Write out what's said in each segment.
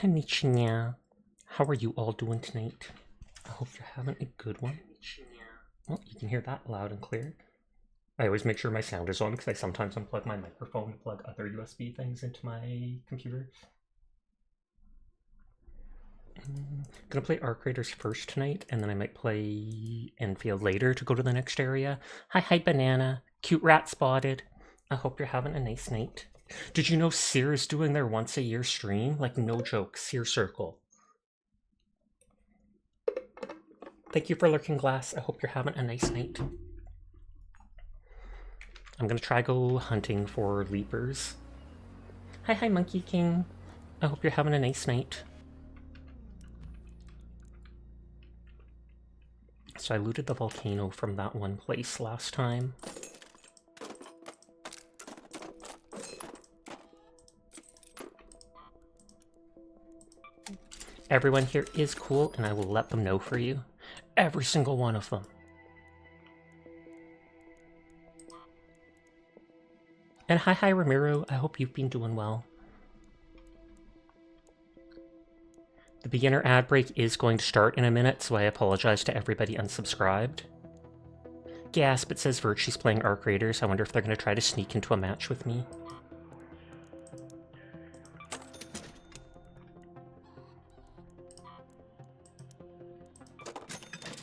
Konnichiwa. How are you all doing tonight? I hope you're having a good one. Well, you can hear that loud and clear. I always make sure my sound is on because I sometimes unplug my microphone and plug other USB things into my computer. I'm gonna play Arknights first tonight, and then I might play Endfield later to go to the next area. Hi, Banana. Cute rat spotted. I hope you're having a nice night. Did you know Sear is doing their once-a-year stream? Like, no joke, Sear Circle. Thank you for lurking, Glass. I hope you're having a nice night. I'm gonna try go hunting for leapers. Hi, Monkey King. I hope you're having a nice night. So I looted the volcano from that one place last time. Everyone here is cool, and I will let them know for you. Every single one of them. And hi, Ramiro. I hope you've been doing well. The beginner ad break is going to start in a minute, so I apologize to everybody unsubscribed. Gasp, it says Virtue's playing Arknights. I wonder if they're going to try to sneak into a match with me.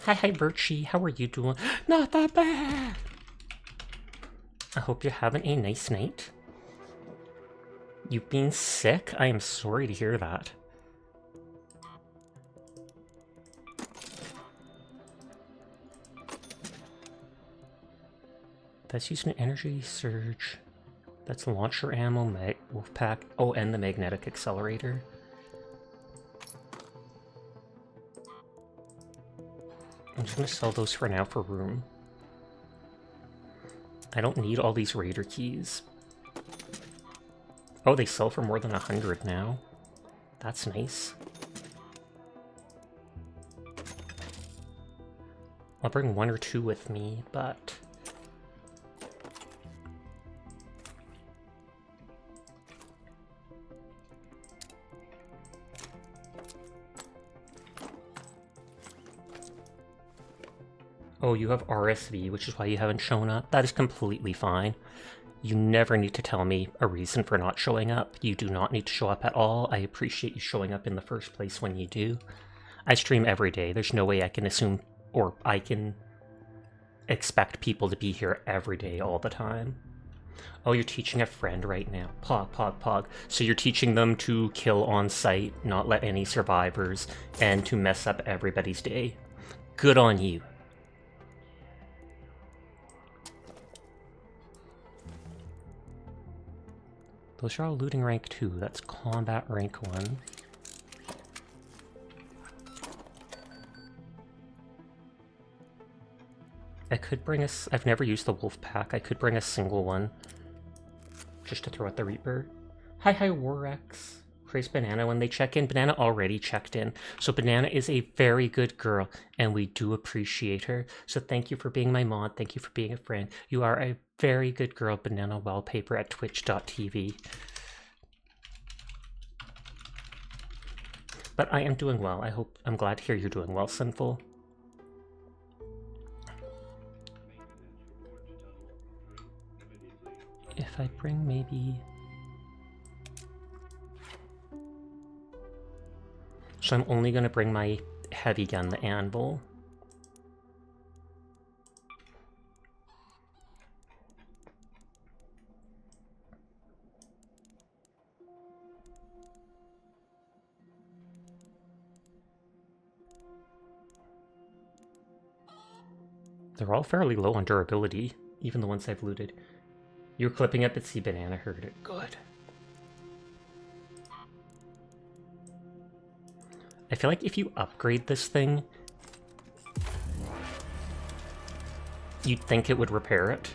Hi, Virtue. How are you doing? Not that bad! I hope you're having a nice night. You've been sick? I am sorry to hear that. That's using an energy surge. That's launcher ammo, Wolfpack. Oh, and the magnetic accelerator. I'm just gonna sell those for now for room. I don't need all these raider keys. Oh, they sell for more than 100 now. That's nice. I'll bring 1 or 2 with me, but... Oh, you have RSV, which is why you haven't shown up. That is completely fine. You never need to tell me a reason for not showing up. You do not need to show up at all. I appreciate you showing up in the first place when you do. I stream every day. There's no way I can assume, or I can expect people to be here every day all the time. Oh, you're teaching a friend right now. Pog. So you're teaching them to kill on sight, not let any survivors, and to mess up everybody's day. Good on you. Those are all looting rank 2. That's combat rank 1. I could bring a... I've never used the wolf pack. I could bring a single one. Just to throw at the Reaper. Hi, Warrex. Praise Banana when they check in. Banana already checked in. So Banana is a very good girl, and we do appreciate her. So thank you for being my mod. Thank you for being a friend. You are a very good girl, Banana Wallpaper at twitch.tv. But I am doing well. I'm glad to hear you're doing well, Sinful. If I bring maybe... So I'm only going to bring my heavy gun, the Anvil. They're all fairly low on durability, even the ones I've looted. You're clipping up at C Banana heard it. Good. I feel like if you upgrade this thing, you'd think it would repair it.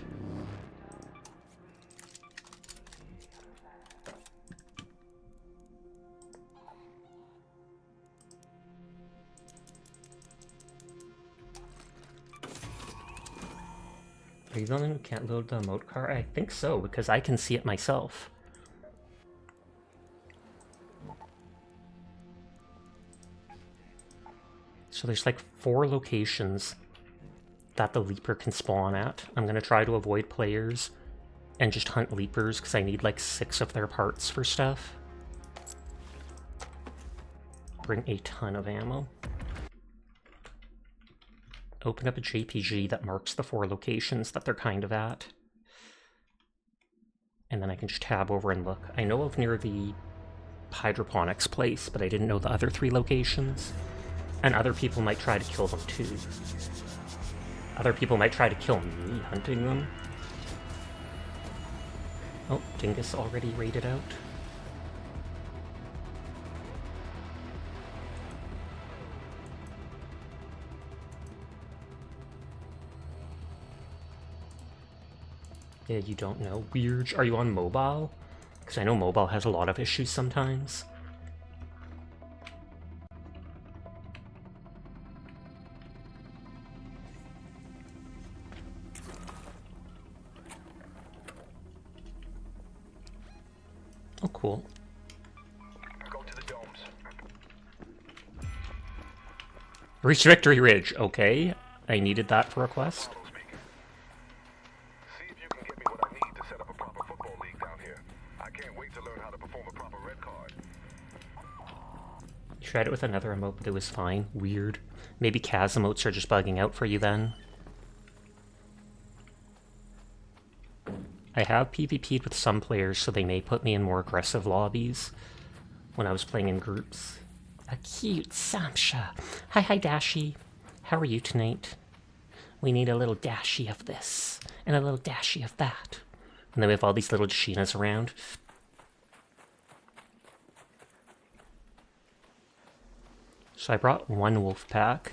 Are you the one who can't load the emote car? I think so, because I can see it myself. So there's like 4 locations that the Leaper can spawn at. I'm going to try to avoid players and just hunt Leapers because I need like 6 of their parts for stuff. Bring a ton of ammo. Open up a JPG that marks the 4 locations that they're kind of at. And then I can just tab over and look. I know of near the hydroponics place, but I didn't know the other 3 locations. And other people might try to kill them too. Other people might try to kill me hunting them. Oh, Dingus already raided out. Yeah, you don't know. Weird. Are you on mobile? Because I know mobile has a lot of issues sometimes. Oh, cool. Go to the domes. Reach Victory Ridge. Okay. I needed that for a quest. See if you can get me what I need to set up a proper football league down here. I can't wait to learn how to perform a proper red card. Tried it with another emote, but it was fine. Weird. Maybe Kaz emotes are just bugging out for you then. I have PvP'd with some players, so they may put me in more aggressive lobbies when I was playing in groups. A cute Samsha. Hi, Dashi. How are you tonight? We need a little Dashi of this, and a little Dashi of that. And then we have all these little Dashinas around. So I brought 1 wolf pack.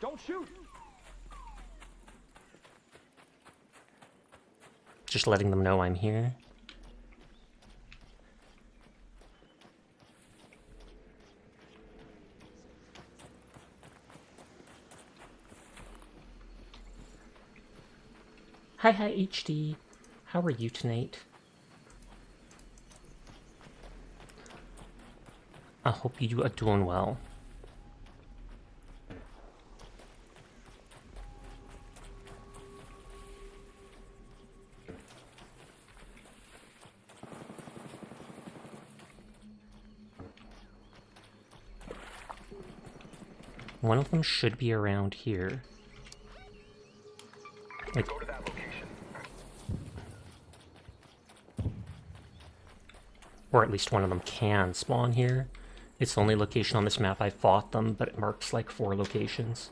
Don't shoot! Just letting them know I'm here. Hi, HD. How are you tonight? I hope you are doing well. One of them should be around here. Like, Go to that location. or at least one of them can spawn here. It's the only location on this map I fought them, but it marks like 4 locations.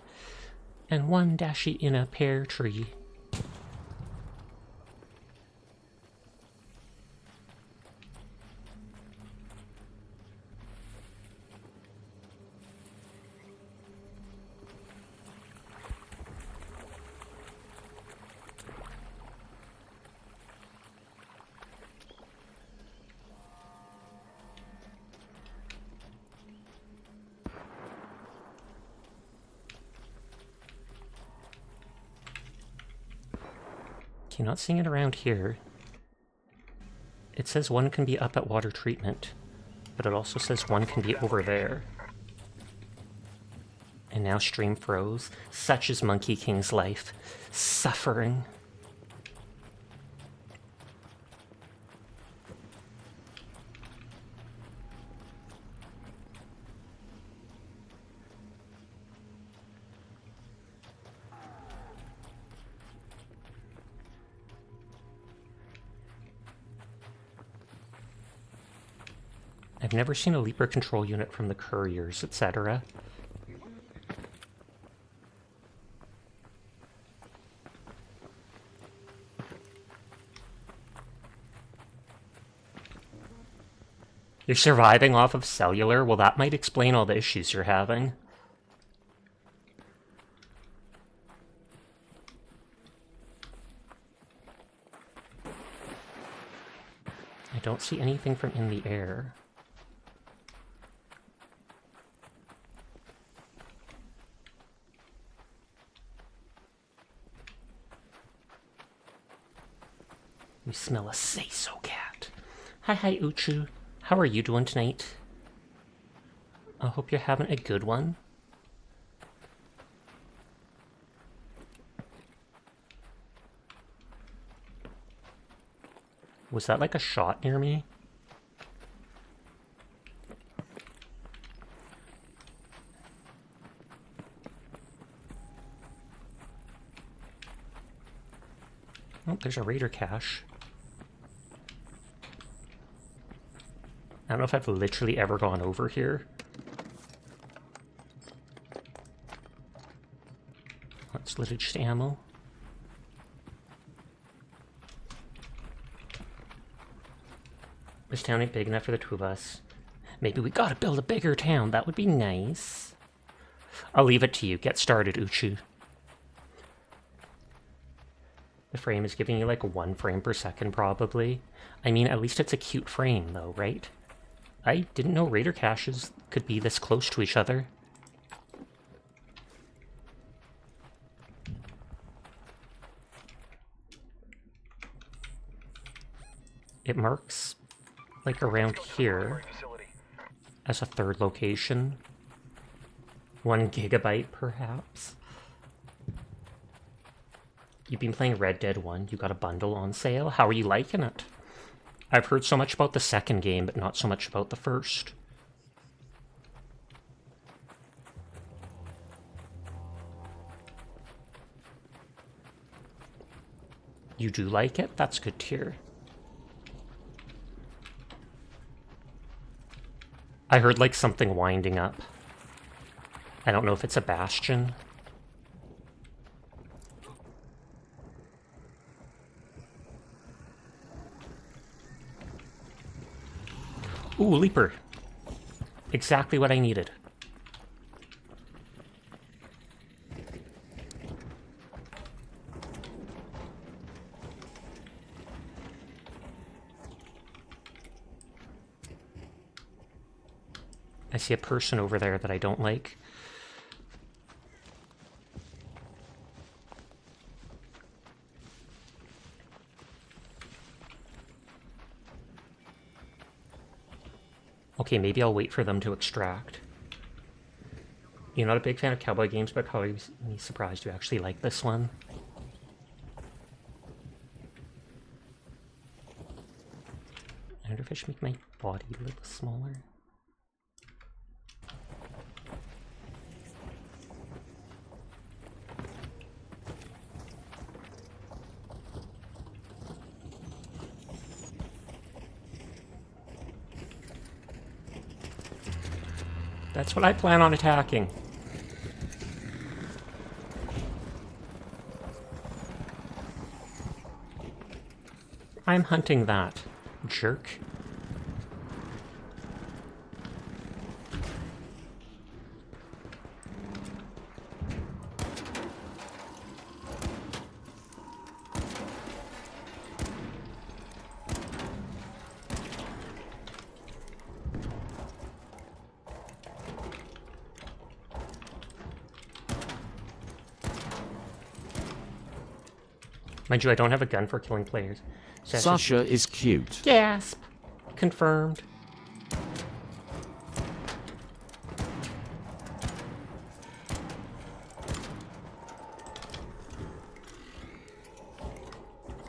And 1 Dashi in a pear tree. Okay, not seeing it around here. It says 1 can be up at water treatment, but it also says 1 can be over there. And now stream froze. Such is Monkey King's life. Suffering. I've never seen a Leaper control unit from the couriers, etc. You're surviving off of cellular? Well, that might explain all the issues you're having. I don't see anything from in the air. We smell a say-so cat. Hi, Uchu. How are you doing tonight? I hope you're having a good one. Was that like a shot near me? Oh, there's a raider cache. I don't know if I've literally ever gone over here. That's literally just ammo. This town ain't big enough for the two of us. Maybe we gotta build a bigger town. That would be nice. I'll leave it to you. Get started, Uchu. The frame is giving you like 1 frame per second, probably. I mean, at least it's a cute frame, though, right? I didn't know raider caches could be this close to each other. It marks, like, around here as a third location. 1 gigabyte, perhaps. You've been playing Red Dead 1. You got a bundle on sale. How are you liking it? I've heard so much about the second game, but not so much about the first. You do like it? That's good to hear. I heard like something winding up. I don't know if it's a bastion. Ooh, Leaper. Exactly what I needed. I see a person over there that I don't like. Okay, maybe I'll wait for them to extract. You're not a big fan of cowboy games, but how are you surprised you actually like this one? I wonder if I should make my body a little smaller. That's what I plan on attacking. I'm hunting that, jerk. Mind you, I don't have a gun for killing players. So Sasha is cute. Gasp! Confirmed.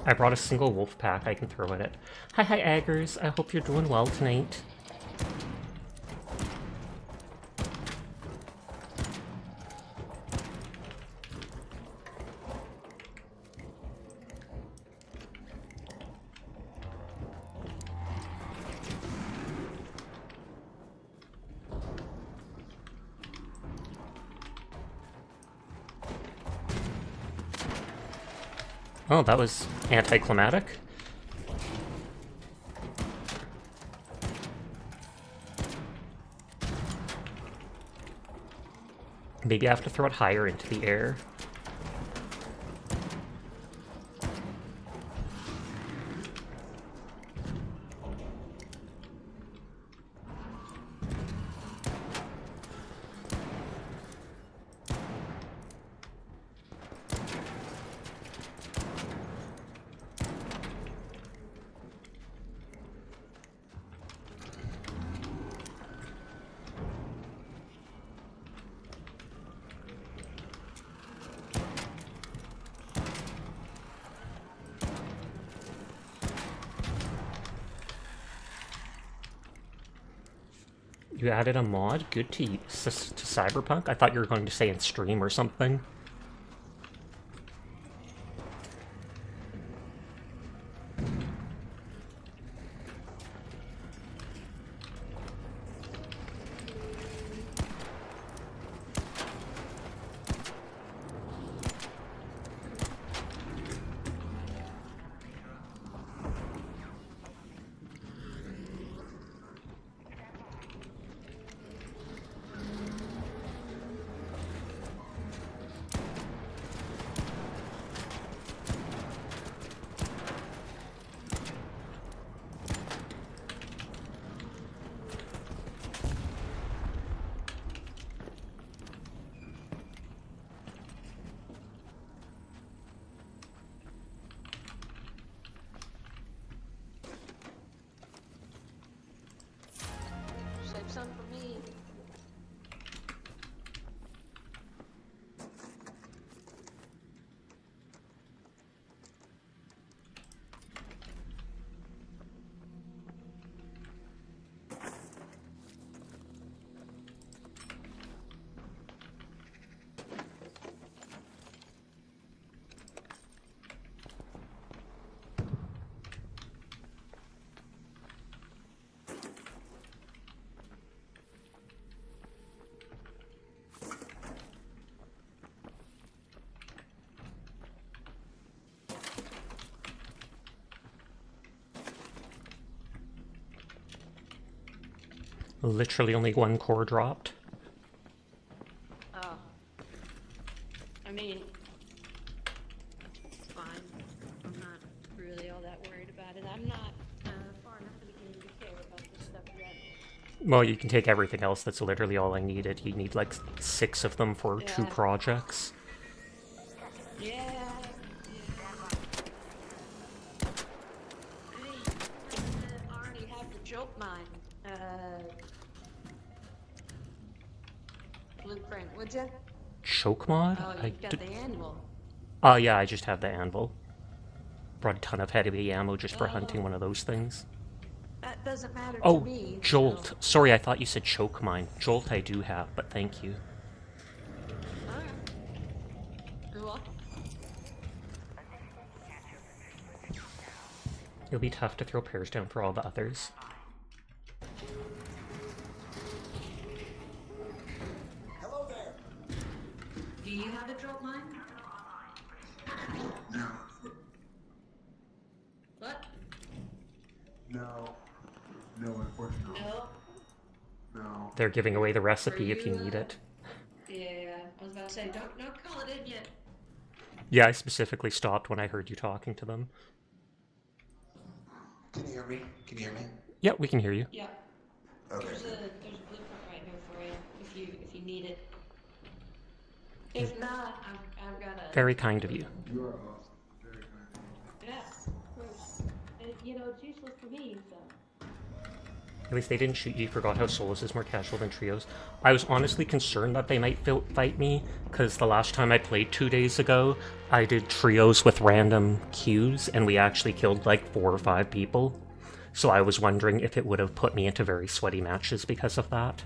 I brought a single wolf pack I can throw at it. Hi, Aggers. I hope you're doing well tonight. Oh, that was anticlimactic. Maybe I have to throw it higher into the air. You added a mod? Good to Cyberpunk? I thought you were going to say in stream or something. Save some for me. Literally only one core dropped. Oh. I mean, it's fine. I'm not really all that worried about it. I'm not far enough in the game to care about this stuff yet. Well, you can take everything else. That's literally all I needed. You need like 6 of them for 2 Yeah. projects. Yeah. Hey, I already have the joke mine. Blueprint, would you? Choke mod? Oh, you've got the anvil. Oh yeah, I just have the anvil. Brought a ton of heavy ammo just for hunting one of those things. That doesn't matter Oh, to me. Jolt. So. Sorry, I thought you said choke mine. Jolt I do have, but thank you. Alright. You're welcome. It'll be tough to throw pairs down for all the others. Hello there. Do you have a drop mine? No. What? No. No, unfortunately. No. No. They're giving away the recipe if you need it. Yeah, I was about to say, don't call it in yet. Yeah, I specifically stopped when I heard you talking to them. Can you hear me? Can you hear me? Yeah, we can hear you. Yeah. Okay. There's a blueprint right here for you if you need it. If not, I've got a. Very kind of you. You are awesome. Very kind. Yeah, of course. And, you know, it's useless for me, so. At least they didn't shoot you. Forgot how solos is more casual than trios. I was honestly concerned that they might fight me, because the last time I played 2 days ago, I did trios with random queues, and we actually killed like 4 or 5 people. So I was wondering if it would have put me into very sweaty matches because of that.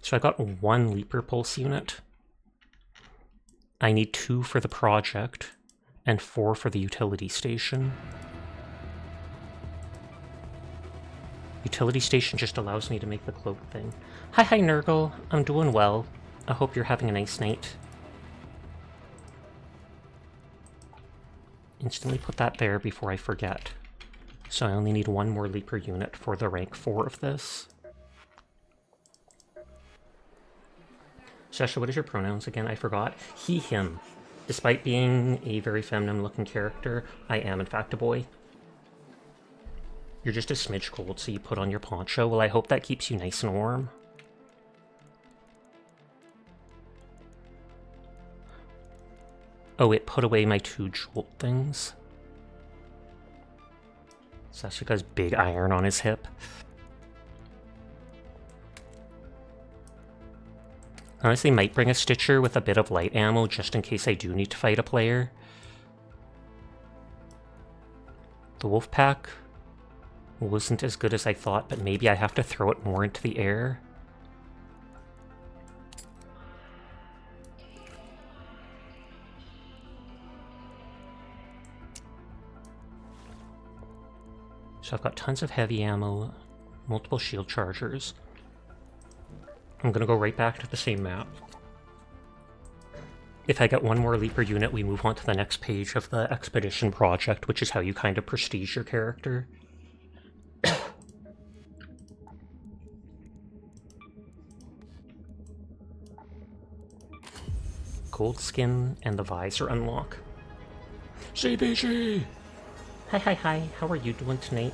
So I got 1 Leaper Pulse unit. I need 2 for the project, and 4 for the utility station. Utility station just allows me to make the cloak thing. Hi, Nurgle. I'm doing well. I hope you're having a nice night. Instantly put that there before I forget. So I only need 1 more Leaper unit for the rank 4 of this. Sasha, what is your pronouns again? I forgot. He, him. Despite being a very feminine-looking character, I am in fact a boy. You're just a smidge cold, so you put on your poncho. Well, I hope that keeps you nice and warm. Oh, it put away my 2 Jolt things. Sasuke's big iron on his hip. Honestly, might bring a Stitcher with a bit of light ammo just in case I do need to fight a player. The wolf pack wasn't as good as I thought, but maybe I have to throw it more into the air. So I've got tons of heavy ammo, multiple shield chargers. I'm gonna go right back to the same map. If I get one more Leaper unit, we move on to the next page of the expedition project, which is how you kind of prestige your character. Gold skin and the visor unlock. CBG! Hi, how are you doing tonight?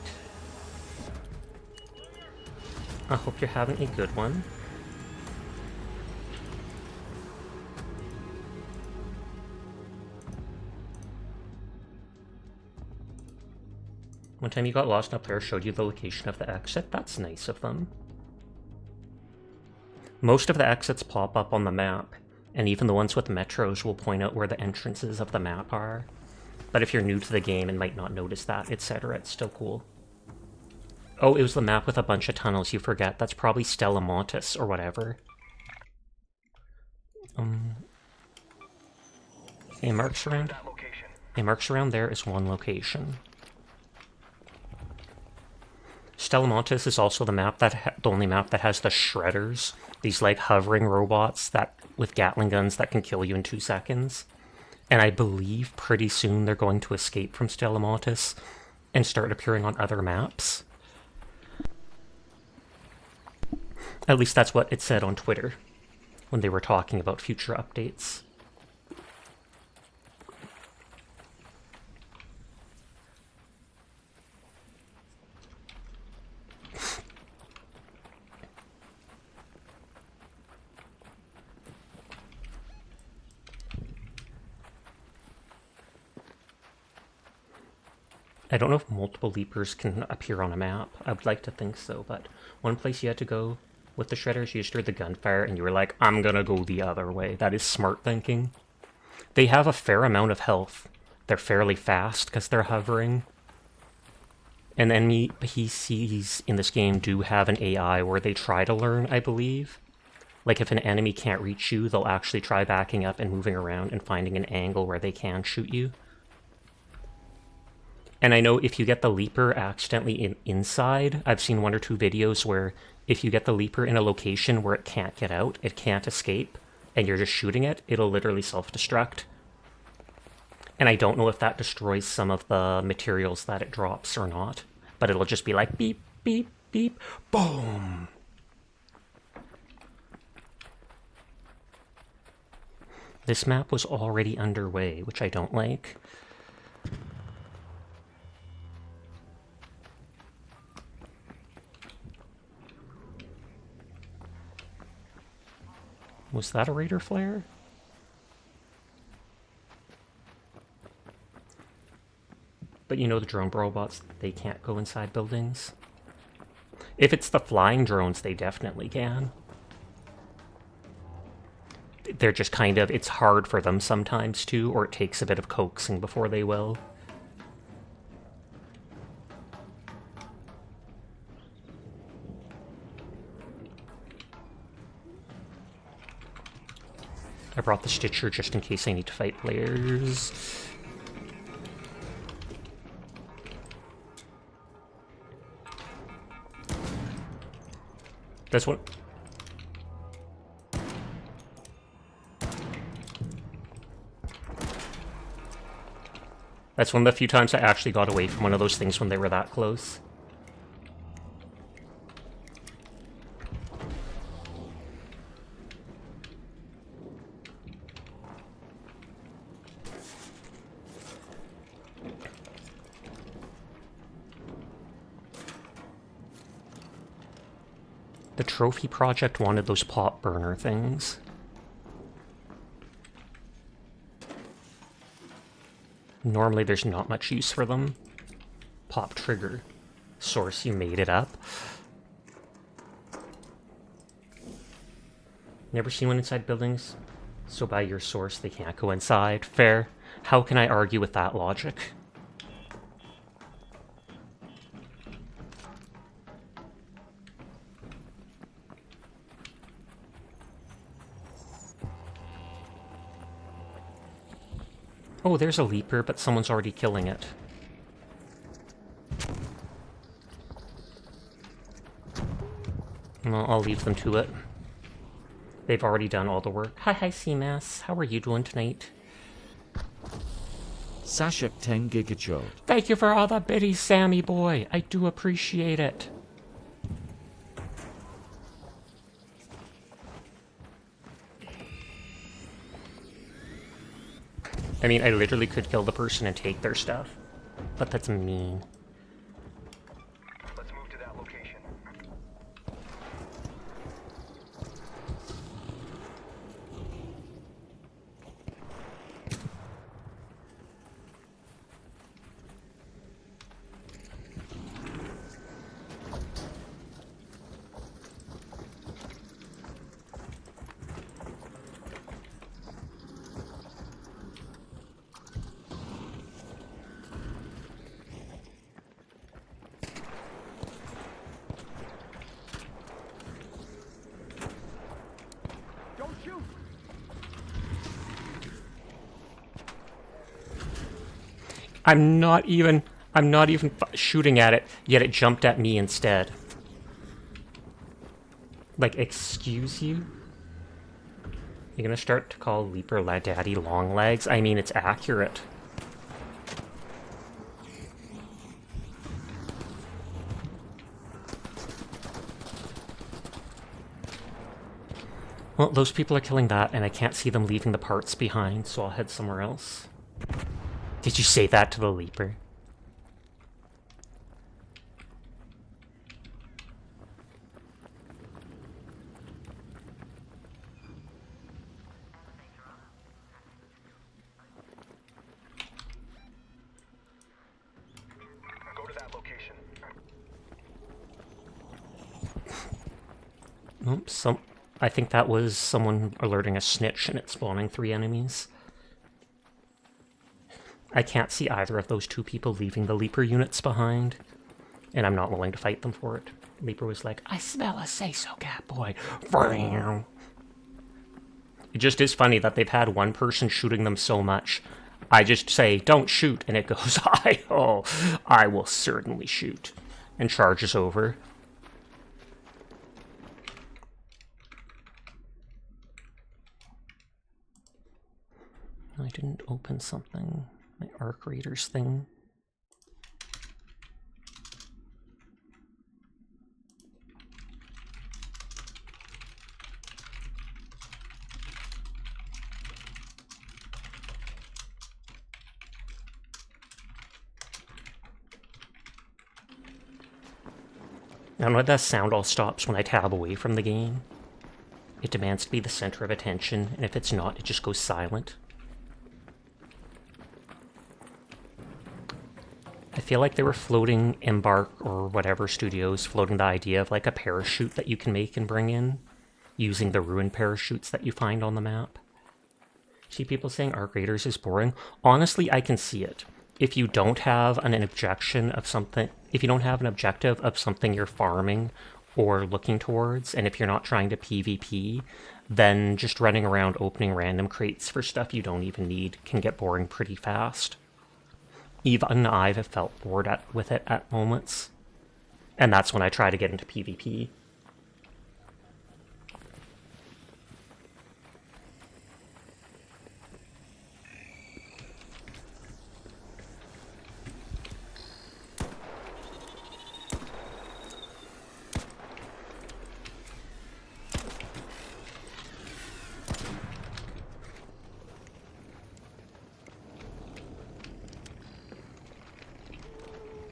I hope you're having a good one. One time you got lost and a player showed you the location of the exit. That's nice of them. Most of the exits pop up on the map, and even the ones with metros will point out where the entrances of the map are. But if you're new to the game and might not notice that, etc., it's still cool. Oh, it was the map with a bunch of tunnels, you forget. That's probably Stella Montis or whatever. A marks around? A marks around there is one location. Stella Montis is also the map that the only map that has the shredders. These like hovering robots that with Gatling guns that can kill you in 2 seconds. And I believe pretty soon they're going to escape from Stella Montis and start appearing on other maps. At least that's what it said on Twitter when they were talking about future updates. I don't know if multiple Leapers can appear on a map. I would like to think so, but one place you had to go with the shredders, you just heard the gunfire and you were like, I'm gonna go the other way. That is smart thinking. They have a fair amount of health. They're fairly fast because they're hovering. And enemy PCs in this game do have an AI where they try to learn, I believe. Like if an enemy can't reach you, they'll actually try backing up and moving around and finding an angle where they can shoot you. And I know if you get the Leaper accidentally inside, I've seen 1 or 2 videos where if you get the Leaper in a location where it can't get out, it can't escape, and you're just shooting it, it'll literally self-destruct. And I don't know if that destroys some of the materials that it drops or not, but it'll just be like beep, beep, beep, boom! This map was already underway, which I don't like. Was that a Raider flare? But you know the drone robots, they can't go inside buildings. If it's the flying drones, they definitely can. They're just kind of, it's hard for them sometimes too, or it takes a bit of coaxing before they will. I brought the Stitcher just in case I need to fight players. That's what... That's one of the few times I actually got away from one of those things when they were that close. The trophy project wanted those pop burner things. Normally there's not much use for them. Pop trigger. Source, you made it up. Never seen one inside buildings, so by your source they can't go inside. Fair. How can I argue with that logic? Oh, there's a leaper, but someone's already killing it. Well, I'll leave them to it. They've already done all the work. Hi, CMAS. How are you doing tonight? Sashak 10 Gigachode. Thank you for all the biddies, Sammy boy. I do appreciate it. I mean, I literally could kill the person and take their stuff, but that's mean. Let's move to that location. I'm not even shooting at it, yet it jumped at me instead. Like, excuse you? You're gonna start to call Leaper La Daddy long legs? I mean, it's accurate. Well, those people are killing that, and I can't see them leaving the parts behind, so I'll head somewhere else. Did you say that to the Leaper? Go to that location. Oops, I think that was someone alerting a snitch and it's spawning 3 enemies. I can't see either of those 2 people leaving the Leaper units behind, and I'm not willing to fight them for it. Leaper was like, I smell a say-so, cat boy. It just is funny that they've had one person shooting them so much. I just say, don't shoot, and it goes, I will certainly shoot, and charges over. I didn't open something. My Arc Raiders thing. I don't know, that sound all stops when I tab away from the game. It demands to be the center of attention, and if it's not, it just goes silent. I feel like they were floating Embark or whatever studios, floating the idea of like a parachute that you can make and bring in, using the ruined parachutes that you find on the map. See people saying Arc Raiders is boring. Honestly, I can see it. If you don't have an objection of something, if you don't have an objective of something you're farming or looking towards, and if you're not trying to PvP, then just running around opening random crates for stuff you don't even need can get boring pretty fast. Even I've felt bored with it at moments, and that's when I try to get into PvP.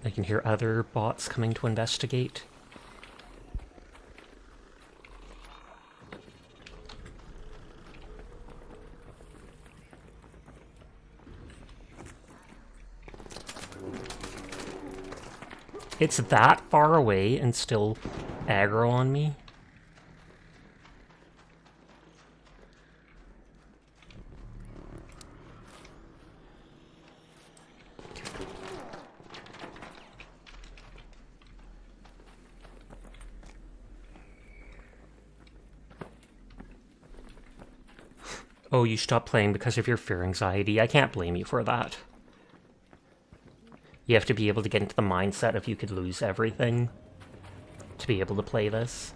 I can hear other bots coming to investigate. It's that far away and still aggro on me. Oh, you stopped playing because of your fear anxiety. I can't blame you for that. You have to be able to get into the mindset of you could lose everything to be able to play this.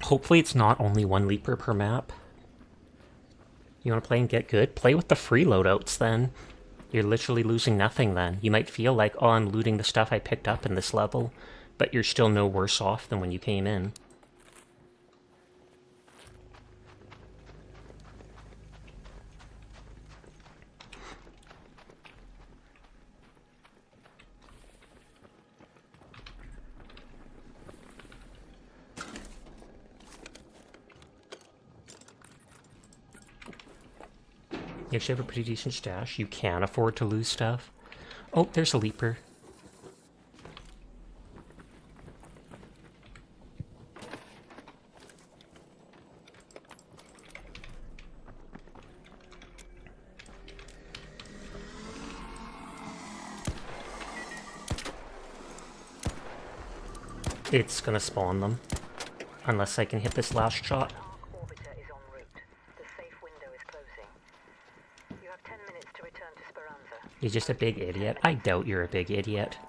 Hopefully it's not only one leaper per map. You want to play and get good? Play with the free loadouts then. You're literally losing nothing then. You might feel like, oh, I'm looting the stuff I picked up in this level, but you're still no worse off than when you came in. You actually have a pretty decent stash. You can afford to lose stuff. Oh, there's a leaper. It's gonna spawn them. Unless I can hit this last shot. Orbiter is en route. The safe window is closing. You have 10 minutes to return to Speranza. You're just a big idiot. I doubt you're a big idiot.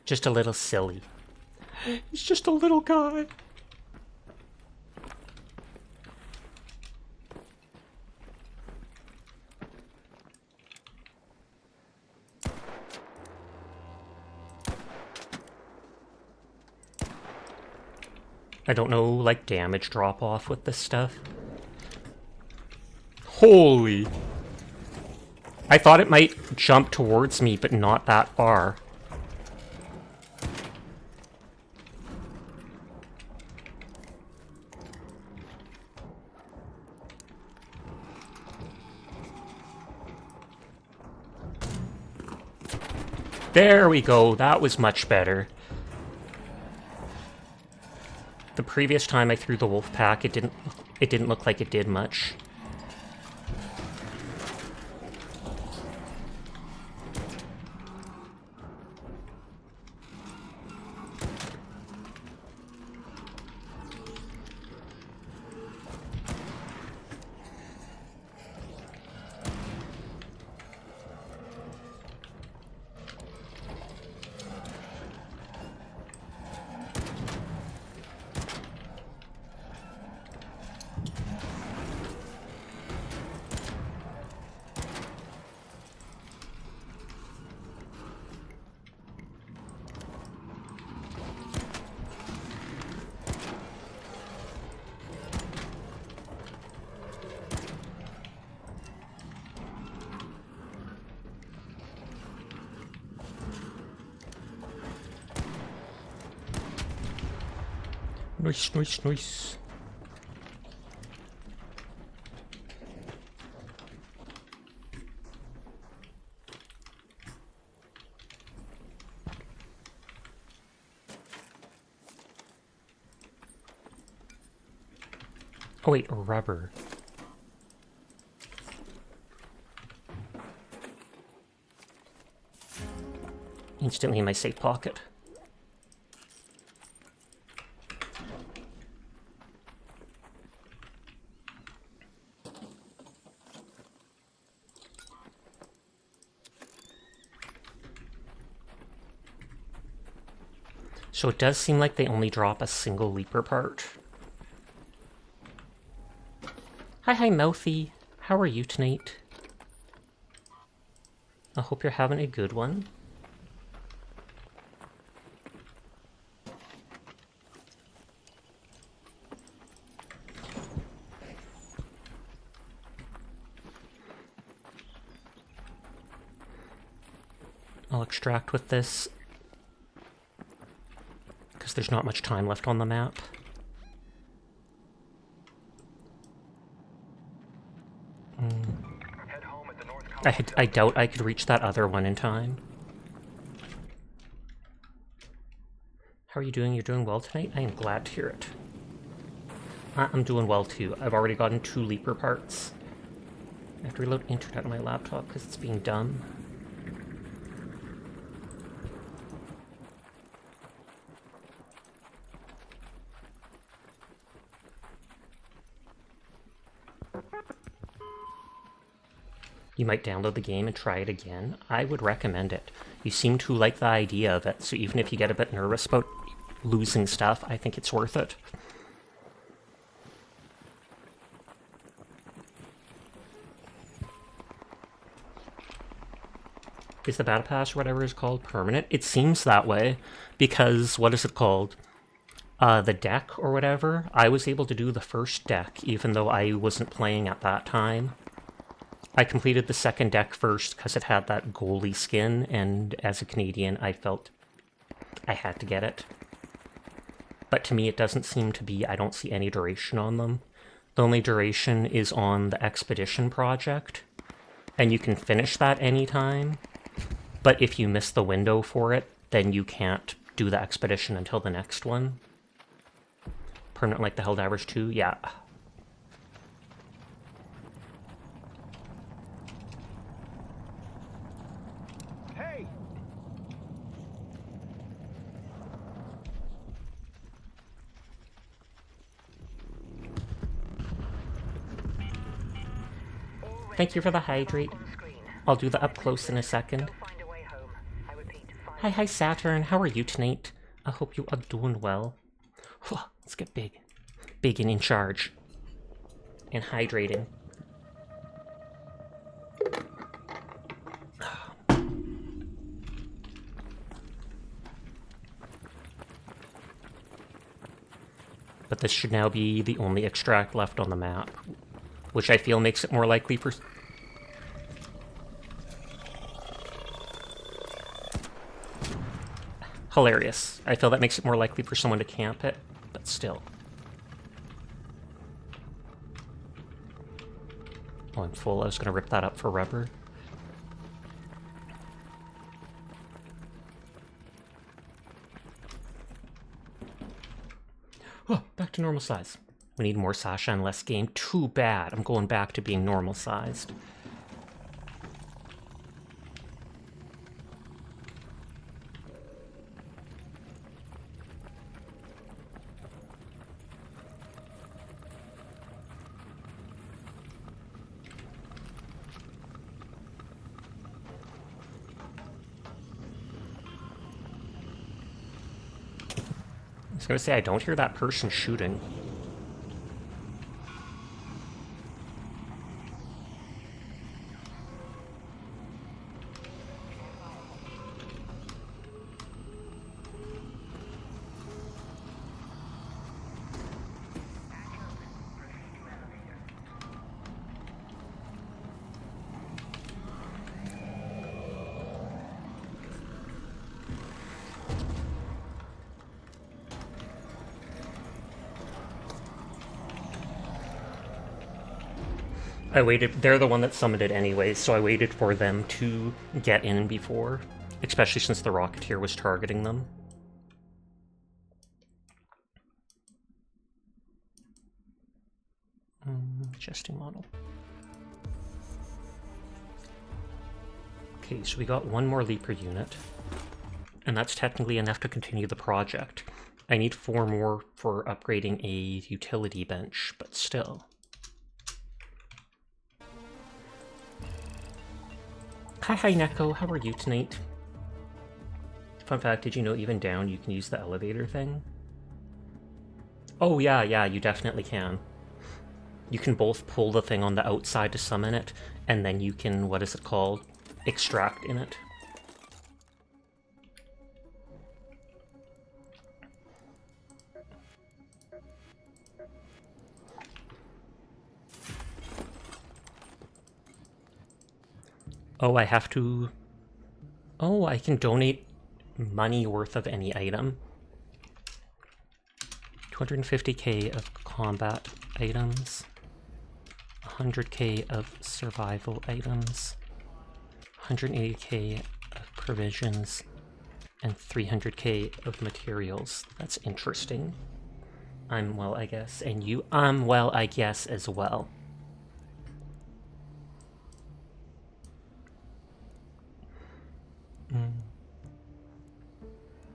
Just a little silly. He's just a little guy. I don't know, like, damage drop-off with this stuff. Holy! I thought it might jump towards me, but not that far. There we go, that was much better. The previous time I threw the wolf pack, it didn't look like it did much. Nice, nice, nice. Oh wait, rubber. Instantly in my safe pocket. So it does seem like they only drop a single leaper part. Hi, Mouthy. How are you tonight? I hope you're having a good one. I'll extract with this, because there's not much time left on the map. Head home at the North I doubt I could reach that other one in time. How are you doing? You're doing well tonight? I am glad to hear it. I'm doing well too. I've already gotten 2 leaper parts. I have to reload internet on my laptop because it's being dumb. you might download the game and try it again. I would recommend it. You seem to like the idea of it, so even if you get a bit nervous about losing stuff, I think it's worth it. Is the battle pass or whatever is called permanent? It seems that way because, what is it called? The deck or whatever. I was able to do the first deck even though I wasn't playing at that time. I completed the second deck first because it had that goalie skin, and as a Canadian I felt I had to get it. But to me it doesn't seem to be, I don't see any duration on them. The only duration is on the expedition project, and you can finish that anytime. But if you miss the window for it, then you can't do the expedition until the next one. Permanent like the Helldivers 2? Yeah. Hey! Thank you for the hydrate. I'll do the up close in a second. Find a way home. I repeat, Hi Saturn, how are you tonight? I hope you are doing well. Let's get big. Big and in charge. And hydrating. But this should now be the only extract left on the map, which I feel makes it more likely for... Hilarious. I feel that makes it more likely for someone to camp it, but still. Oh, I'm full. I was going to rip that up for rubber. Oh, back to normal size. We need more Sasha and less game. Too bad. I'm going back to being normal sized. I was gonna say, I don't hear that person shooting. I waited, they're the one that summoned it anyways, so I waited for them to get in before, especially since the Rocketeer was targeting them. Adjusting model. Okay, so we got one more Leaper unit, and that's technically enough to continue the project. I need 4 more for upgrading a utility bench, but still. Hi Neko, how are you tonight? Fun fact, did you know even down you can use the elevator thing? Oh yeah, you definitely can. You can both pull the thing on the outside to summon it, and then you can, what is it called? Extract in it. Oh, I have to... Oh, I can donate money worth of any item. 250k of combat items. 100k of survival items. 180k of provisions. And 300k of materials. That's interesting. I'm well, I guess. And you, I'm well, I guess, as well.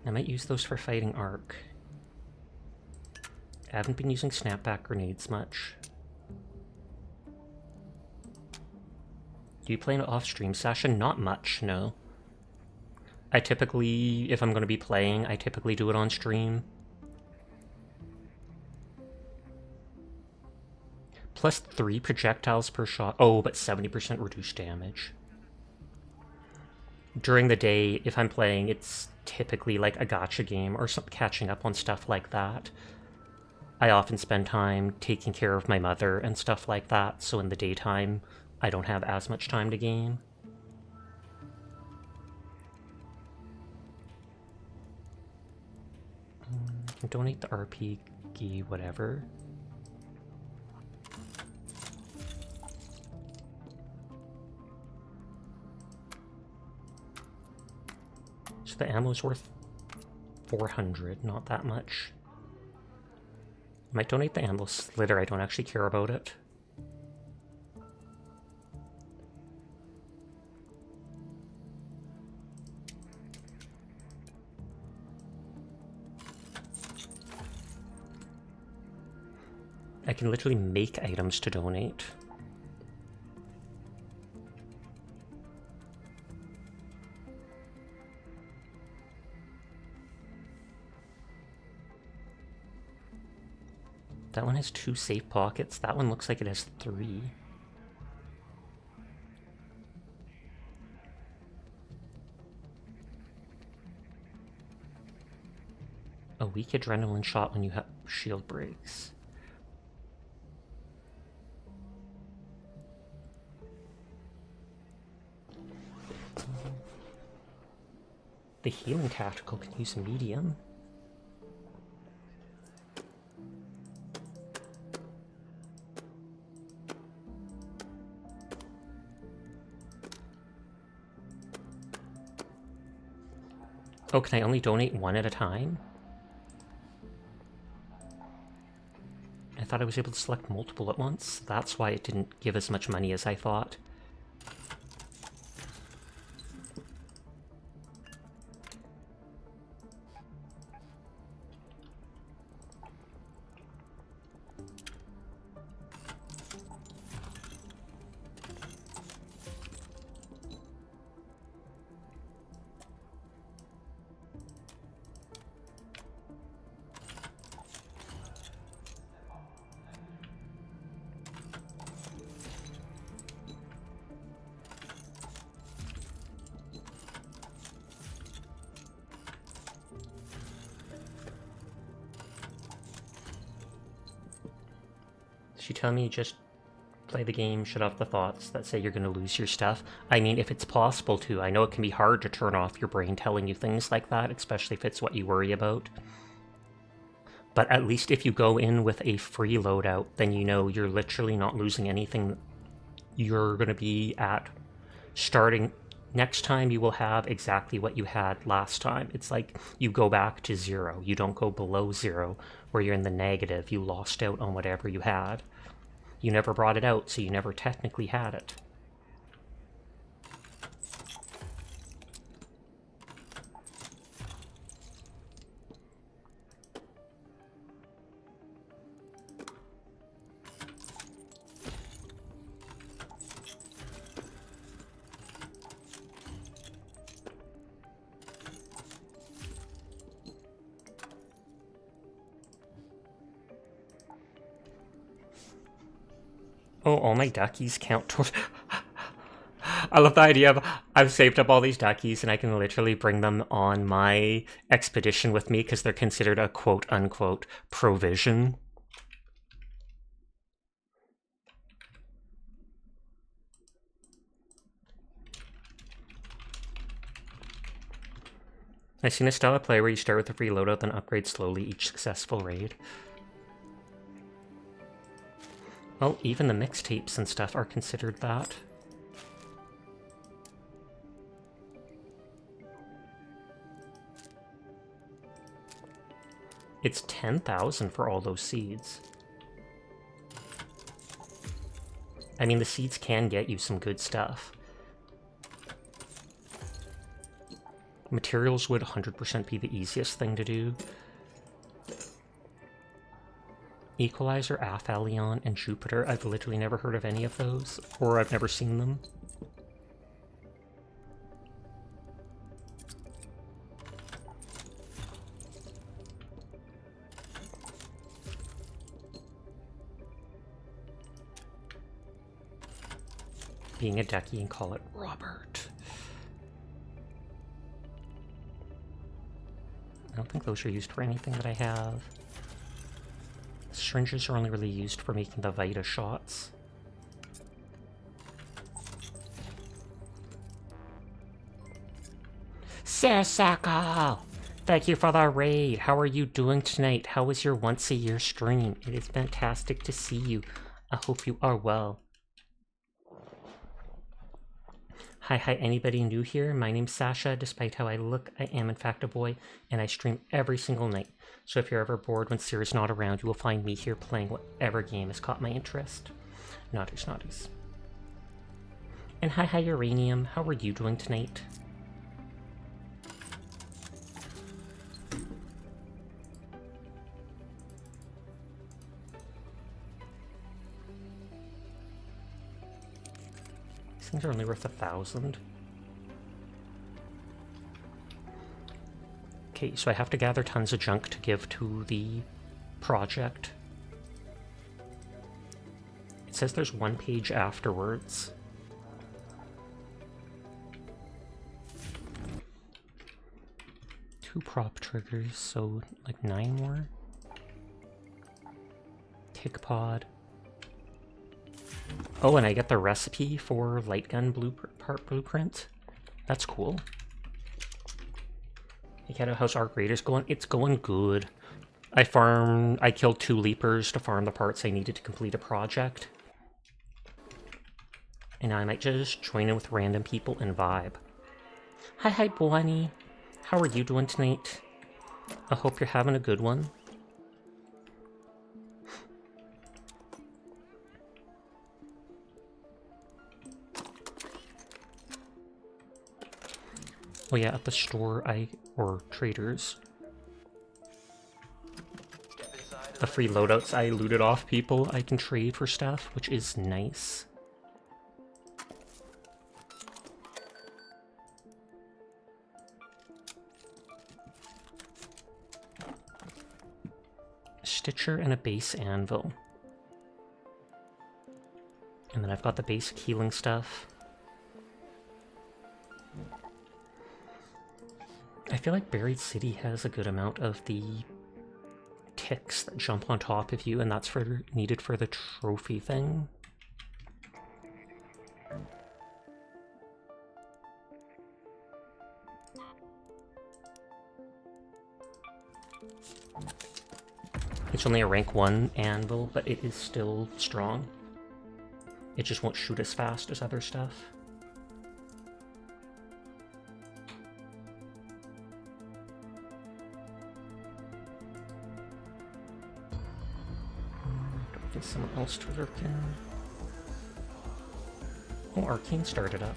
I might use those for fighting Ark. I haven't been using snapback grenades much. Do you play an off-stream session? Not much, no. I typically, if I'm going to be playing, I typically do it on stream. Plus 3 projectiles per shot. Oh, but 70% reduced damage. During the day, if I'm playing, it's typically like a gacha game or some catching up on stuff like that. I often spend time taking care of my mother and stuff like that, so in the daytime, I don't have as much time to game. Donate the RPG, whatever. So the ammo's worth 400, not that much. Might donate the ammo slitter, I don't actually care about it. I can literally make items to donate. That one has 2 safe pockets. That one looks like it has 3. A weak adrenaline shot when you have shield breaks. The healing tactical can use medium. Oh, can I only donate one at a time? I thought I was able to select multiple at once. That's why it didn't give as much money as I thought. She tell me just play the game, shut off the thoughts that say you're going to lose your stuff. I mean, if it's possible to. I know it can be hard to turn off your brain telling you things like that, especially if it's what you worry about. But at least if you go in with a free loadout, then you know you're literally not losing anything. You're going to be at starting. Next time you will have exactly what you had last time. It's like you go back to 0. You don't go below 0 where you're in the negative. You lost out on whatever you had. You never brought it out, so you never technically had it. Oh, all my duckies count towards... I love the idea of I've saved up all these duckies and I can literally bring them on my expedition with me because they're considered a quote-unquote provision. I've seen a style of play where you start with a free loadout, then upgrade slowly each successful raid. Well, even the mixtapes and stuff are considered that. It's 10,000 for all those seeds. I mean, the seeds can get you some good stuff. Materials would 100% be the easiest thing to do. Equalizer, Aphelion, and Jupiter. I've literally never heard of any of those, or I've never seen them. being a decky and call it Robert. I don't think those are used for anything that I have. Syringes are only really used for making the Vita shots. Sasaka! Thank you for the raid. How are you doing tonight? How was your once-a-year stream? It is fantastic to see you. I hope you are well. Hi, anybody new here? My name's Sasha. Despite how I look, I am in fact a boy, and I stream every single night. So if you're ever bored when Siri's not around, you will find me here playing whatever game has caught my interest. Naughties. And hi, Uranium. How are you doing tonight? These things are only worth 1,000. Okay, so I have to gather tons of junk to give to the project. It says there's one page afterwards. Two prop triggers, so like 9 more. Tick pod. Oh, and I get the recipe for light gun part blueprint. That's cool. Hey, how's Arc Raiders going? It's going good. I killed 2 leapers to farm the parts I needed to complete a project. And now I might just join in with random people and vibe. Hi, Bonnie. How are you doing tonight? I hope you're having a good one. Oh yeah, at the store or traders. The free loadouts I looted off people I can trade for stuff, which is nice. Stitcher and a base anvil. And then I've got the basic healing stuff. I feel like Buried City has a good amount of the ticks that jump on top of you, and that's needed for the trophy thing. It's only a rank 1 anvil, but it is still strong. It just won't shoot as fast as other stuff. Get someone else to lurk in. Oh, Arcane started up.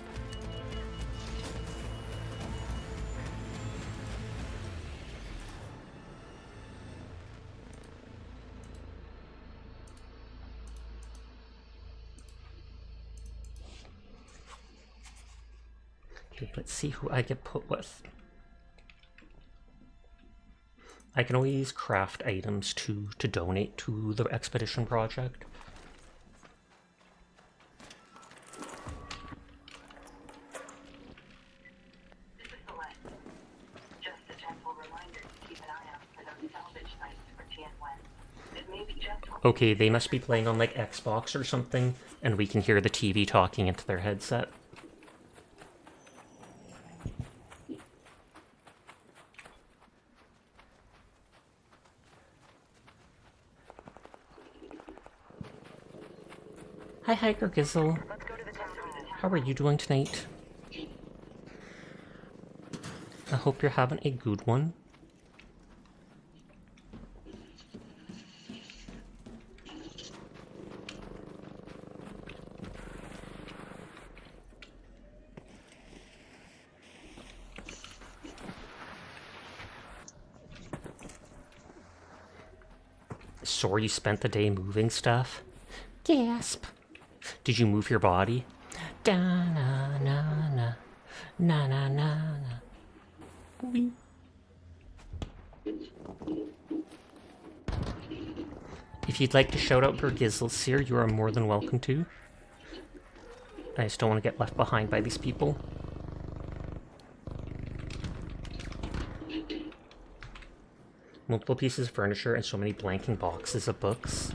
Okay, let's see who I get put with. I can always craft items to donate to the expedition project. This is Celeste. Just a gentle reminder to keep an eye out for those salvage sites for Tianwen. It may be just... Okay, they must be playing on like Xbox or something, and we can hear the TV talking into their headset. Hi, Hiker Gizzle. How are you doing tonight? I hope you're having a good one. So you spent the day moving stuff? Gasp! Did you move your body? Da na na na na na na na. Wee. If you'd like to shout out Gergizzle Seer, you are more than welcome to. I just don't want to get left behind by these people. Multiple pieces of furniture and so many blanking boxes of books.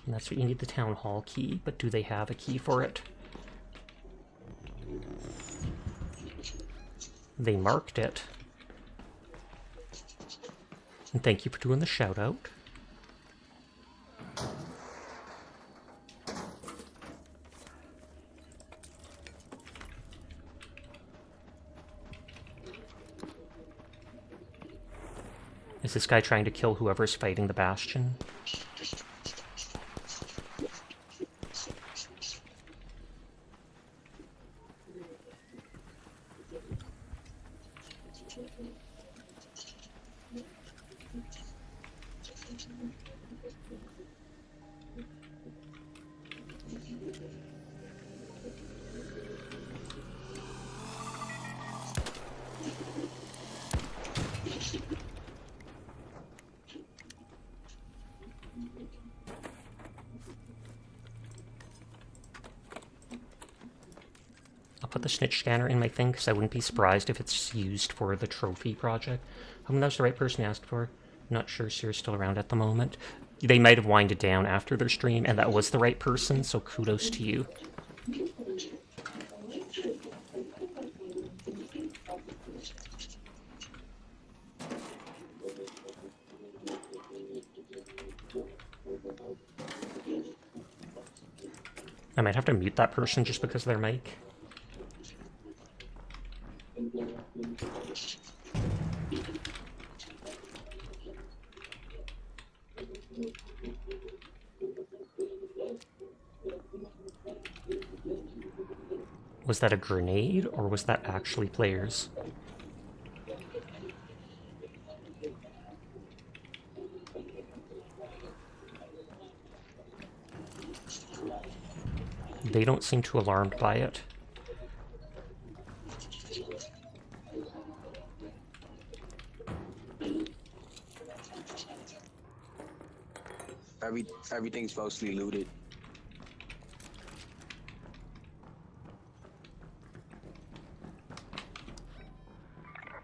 And that's what you need the town hall key, but do they have a key for it? They marked it. And thank you for doing the shout out. Is this guy trying to kill whoever's fighting the Bastion? I'll put the snitch scanner in my thing because I wouldn't be surprised if it's used for the trophy project. I mean, that was the right person to ask for. I'm not sure Sierra's still around at the moment. They might have winded down after their stream, and that was the right person, so kudos to you. I might have to mute that person just because of their mic. Was that a grenade, or was that actually players? They don't seem too alarmed by it. Everything's mostly looted.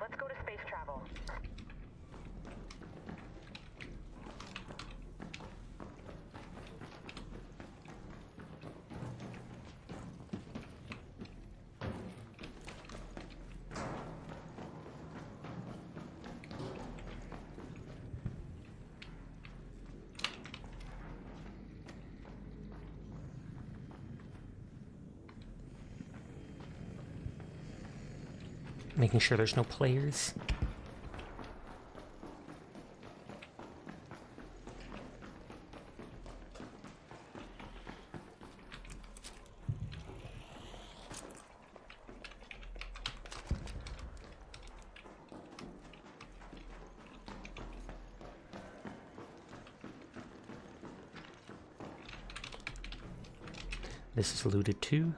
Let's go to space travel. Making sure there's no players. This is looted too.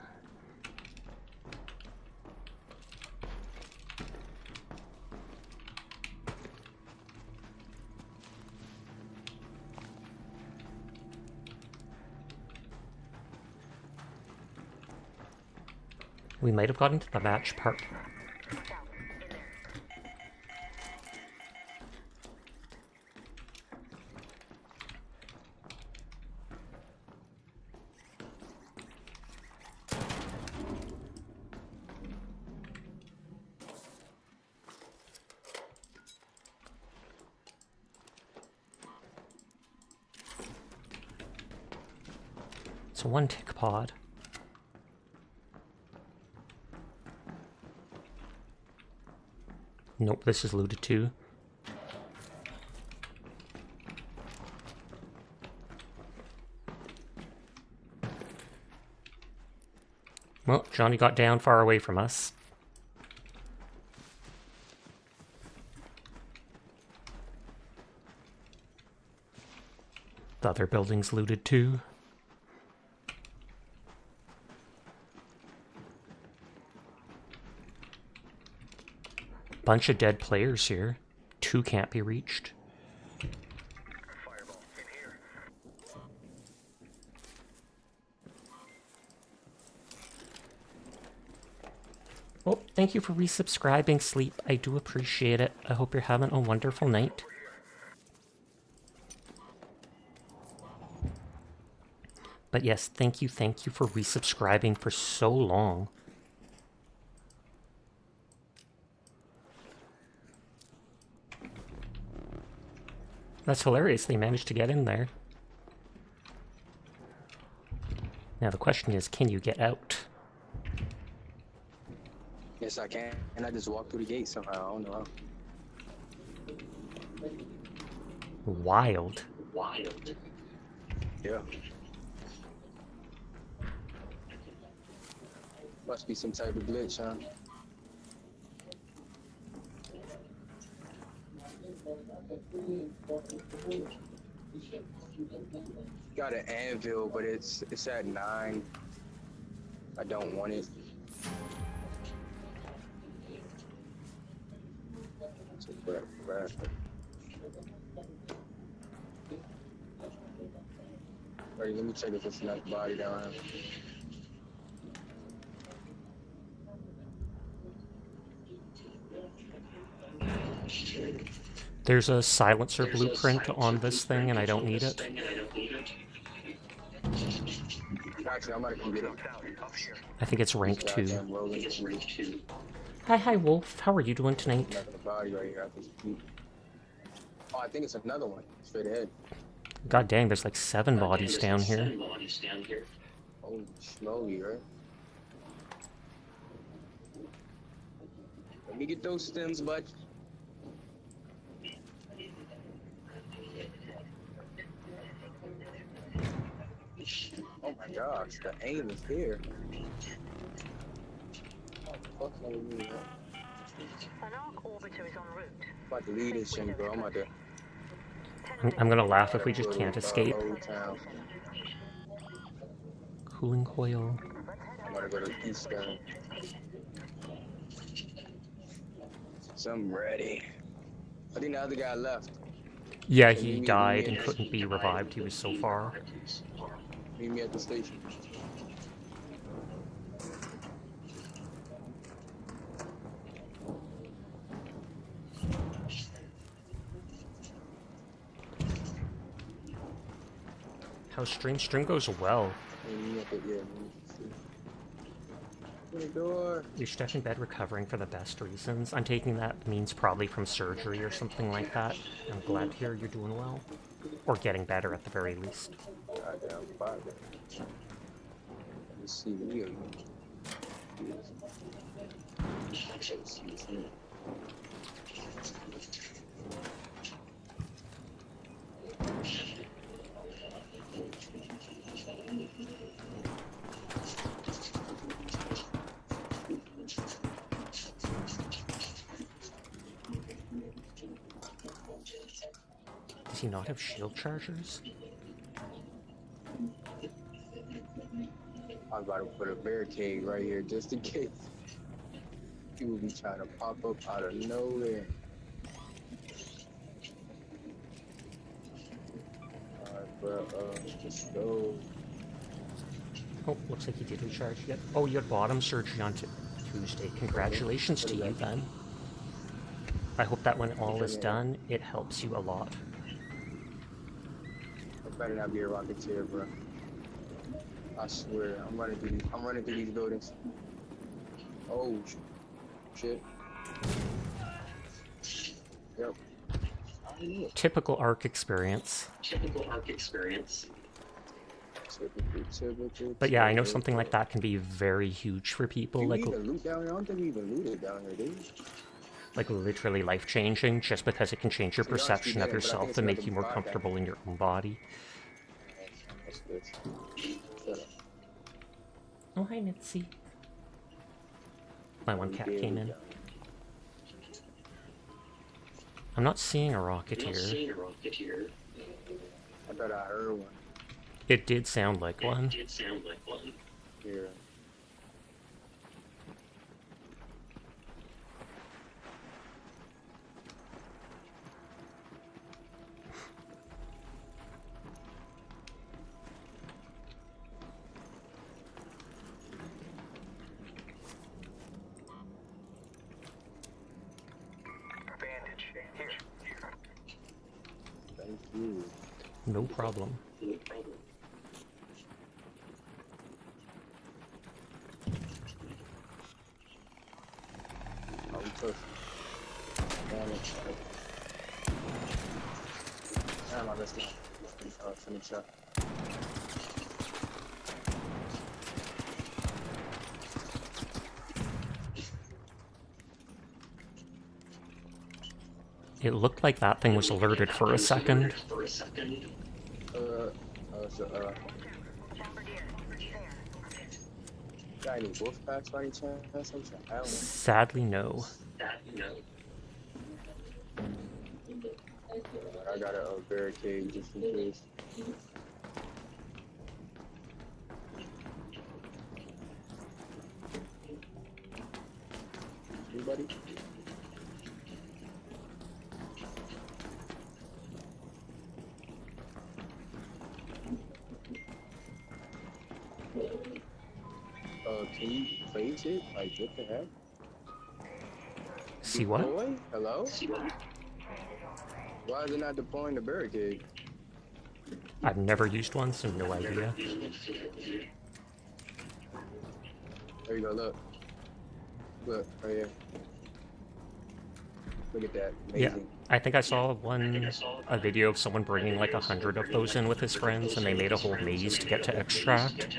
We might have gotten to the match part. It's a one tick pod. Nope, this is looted too. Well, Johnny got down far away from us. The other building's looted too. Bunch of dead players here. 2 can't be reached. Fireball in here. Well, thank you for resubscribing, Sleep. I do appreciate it. I hope you're having a wonderful night. But yes, thank you for resubscribing for so long. That's hilarious, they managed to get in there. Now the question is, can you get out? Yes, I can. And I just walked through the gate somehow. I don't know how. Wild. Yeah. Must be some type of glitch, huh? Got an anvil, but it's at 9. I don't want it. So crap. Alright, let me check if it's enough body down here. There's a silencer blueprint on this thing and I don't need it. Actually, I'm gonna come get it. I think it's rank 2. Goddamn rolling. Hi Wolf, how are you doing tonight? Another body right here. Oh, I think it's another one. Straight ahead. God dang, there's like 7 bodies down here. Holy slowly, right? Let me get those stems, bud. Oh my gosh, the aim is here. Fuck no, me, An arc orbiter is en route. I'm about to leave this thing, bro. I'm about to. I'm gonna laugh if we just can't escape. Old town. Cooling coil. I'm gonna go to the east town. So I'm ready. I think the other guy left. Yeah, he died and couldn't be revived. He was so far. Meet me at the station. How's stream? Stream goes well. Meet me at the, yeah, the door. You're stuck in bed recovering for the best reasons. I'm taking that means probably from surgery or something like that. I'm glad to hear you're doing well. Or getting better at the very least. Goddamn fire. Let me see me again. Does he not have shield chargers? I'm about to put a barricade right here just in case. He will be trying to pop up out of nowhere. Alright, bro, let's go. Oh, looks like he did recharge yet. Oh, you had bottom surgery on Tuesday. Congratulations to you then. I hope that when all is done, it helps you a lot. I better not be a rocketeer, bro. I swear, I'm running through these buildings. Oh, shit. Yep. Typical ARC experience. But yeah, I know something like that can be very huge for people. Like, loot down here? I don't think we even looted down here, dude. Like literally life-changing, just because it can change your perception of yourself and make you more comfortable in your own body. Oh, hi, Mitzi. My one cat came in. I'm not seeing a rocketeer. I thought I heard one. It did sound like one. Yeah. No problem. Oh, we took. Damn it. Damn, I missed it. Finish up. It looked like that thing was alerted for a second. Got any wolf packs by any chance? I'm trying. I don't know. Sadly, no. I got a barricade just in case. Anybody? Can you place it? Like, what the heck? See what? Deploy? Hello? Why is it not deploying the barricade? I've never used one, so no idea. There you go, look. Look, right here. Look at that. Amazing. Yeah, I think I saw a video of someone bringing like 100 of those in with his friends, and they made a whole maze to get to extract.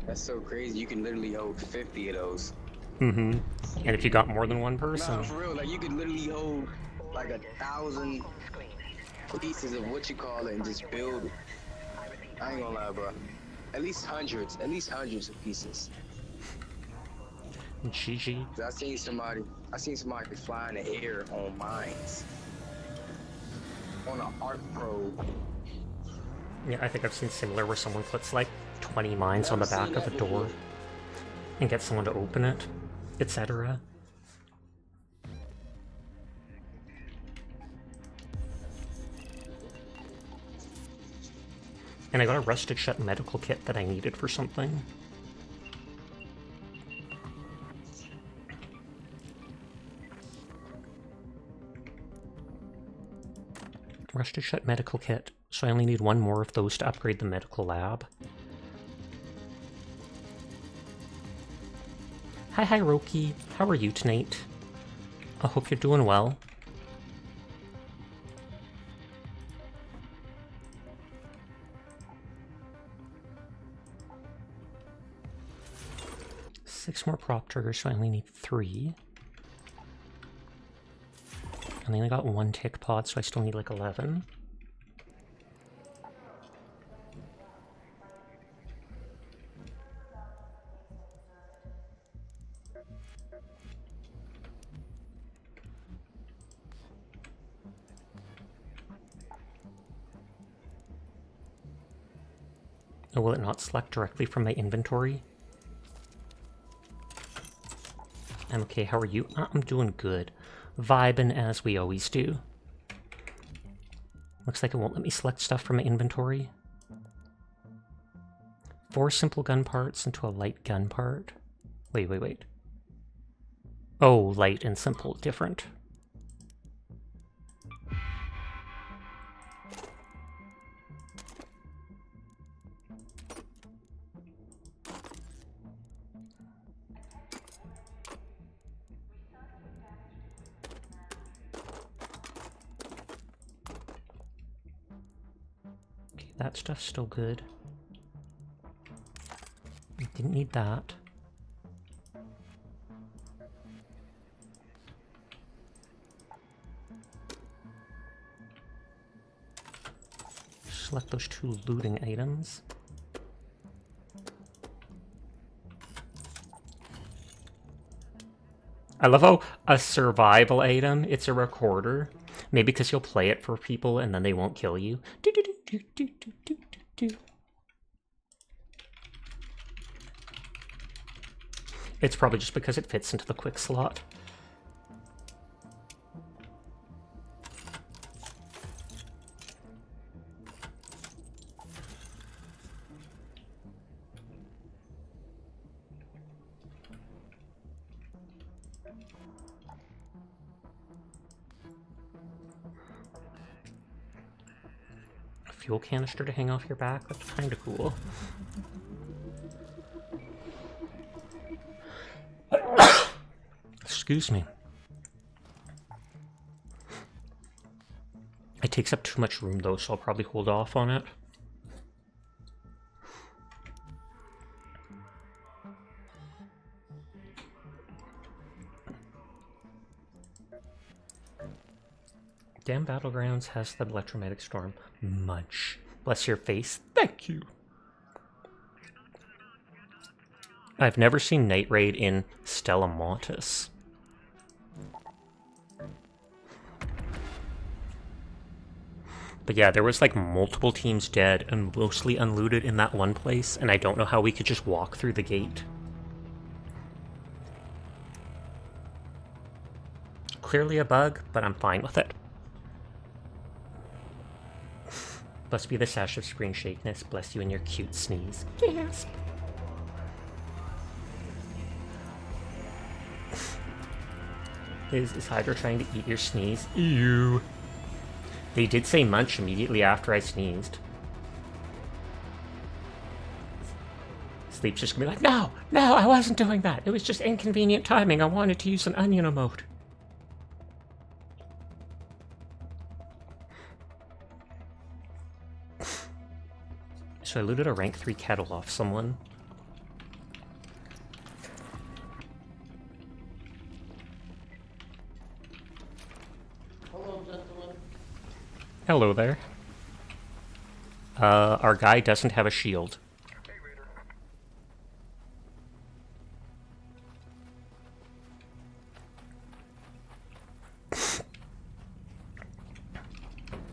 That's so crazy. You can literally hold 50 of those. Mm-hmm. And if you got more than one No, person, for real. Like, you could literally hold like 1,000 pieces of what you call it and just build. I ain't gonna lie, bro. At least hundreds of pieces. GG. I seen somebody fly in the air on mines. On an Arc Pro. Yeah, I think I've seen similar where someone puts like 20 mines on the back of a door and gets someone to open it, etc. And I got a rusted shut medical kit that I needed for something. Rusted shut medical kit, so I only need one more of those to upgrade the medical lab. Hi Roki, how are you tonight? I hope you're doing well. Six more proctors, so I only need 3. And I only got 1 tick pod, so I still need like 11. Oh, will it not select directly from my inventory? I'm okay, how are you? I'm doing good. Vibing as we always do. Looks like it won't let me select stuff from my inventory. 4 simple gun parts into a light gun part. Wait. Oh, light and simple, different. That stuff's still good. Didn't need that. Select those 2 looting items. I love how a survival item, it's a recorder. Maybe because you'll play it for people and then they won't kill you. It's probably just because it fits into the quick slot. fuel canister to hang off your back. That's kind of cool. Excuse me. It takes up too much room though, so I'll probably hold off on it. Damn Battlegrounds has the electromagnetic storm. Munch. Bless your face. Thank you. I've never seen Night Raid in Stella Montis. But yeah, there was like multiple teams dead and mostly unlooted in that one place, and I don't know how we could just walk through the gate. Clearly a bug, but I'm fine with it. Must be the sash of screen shakiness. Bless you and your cute sneeze. Gasp. Is Hydra trying to eat your sneeze? Ew. They did say munch immediately after I sneezed. Sleep's just gonna be like, no, I wasn't doing that. It was just inconvenient timing. I wanted to use an onion emote. So I looted a rank 3 kettle off someone. Hello, gentlemen. Hello there. Our guy doesn't have a shield.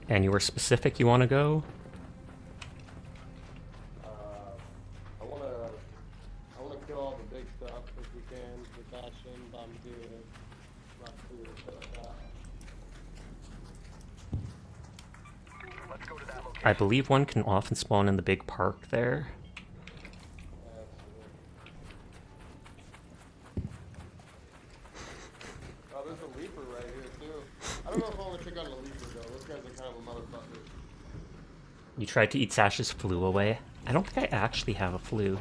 And you were specific you want to go? I wanna kill all the big stuff if we can. The Bastion, Bombardier, not food, stuff like that. Let's go to that location. I believe one can often spawn in the big park there. Oh, there's a Leaper right here too. I don't know if I want to take on the Leaper though. Those guys are kind of a motherfucker. You tried to eat Sash's flu away. I don't think I actually have a flu.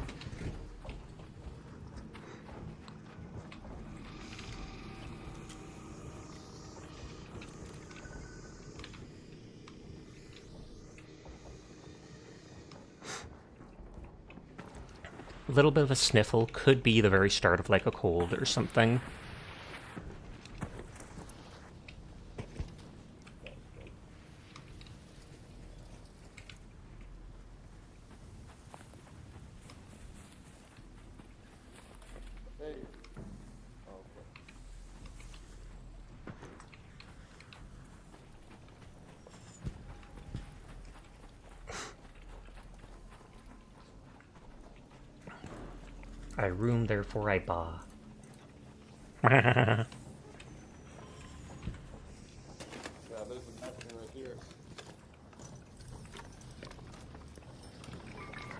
A little bit of a sniffle could be the very start of like a cold or something. Hey. Oh, okay. I room, therefore I ba. Yeah, there's a Bastion right here.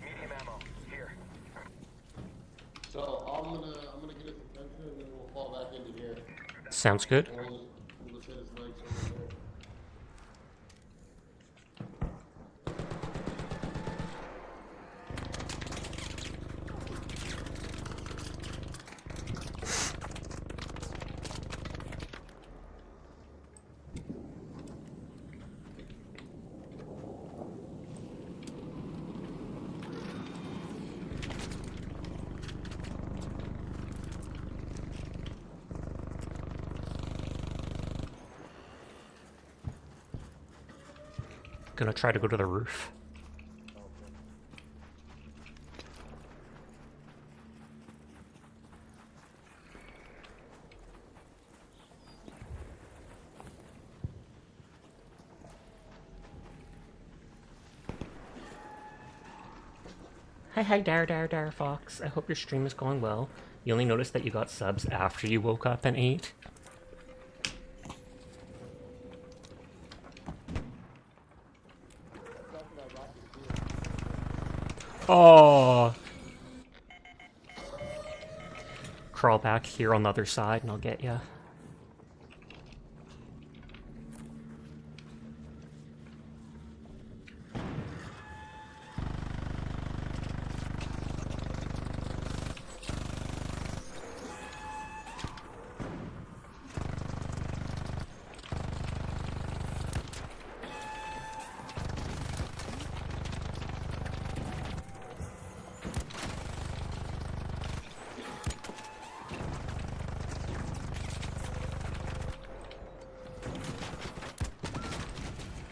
Medium ammo. Here. So I'm gonna get his attention and then we'll fall back into here. Sounds good. And we'll just hit his legs over there. Gonna try to go to the roof. Hi, Dar Fox. I hope your stream is going well. You only noticed that you got subs after you woke up and ate. Oh! Crawl back here on the other side and I'll get ya.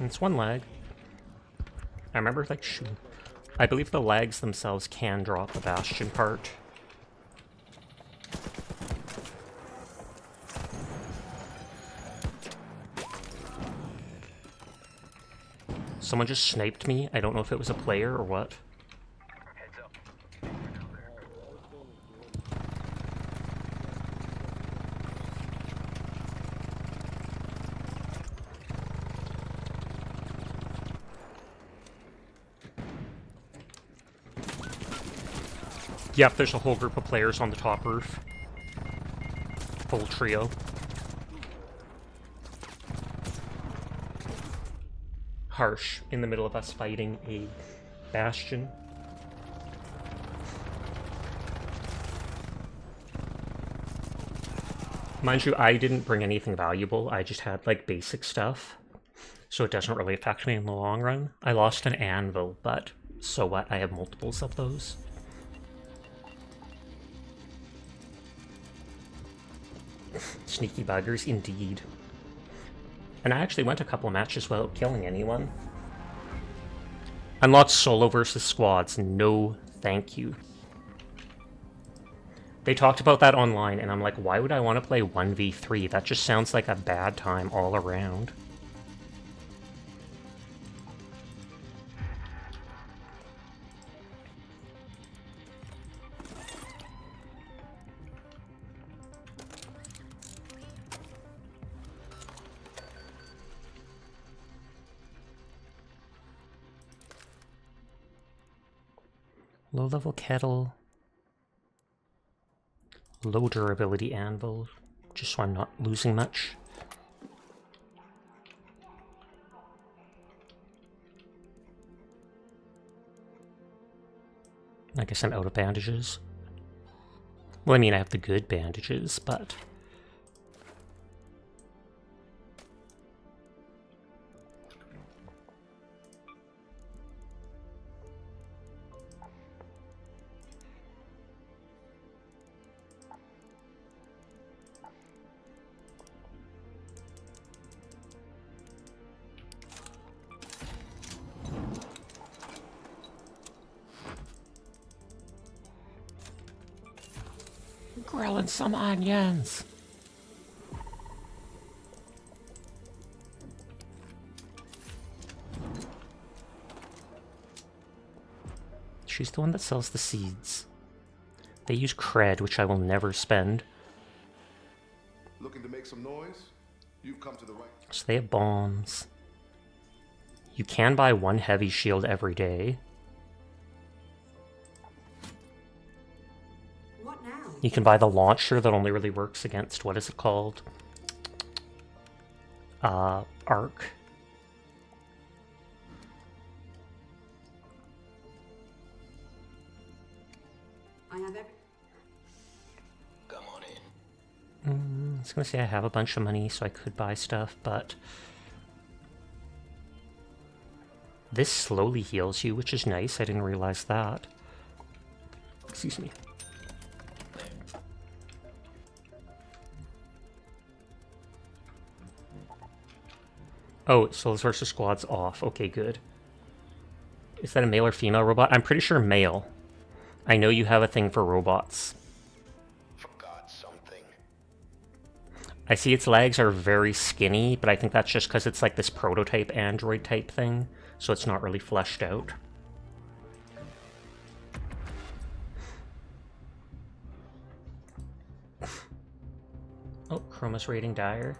It's one lag. I remember, like, I believe the lags themselves can drop the Bastion part. Someone just sniped me. I don't know if it was a player or what. Yep, there's a whole group of players on the top roof. Full trio. Harsh, in the middle of us fighting a Bastion. Mind you, I didn't bring anything valuable. I just had, like, basic stuff. So it doesn't really affect me in the long run. I lost an anvil, but so what? I have multiples of those. Sneaky buggers, indeed. And I actually went a couple matches without killing anyone. Unlocked solo versus squads. No, thank you. They talked about that online, and I'm like, why would I want to play 1v3? That just sounds like a bad time all around. Low-level kettle. Low durability anvil, just so I'm not losing much. I guess I'm out of bandages. Well, I mean, I have the good bandages, but... grilling some onions. She's the one that sells the seeds. They use cred, which I will never spend. Looking to make some noise? You've come to the right. So they have bombs. You can buy one heavy shield every day. What now? You can buy the launcher that only really works against, what is it called? Arc. I have every... Come on in. I was gonna say I have a bunch of money, so I could buy stuff, but... This slowly heals you, which is nice. I didn't realize that. Excuse me. Oh, Souls vs. Squad's off. Okay, good. Is that a male or female robot? I'm pretty sure male. I know you have a thing for robots. Forgot something. I see its legs are very skinny, but I think that's just because it's like this prototype android type thing, so it's not really fleshed out. Oh, Chroma's raiding Dire.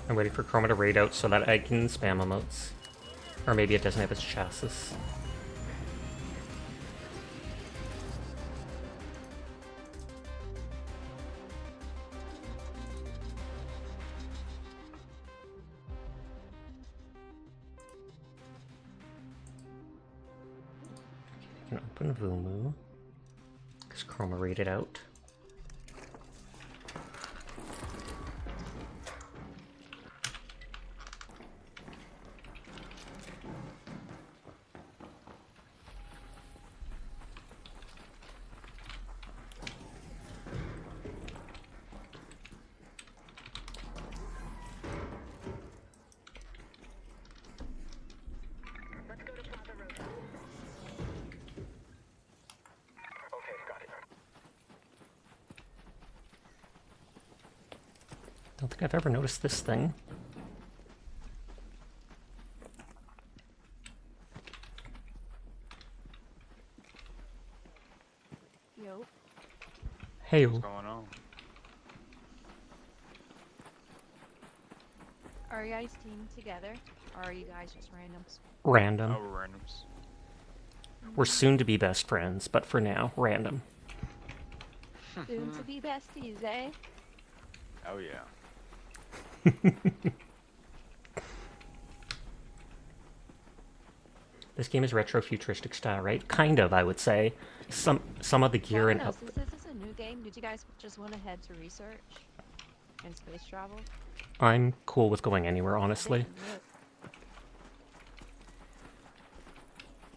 I'm waiting for Chroma to raid out so that I can spam emotes. Or maybe it doesn't have its chassis. can open Vumu. Because Chroma rated out. Don't think I've ever noticed this thing. Yo. Hey. What's going on? Are you guys teamed together? Or are you guys just randoms? Random. Oh, we're randoms. We're soon to be best friends, but for now, random. Soon to be besties, eh? Oh yeah. This game is retro-futuristic style, right? Kind of, I would say. Some of the gear and up. Since this is a new game, did you guys just want to head to research and space travel? I'm cool with going anywhere, honestly.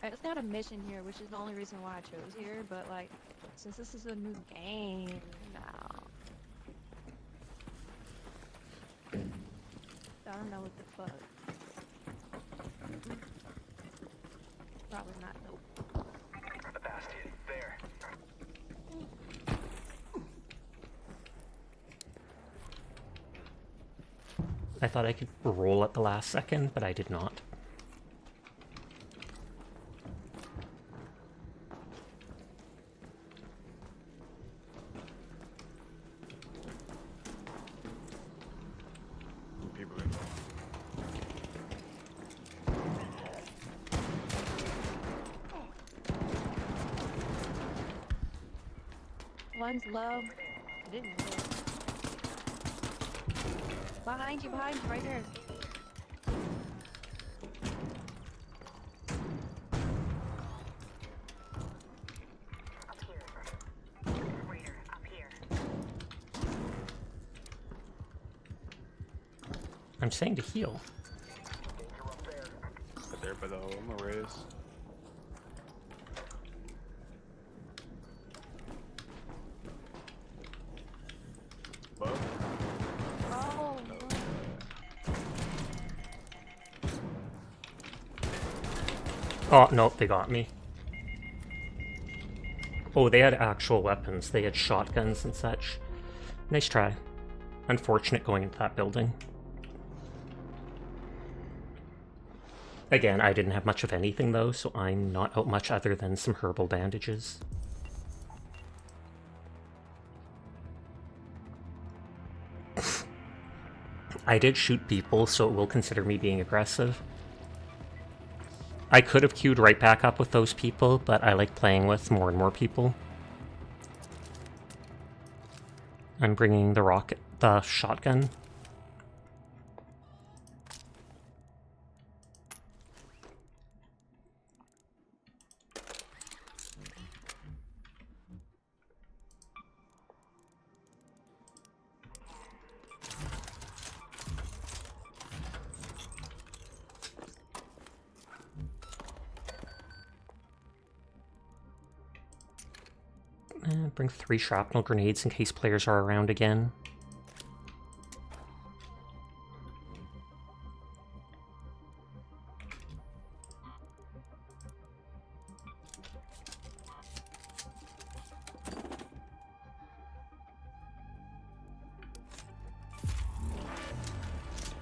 It's not a mission here, which is the only reason why I chose here, but like, since this is a new game now, I don't know what the fuck. Probably not dope. The bastion, there. I thought I could roll at the last second, but I did not. People in One's low. I didn't know. Behind you, right here. Up here. Raider, up here. I'm saying to heal. But there below, I'm a raise. Above. Oh, Oh, no, they got me. Oh, they had actual weapons. They had shotguns and such. Nice try. Unfortunate going into that building. Again, I didn't have much of anything though, so I'm not out much other than some herbal bandages. I did shoot people, so it will consider me being aggressive. I could have queued right back up with those people, but I like playing with more and more people. I'm bringing the shotgun. Bring 3 shrapnel grenades in case players are around again.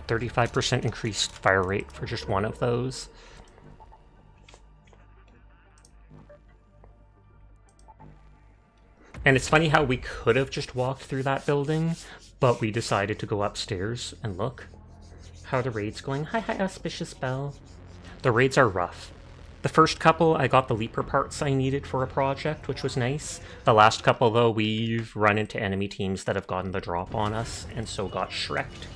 %35 increased fire rate for just one of those. And it's funny how we could have just walked through that building, but we decided to go upstairs and look. How are the raids going? Hi, Auspicious Bell. The raids are rough. The first couple, I got the leaper parts I needed for a project, which was nice. The last couple, though, we've run into enemy teams that have gotten the drop on us, and so got shreked.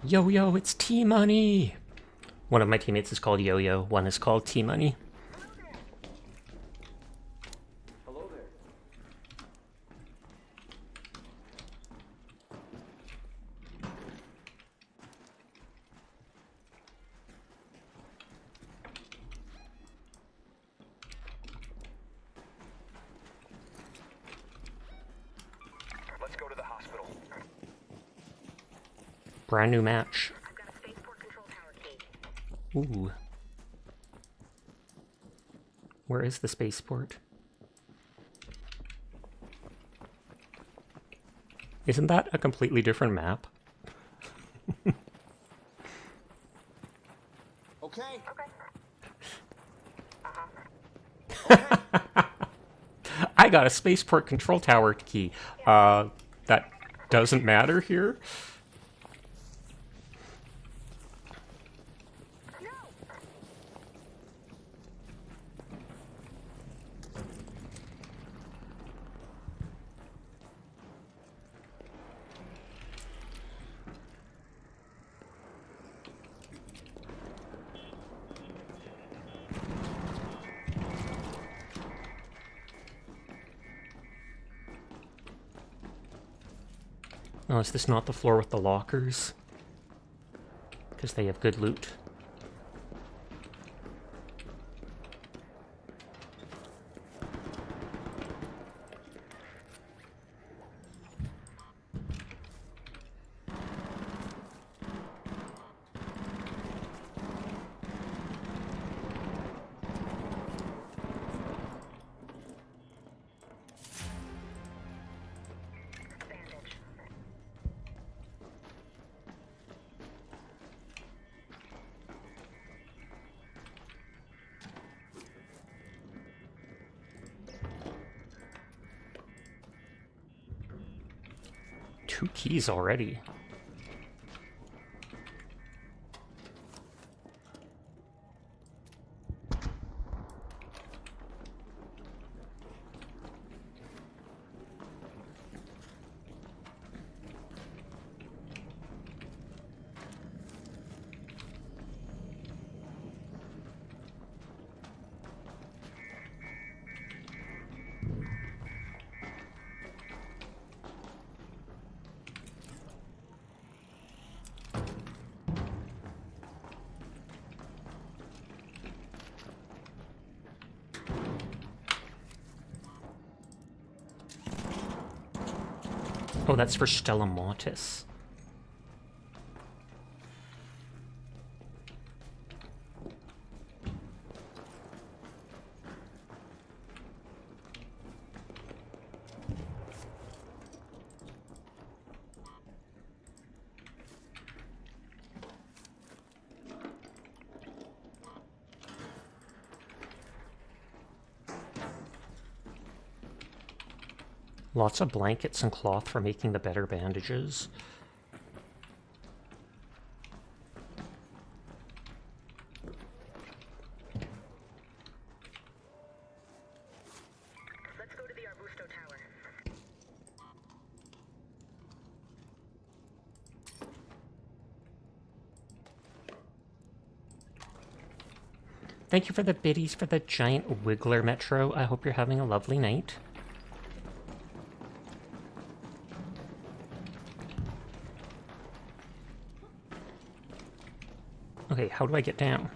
Yo-Yo, it's T-Money! One of my teammates is called Yo-Yo, one is called T-Money. Hello there. Let's go to the hospital. Brand new match. I've got a spaceport control tower key. Ooh. Where is the spaceport? Isn't that a completely different map? Okay. I got a spaceport control tower key. That doesn't matter here. Oh, is this not the floor with the lockers? Because they have good loot. Two keys already. Oh, that's for Stella Montis. Lots of blankets and cloth for making the better bandages. Let's go to the Arbusto Tower. Thank you for the biddies for the giant wiggler metro. I hope you're having a lovely night. Okay, how do I get down?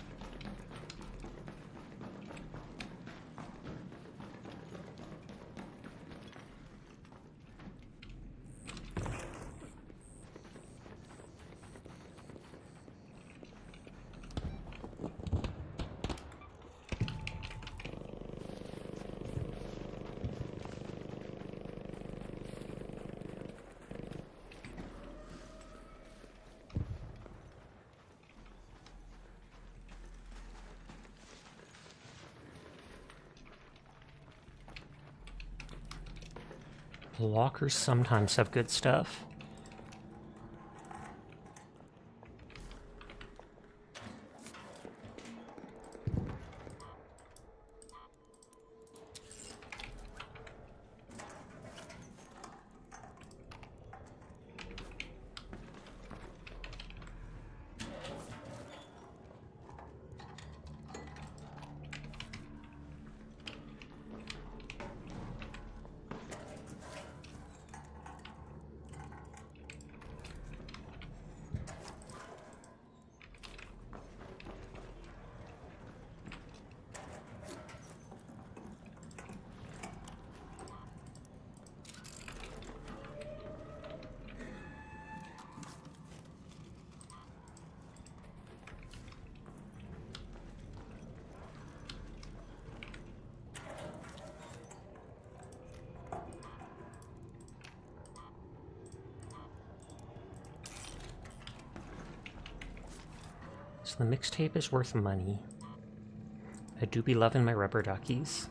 Lockers sometimes have good stuff. So the mixtape is worth money. I do be loving my rubber duckies.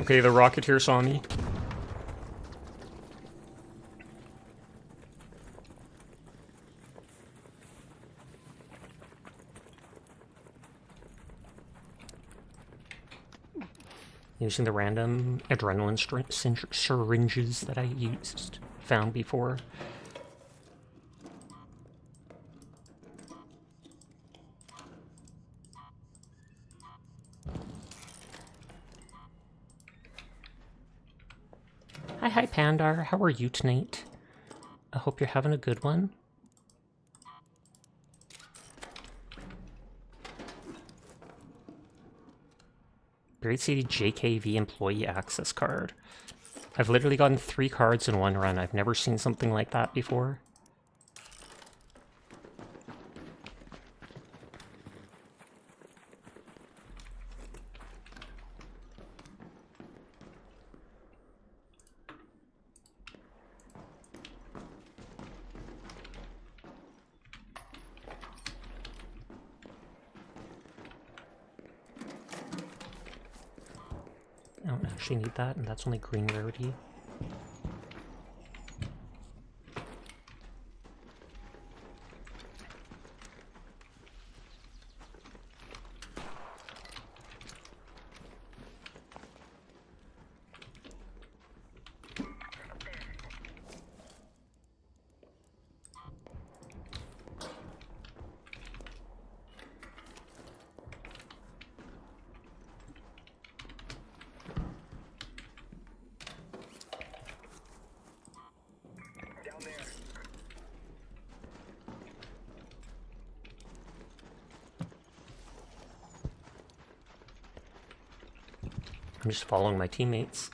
Okay, the Rocketeer saw me. Using the random adrenaline syringes that I found before. Hi Pandar, how are you tonight? I hope you're having a good one. Great City JKV employee access card. I've literally gotten 3 cards in one run. I've never seen something like that before. I don't actually need that, and that's only green rarity. I'm just following my teammates.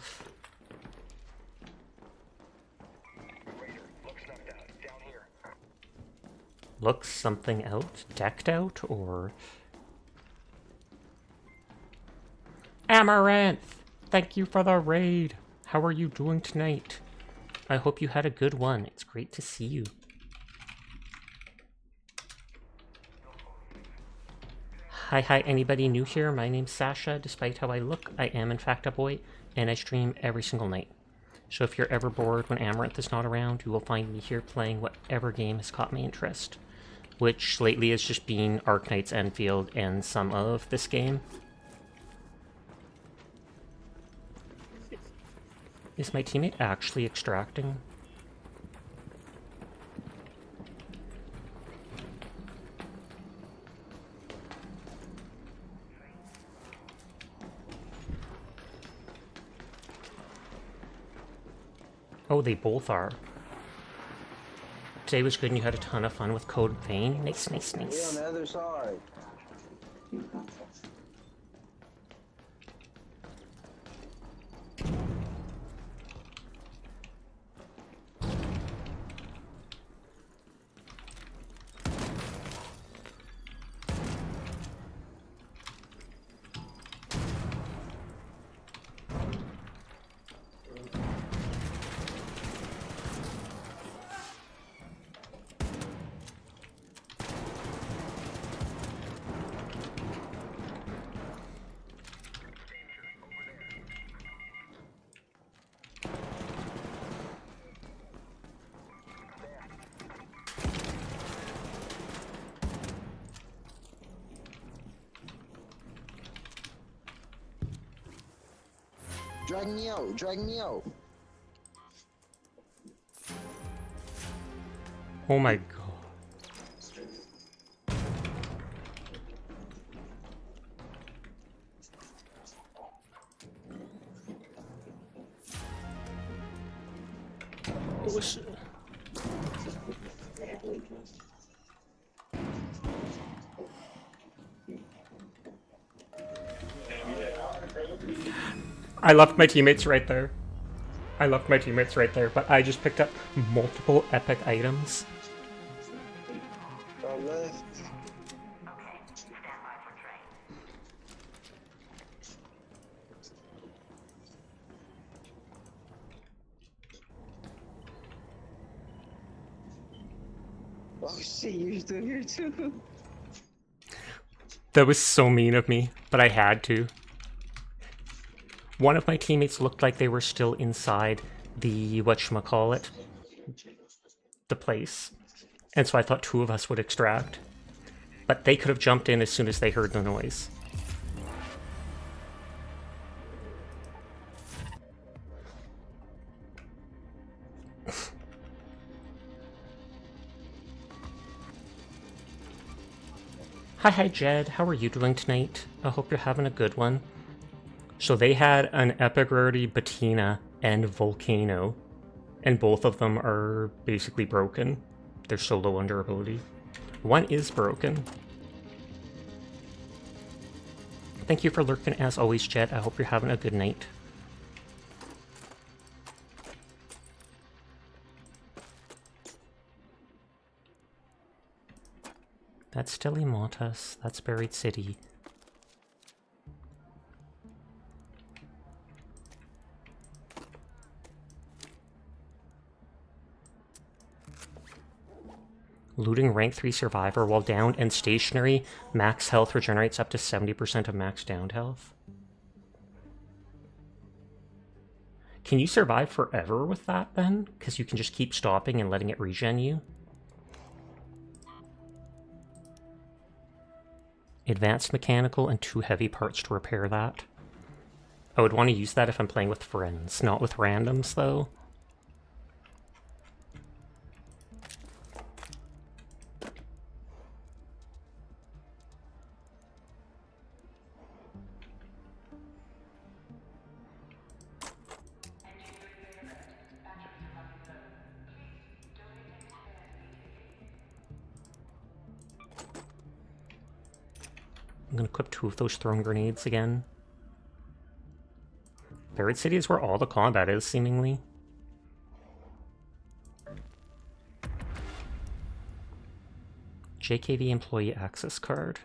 Looks something out? Decked out, or... Amaranth! Thank you for the raid! How are you doing tonight? I hope you had a good one. It's great to see you. Hi, anybody new here? My name's Sasha. Despite how I look, I am in fact a boy, and I stream every single night. So if you're ever bored when Amaranth is not around, you will find me here playing whatever game has caught my interest. Which lately has just been Arknights, Endfield, and some of this game. Is my teammate actually extracting? Oh, they both are. Today was good and you had a ton of fun with Code Vein. Nice. Yeah, on the other side. Drag me out, drag me out. Oh my god. I left my teammates right there. I left my teammates right there, but I just picked up multiple epic items. I left. Oh shit, you're still here too. That was so mean of me, but I had to. One of my teammates looked like they were still inside the whatchamacallit, the place. And so I thought two of us would extract. But they could have jumped in as soon as they heard the noise. Hi Jed, how are you doing tonight? I hope you're having a good one. So they had an epic rarity Bettina and Volcano, and both of them are basically broken. They're so low on durability. One is broken. Thank you for lurking as always, Jed. I hope you're having a good night. That's still Immortus. That's Buried City. Looting rank 3 survivor while downed and stationary. Max health regenerates up to 70% of max downed health. Can you survive forever with that then? Because you can just keep stopping and letting it regen you? Advanced mechanical and 2 heavy parts to repair that. I would want to use that if I'm playing with friends, not with randoms though. I'm gonna equip 2 of those thrown grenades again. Buried City is where all the combat is, seemingly. JKV employee access card.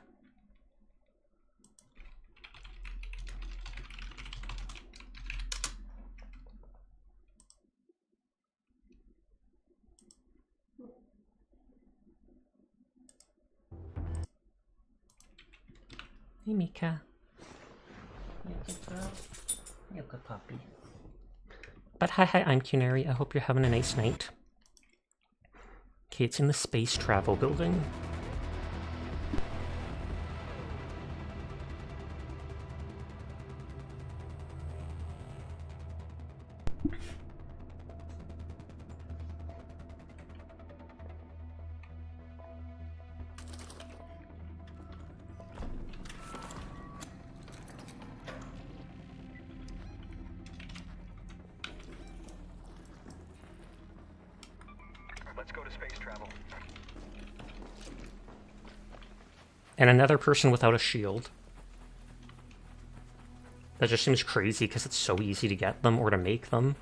Hey Mika. You good girl? You good puppy. But hi, I'm Cunary. I hope you're having a nice night. Okay, it's in the space travel building. Let's go to space travel. And another person without a shield. That just seems crazy because it's so easy to get them or to make them.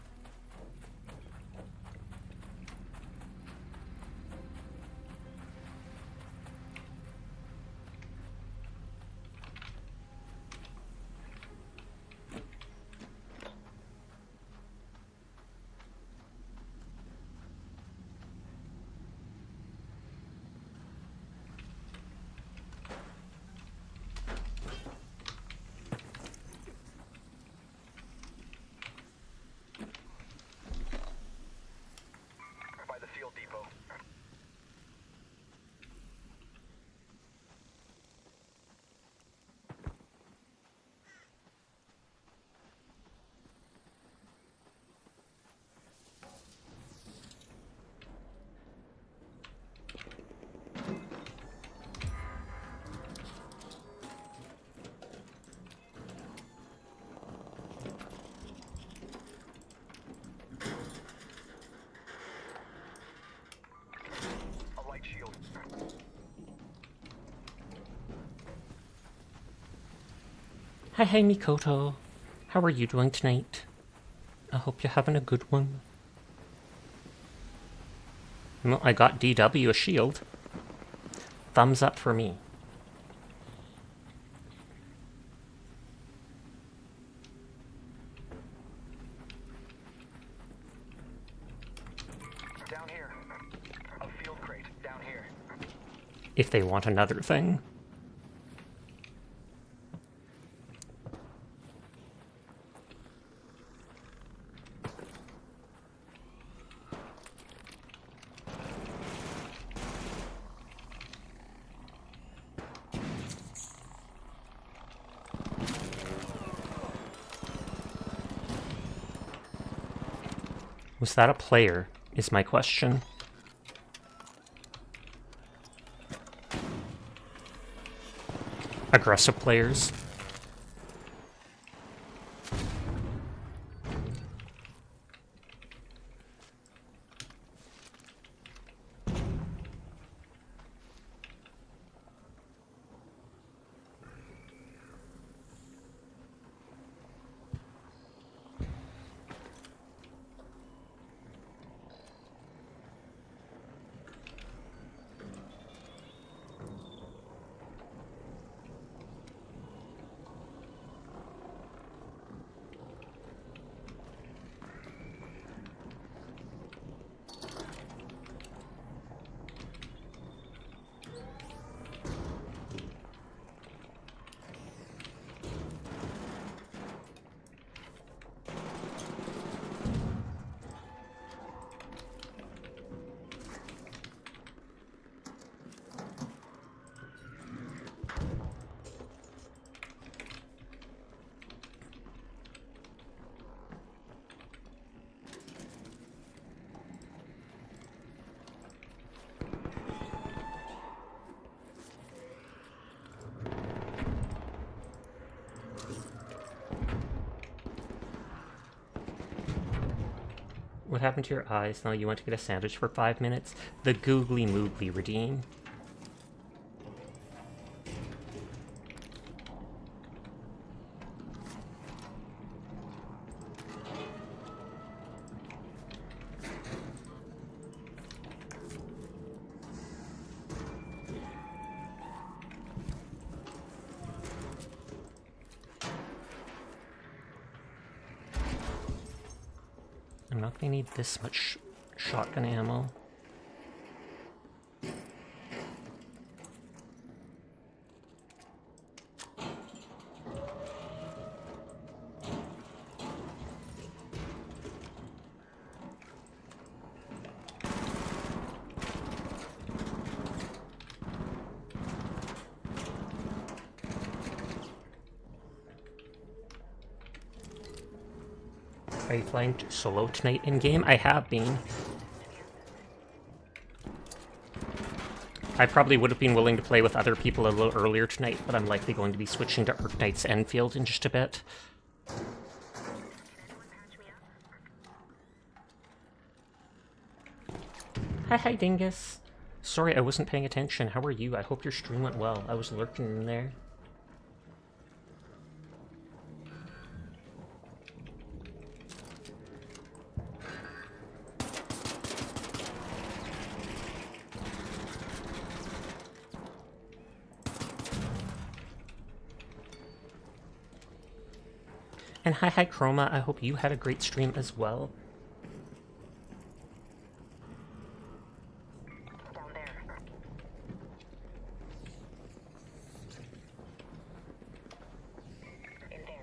Hi, Mikoto. How are you doing tonight? I hope you're having a good one. Well, I got DW a shield. Thumbs up for me. Down here. A field crate down here. If they want another thing. Was that a player, is my question. Aggressive players. What happened to your eyes? Now you went to get a sandwich for 5 minutes? The googly moogly redeem. I'm not gonna need this much shotgun ammo. Are you playing solo tonight in-game? I have been. I probably would have been willing to play with other people a little earlier tonight, but I'm likely going to be switching to Arknights Endfield in just a bit. Hi, Dingus. Sorry, I wasn't paying attention. How are you? I hope your stream went well. I was lurking in there. And hi Chroma, I hope you had a great stream as well. Down there. In there.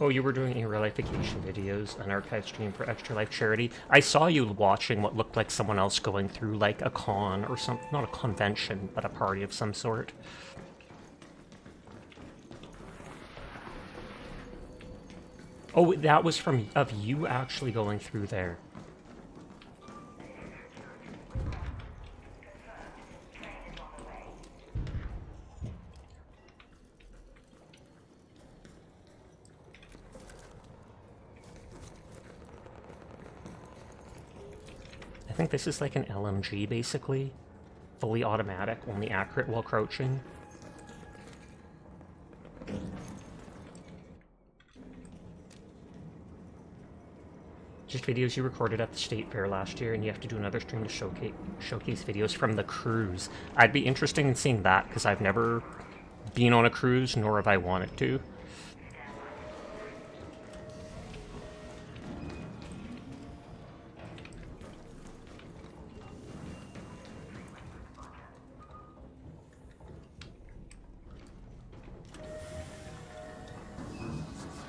Oh, you were doing irrelification videos, an archive stream for Extra Life Charity. I saw you watching what looked like someone else going through like a con or some, not a convention, but a party of some sort. Oh, that was of you actually going through there. think this is like an LMG, basically. Fully automatic, only accurate while crouching. Just videos you recorded at the State Fair last year, and you have to do another stream to showcase videos from the cruise. I'd be interested in seeing that, because I've never been on a cruise, nor have I wanted to.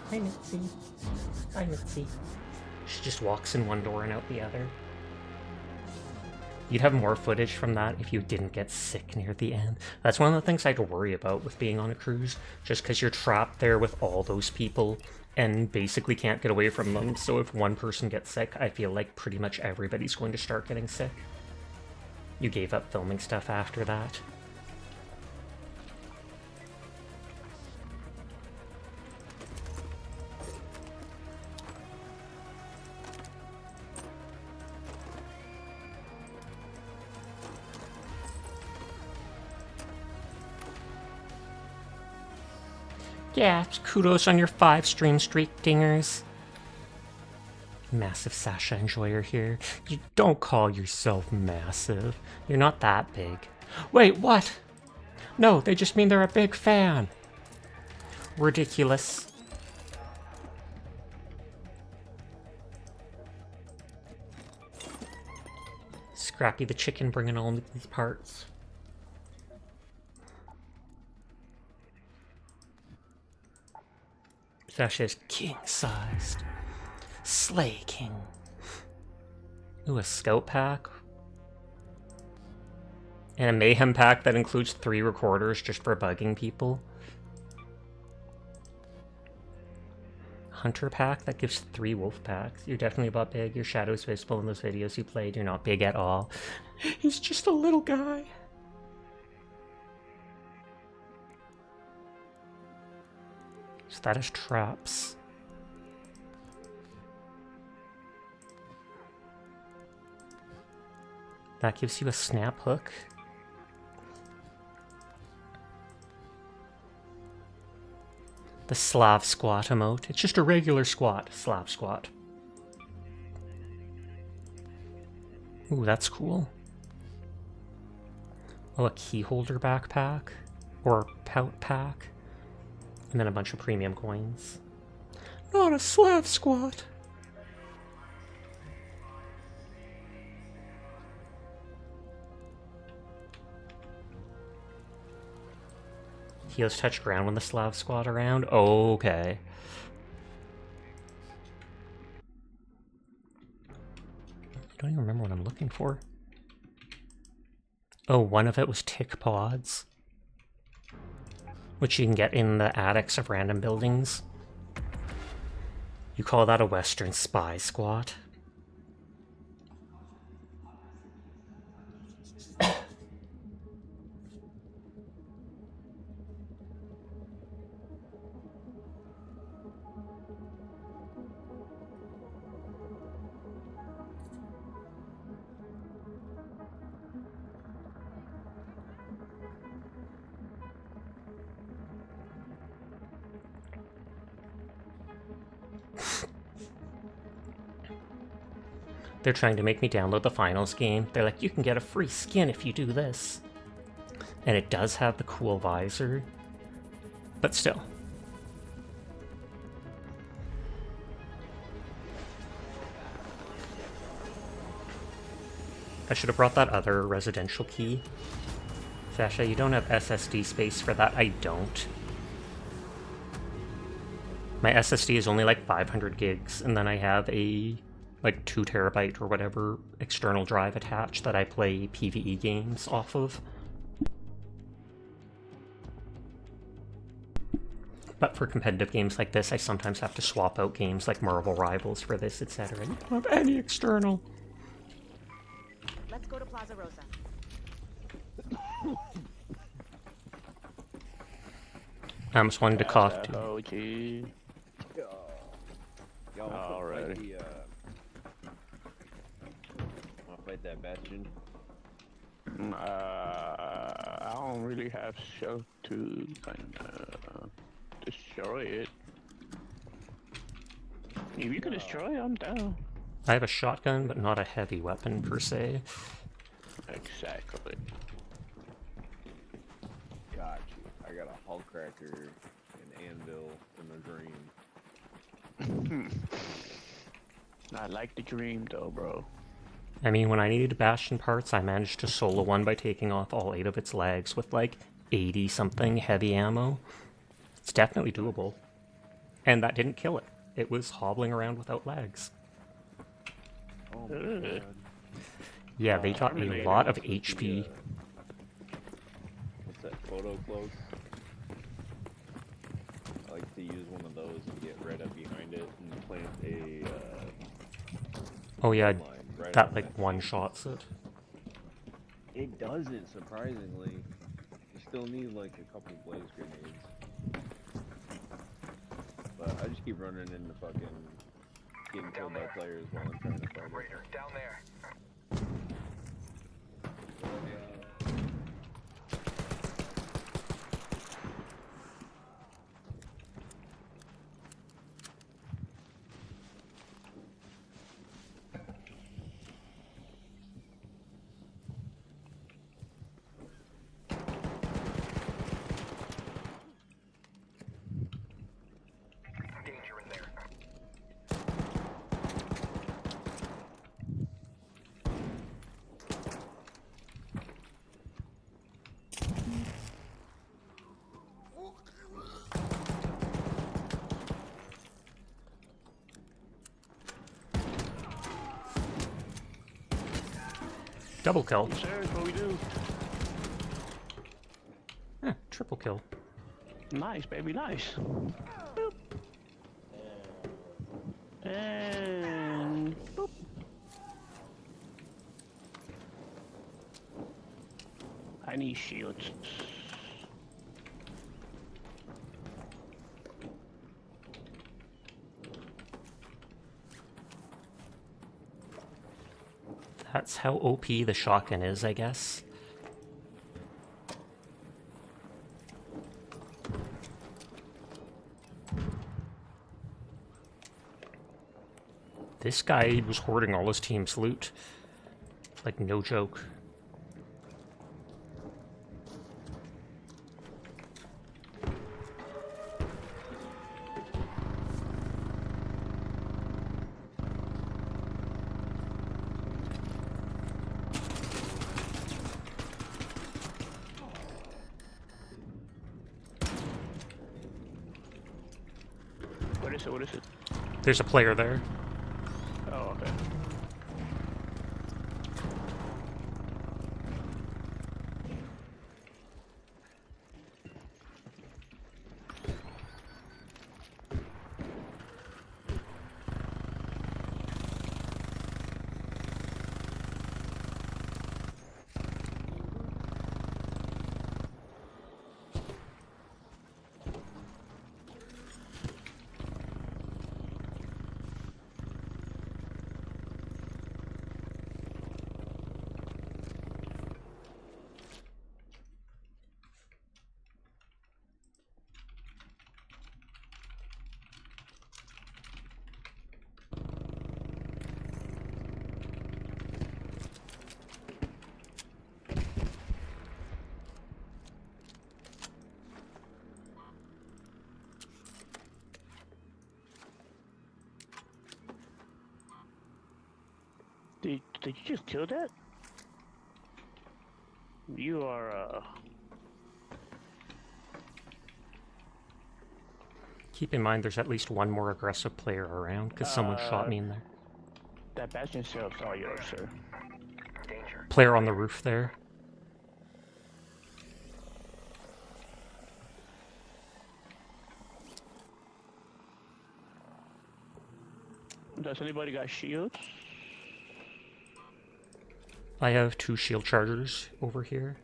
Hi, Mitzi. Hi, Mitzi. She just walks in one door and out the other. You'd have more footage from that if you didn't get sick near the end. That's one of the things I'd worry about with being on a cruise, just because you're trapped there with all those people and basically can't get away from them. So if one person gets sick, I feel like pretty much everybody's going to start getting sick. You gave up filming stuff after that. Yeah, kudos on your 5-stream streak, dingers. Massive Sasha enjoyer here. You don't call yourself massive. You're not that big. Wait, what? No, they just mean they're a big fan. Ridiculous. Scrappy the chicken bringing all these parts. Sasha's king-sized. Slay King. Ooh, a scout pack. And a mayhem pack that includes 3 recorders just for bugging people. Hunter pack that gives 3 wolf packs. You're definitely about big. Your shadow's visible in those videos you played. You're not big at all. He's just a little guy. So that is traps. That gives you a snap hook. The Slav squat emote. It's just a regular squat. Slav squat. Ooh, that's cool. Oh, a key holder backpack. Or pout pack. And then a bunch of premium coins. Not a Slav squat. Heals touch ground when the Slav squat around? Okay. I don't even remember what I'm looking for. Oh, one of it was tick pods, which you can get in the attics of random buildings. You call that a Western spy squat? They're trying to make me download the finals game. They're like, you can get a free skin if you do this. And it does have the cool visor. But still. I should have brought that other residential key. Sasha, you don't have SSD space for that. I don't. My SSD is only like 500 gigs, and then I have a like 2 terabyte or whatever external drive attached that I play PvE games off of. But for competitive games like this, I sometimes have to swap out games like Marvel Rivals for this, etc. I don't have any external. Let's go to Plaza Rosa. I just wanted to cough too. Okay. Y'all Alrighty. like fight that bastion? I don't really have stuff to kind of destroy it. If you can destroy it, I'm down. I have a shotgun, but not a heavy weapon per se. Exactly. Got you. I got a hull cracker, an anvil, and a dream. I like the dream though, bro. I mean, when I needed Bastion parts, I managed to solo one by taking off all 8 of its legs with like 80-something heavy ammo. It's definitely doable. And that didn't kill it. It was hobbling around without legs. Oh my god. Yeah, they got a lot of HP. What's that, photo cloak? I like to use one of those and get right up behind it and plant a Oh yeah, line right that on like one-shots it. It doesn't, surprisingly. You still need like a couple blaze grenades. But I just keep running into fucking getting killed by players while I'm trying to fight it. Raider, down there. Danger in there. Double kill. Sir, that's what we do. Triple kill. Nice, baby, nice. Boop. And boop. I need shields. That's how OP the shotgun is, I guess. This guy was hoarding all his team's loot. Like, no joke. What is it? What is it? There's a player there. Oh, okay. Did you just kill that? You are, Keep in mind there's at least one more aggressive player around, because someone shot me in there. that bastion self all yours, sir. Danger. Player on the roof there. Does anybody got shields? I have 2 shield chargers over here.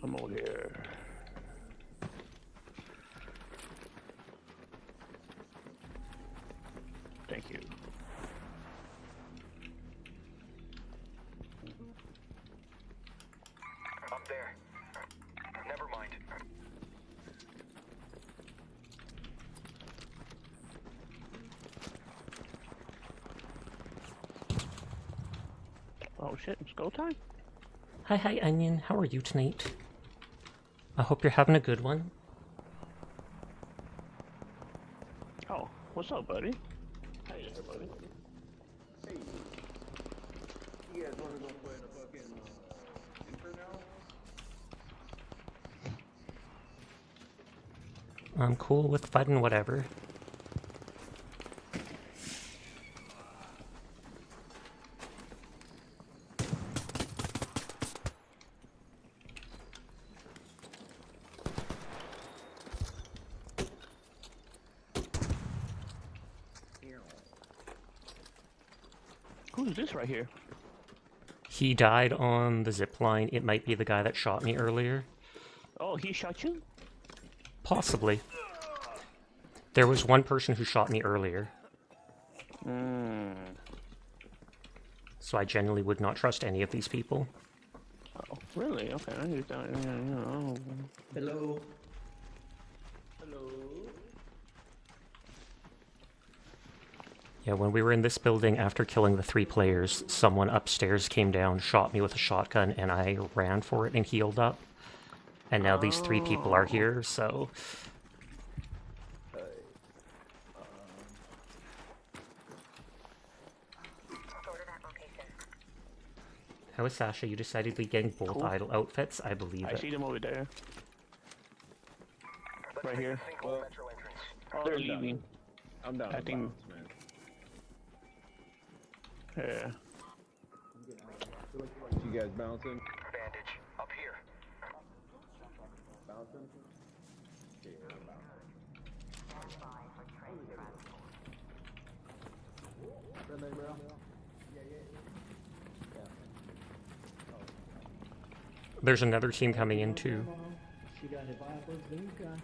I'm over here. Thank you. Oh shit, it's go time? Hi, Onion. How are you tonight? I hope you're having a good one. Oh, what's up, buddy? Hey there, buddy. Hey, you guys want to go play the fucking Inferno? I'm cool with fighting whatever. Who's this right here? He died on the zip line. It might be the guy that shot me earlier. Oh, he shot you? Possibly. There was one person who shot me earlier. So I genuinely would not trust any of these people. Oh, really? Okay, I just don't, Hello. Hello. Yeah, when we were in this building after killing the 3 players, someone upstairs came down, shot me with a shotgun, and I ran for it and healed up. And now these 3 people are here, so... How is Sasha? You decided to be getting both idol outfits? I believe it. I see them over there. Right here. Well, Oh, they're leaving. I'm down. I think. Man. Yeah. You guys bouncing? Bandage. Up here. Bouncing? Okay, I'm bouncing. There's another team coming in too. She got hit by a bazooka.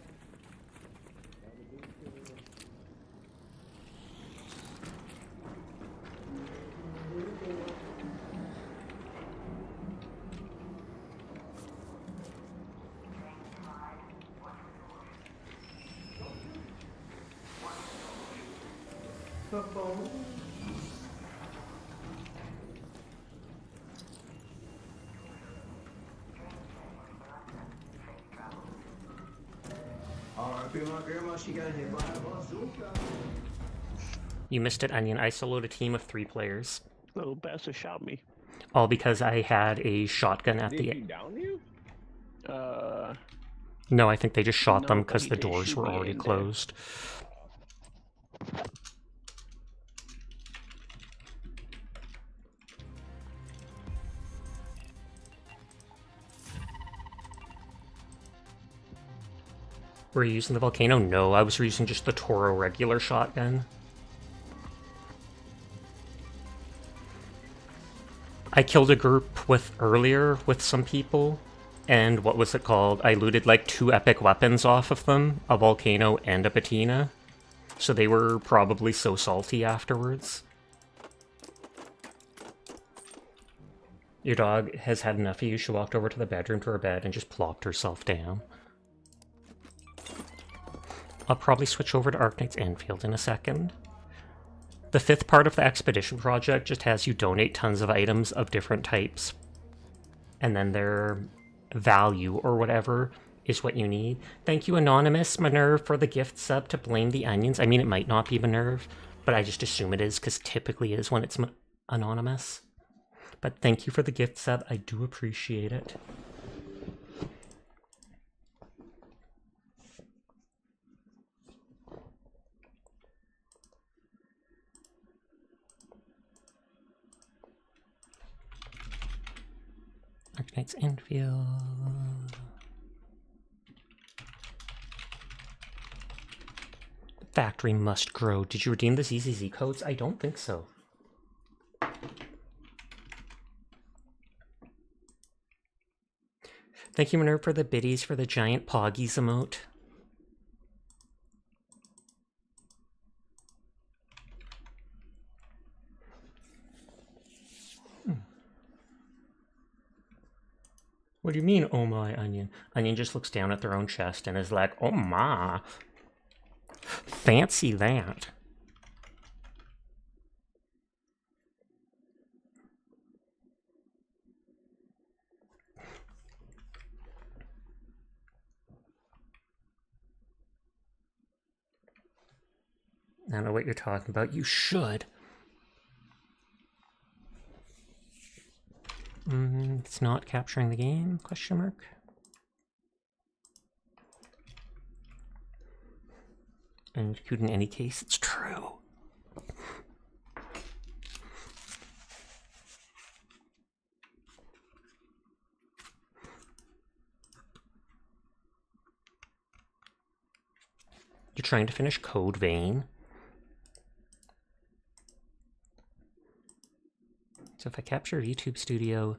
R.I.P. my grandma, she got hit by a bazooka. You missed it, Onion. I soloed a team of 3 players. Little bastard shot me. All because I had a shotgun at Did the... he down you? No, I think they just shot them No, because he the did doors shoot were me already in there. closed. Were you using the volcano? No, I was using just the Toro regular shotgun. I killed a group earlier with some people, and what was it called? I looted like 2 epic weapons off of them, a volcano and a patina. So they were probably so salty afterwards. Your dog has had enough of you. She walked over to the bedroom to her bed and just plopped herself down. I'll probably switch over to Arknights Endfield in a second. The 5th part of the expedition project just has you donate tons of items of different types. And then their value or whatever is what you need. Thank you, Anonymous Minerve, for the gift sub to Blame the Onions. I mean, it might not be Minerve, but I just assume it is because typically it is when it's anonymous. But thank you for the gift sub. I do appreciate it. Arknights Endfield. The factory must grow. Did you redeem the ZZZ codes? I don't think so. Thank you, Minerva, for the biddies for the giant Poggies emote. What do you mean, oh my, Onion? Onion just looks down at their own chest and is like, oh my. Fancy that. I don't know what you're talking about. You should. It's not capturing the game, question mark. And in any case, it's true. You're trying to finish Code Vein. So if I capture YouTube Studio,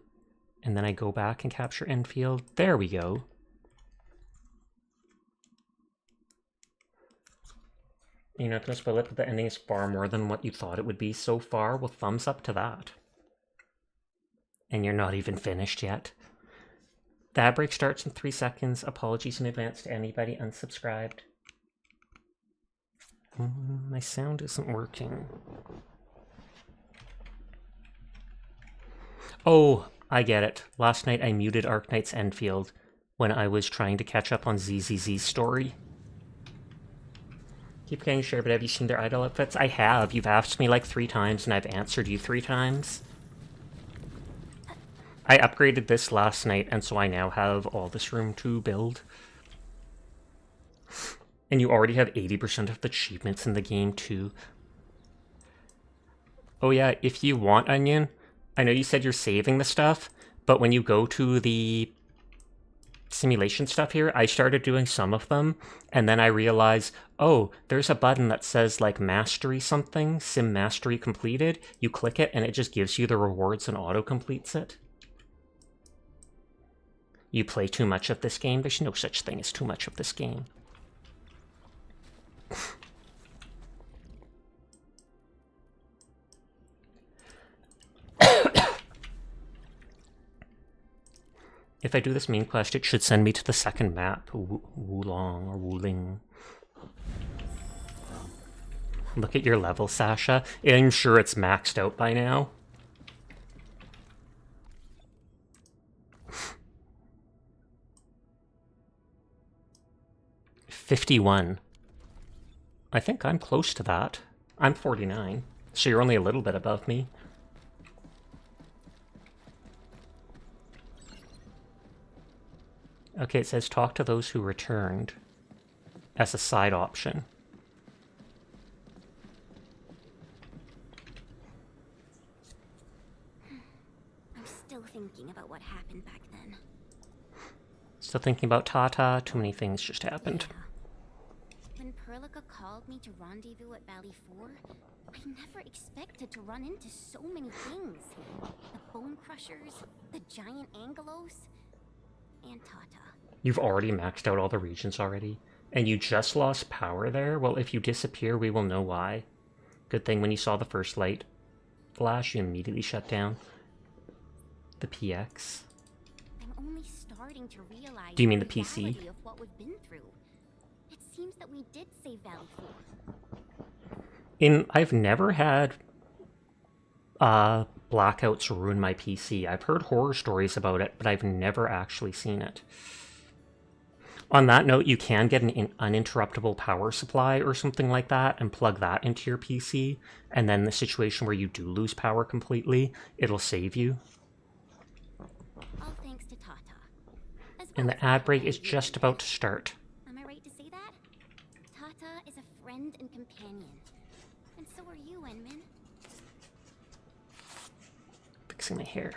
and then I go back and capture Endfield, there we go. You're not going to spoil it, but the ending is far more than what you thought it would be so far. Well, thumbs up to that. And you're not even finished yet. The ad break starts in 3 seconds. Apologies in advance to anybody unsubscribed. My sound isn't working. Oh, I get it. Last night I muted Arknights Endfield when I was trying to catch up on ZZZ's story. Keep getting shared, but have you seen their idol outfits? I have. You've asked me like 3 times and I've answered you 3 times. I upgraded this last night and so I now have all this room to build. And you already have 80% of the achievements in the game too. Oh yeah, if you want, Onion, I know you said you're saving the stuff, but when you go to the simulation stuff here, I started doing some of them, and then I realized, oh, there's a button that says like mastery something, sim mastery completed. You click it and it just gives you the rewards and auto-completes it. You play too much of this game? There's no such thing as too much of this game. If I do this main quest, it should send me to the second map, Wulong or Wuling. Look at your level, Sasha. I'm sure it's maxed out by now. $51. I think I'm close to that. I'm 49, so you're only a little bit above me. Okay, it says talk to those who returned as a side option. I'm still thinking about what happened back then. Still thinking about Tata. Too many things just happened. Yeah. When Perlica called me to rendezvous at Valley 4, I never expected to run into so many things. The Bone Crushers, the giant Angelos, and Tata. You've already maxed out all the regions already, and you just lost power there? Well, if you disappear, we will know why. Good thing when you saw the first light flash, you immediately shut down the PX. I'm only starting to realize Do you mean the PC? reality of what we've been through. It seems that we did save Valley 4. I've never had blackouts ruin my PC. I've heard horror stories about it, but I've never actually seen it. On that note, you can get an uninterruptible power supply or something like that and plug that into your PC, and then the situation where you do lose power completely, it'll save you. All thanks to Tata. And the ad break is just about to start. Am I right to say that? Tata is a friend and companion. And so are you, Enman. Fixing my hair.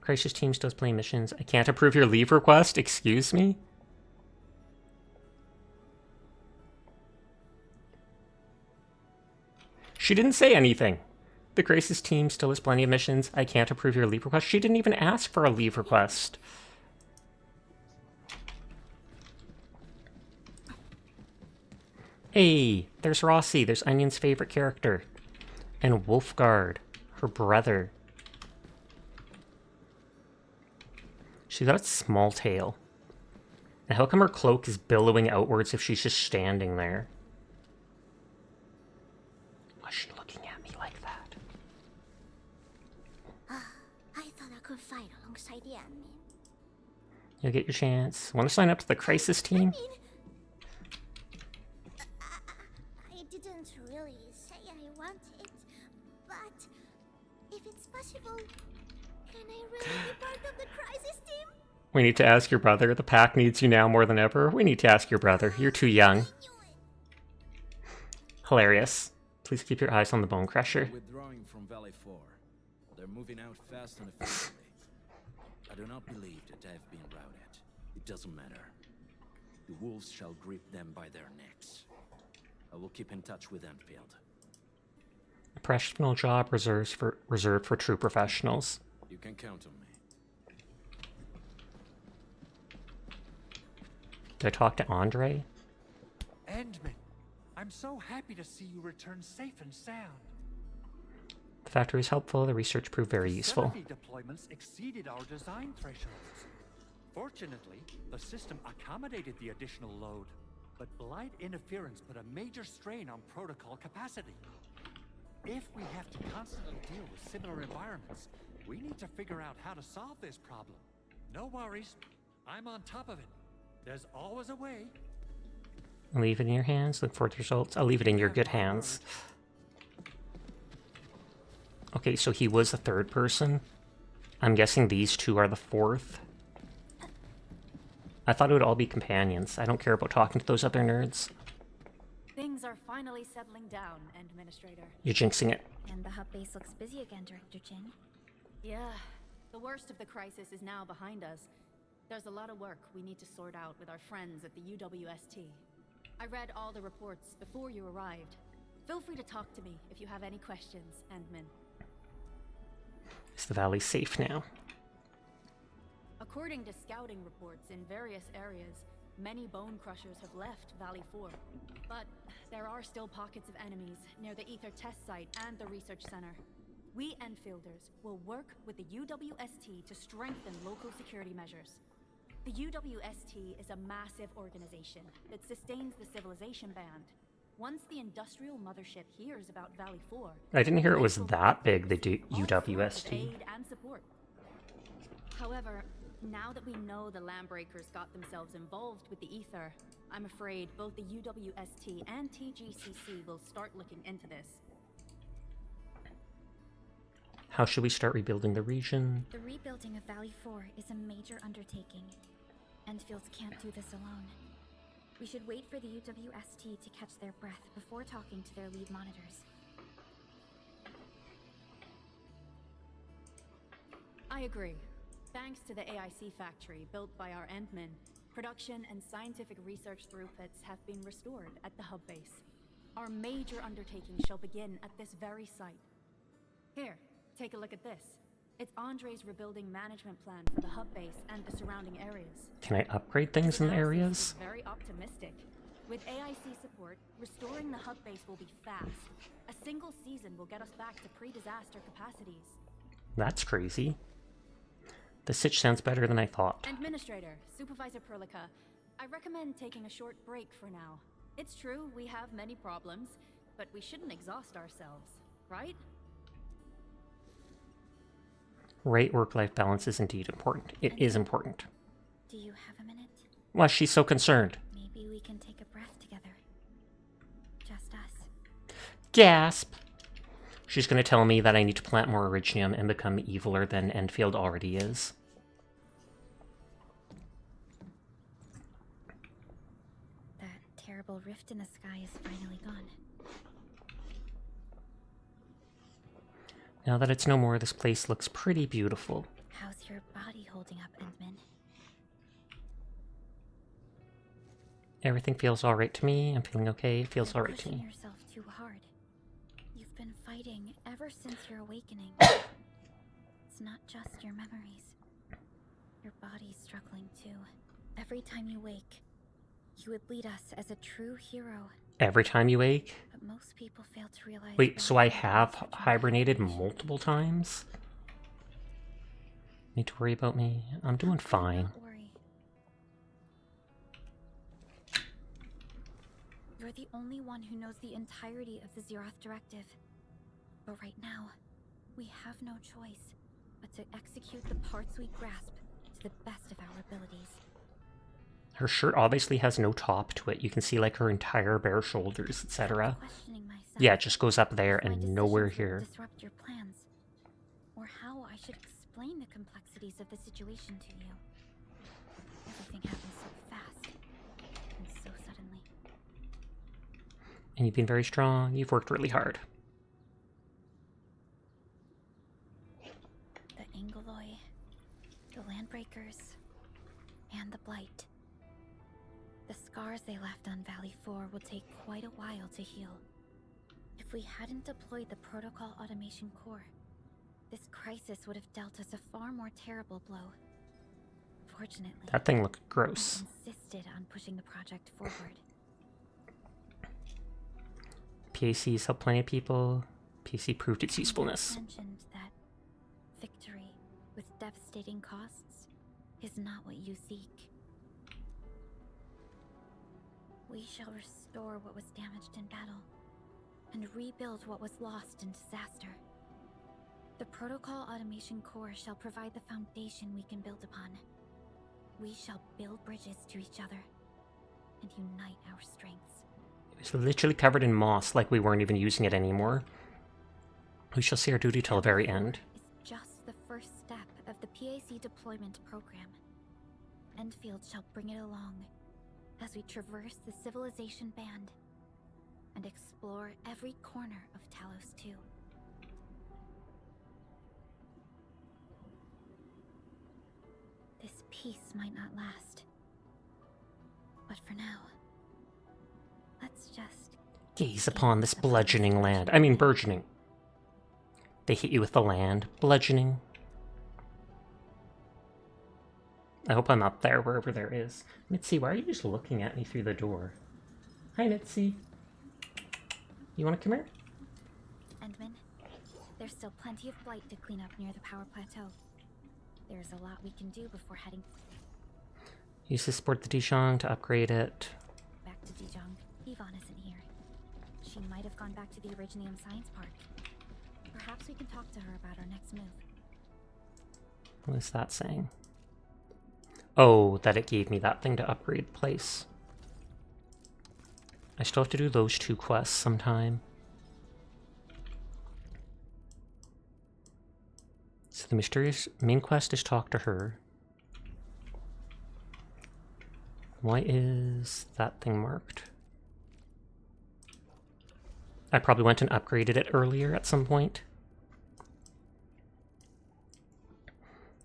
Crisis team still playing missions. I can't approve your leave request? Excuse me? She didn't say anything. The Crisis team still has plenty of missions. I can't approve your leave request. She didn't even ask for a leave request. Hey, there's Rossi. There's Onion's favorite character. And Wolfguard, her brother. She's got a small tail. And how come her cloak is billowing outwards if she's just standing there? Why is she looking at me like that? I thought I could fight alongside the admin. You'll get your chance. Want to sign up to the Crisis team? I didn't really say I want it, but if it's possible, can I really be part of the crisis team? We need to ask your brother. The pack needs you now more than ever. We need to ask your brother. You're too young. Hilarious. Please keep your eyes on the Bone Crusher. Withdrawing from Valley 4. They're moving out fast and efficiently. I do not believe that they have been routed. It doesn't matter. The wolves shall grip them by their necks. I will keep in touch with Endfield. A professional job reserved for true professionals. You can count on me. Did I talk to Andre? Endman, I'm so happy to see you return safe and sound. The factory was helpful. The research proved very useful. 70 deployments exceeded our design thresholds. Fortunately, the system accommodated the additional load, but blight interference put a major strain on protocol capacity. If we have to constantly deal with similar environments, we need to figure out how to solve this problem. No worries, I'm on top of it. There's always a way. I'll leave it in your hands. Look forward to results. I'll leave it in your good hands. Okay, so he was the third person. I'm guessing these two are the fourth. I thought it would all be companions. I don't care about talking to those other nerds. Things are finally settling down, Administrator. You're jinxing it. And the hub base looks busy again, Director Chin. Yeah, the worst of the crisis is now behind us. There's a lot of work we need to sort out with our friends at the UWST. I read all the reports before you arrived. Feel free to talk to me if you have any questions, Endman. Is the valley safe now? According to scouting reports in various areas, many bone crushers have left Valley 4. But there are still pockets of enemies near the Ether test site and the research center. We Enfielders will work with the UWST to strengthen local security measures. The UWST is a massive organization that sustains the Civilization Band. Once the industrial mothership hears about Valley 4... I didn't hear it was that big, the UWST. Aid and support. However, now that we know the Landbreakers got themselves involved with the Ether, I'm afraid both the UWST and TGCC will start looking into this. How should we start rebuilding the region? The rebuilding of Valley 4 is a major undertaking. Endfields can't do this alone. We should wait for the UWST to catch their breath before talking to their lead monitors. I agree. Thanks to the AIC factory built by our Endmen, production and scientific research throughputs have been restored at the hub base. Our major undertaking shall begin at this very site. Here, take a look at this. It's Andre's rebuilding management plan for the hub base and the surrounding areas. Can I upgrade things in the areas? Very optimistic. With AIC support, restoring the hub base will be fast. A single season will get us back to pre-disaster capacities. That's crazy. The sitch sounds better than I thought. Administrator, Supervisor Perlica, I recommend taking a short break for now. It's true, we have many problems, but we shouldn't exhaust ourselves, right? Right work-life balance is indeed important. It is important. Do you have a minute? Why is she so concerned? Maybe we can take a breath together. Just us. Gasp! She's going to tell me that I need to plant more Originium and become eviler than Endfield already is. That terrible rift in the sky is finally gone. Now that it's no more, this place looks pretty beautiful. How's your body holding up, Endman? Everything feels alright to me. I'm feeling okay. It feels alright to me. You're pushing yourself too hard. You've been fighting ever since your awakening. It's not just your memories. Your body's struggling too. Every time you wake, you would lead us as a true hero. Every time you wake? But most people fail to realize. Wait, so I have hibernated multiple times? Need to worry about me? I'm doing fine. Don't worry. You're the only one who knows the entirety of the Zeroth Directive. But right now, we have no choice but to execute the parts we grasp to the best of our abilities. Her shirt obviously has no top to it. You can see like her entire bare shoulders, etc. Yeah, it just goes up there and nowhere here. Disrupt your plans, or how I should explain the complexities of the situation to you. Everything happens so fast and so suddenly. And you've been very strong. You've worked really hard. The Angeloi, the Landbreakers, and the Blight. The scars they left on Valley 4 will take quite a while to heal. If we hadn't deployed the Protocol Automation Core, this crisis would have dealt us a far more terrible blow. Fortunately, That thing looked gross. I insisted on pushing the project forward. PAC's helped plenty of people. PAC proved its usefulness. You mentioned that victory with devastating costs is not what you seek. We shall restore what was damaged in battle, and rebuild what was lost in disaster. The Protocol Automation Core shall provide the foundation we can build upon. We shall build bridges to each other, and unite our strengths. It was literally covered in moss, like we weren't even using it anymore. We shall see our duty till the very end. It's just the first step of the PAC deployment program. Endfield shall bring it along as we traverse the Civilization Band and explore every corner of Talos 2. This peace might not last, but for now, let's just Gaze upon this bludgeoning land. I mean, burgeoning. They hit you with the land. Bludgeoning. I hope I'm up there, wherever there is. Mitzi, why are you just looking at me through the door? Hi, Mitzi. You want to come here? Endman, there's still plenty of blight to clean up near the power plateau. There's a lot we can do before heading Use this support the Dijon to upgrade it. back to Dijon. Yvonne isn't here. She might have gone back to the Originium Science Park. Perhaps we can talk to her about our next move. What is that saying? Oh, that it gave me that thing to upgrade place. I still have to do those 2 quests sometime. So the mysterious main quest is talk to her. Why is that thing marked? I probably went and upgraded it earlier at some point.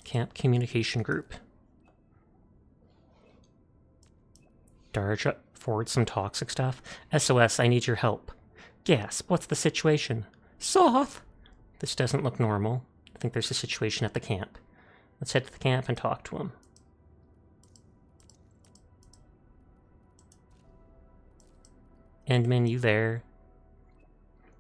Camp Communication Group. Darja, forward some toxic stuff. SOS, I need your help. Gasp, what's the situation? Soth! This doesn't look normal. I think there's a situation at the camp. Let's head to the camp and talk to him. Endman, you there?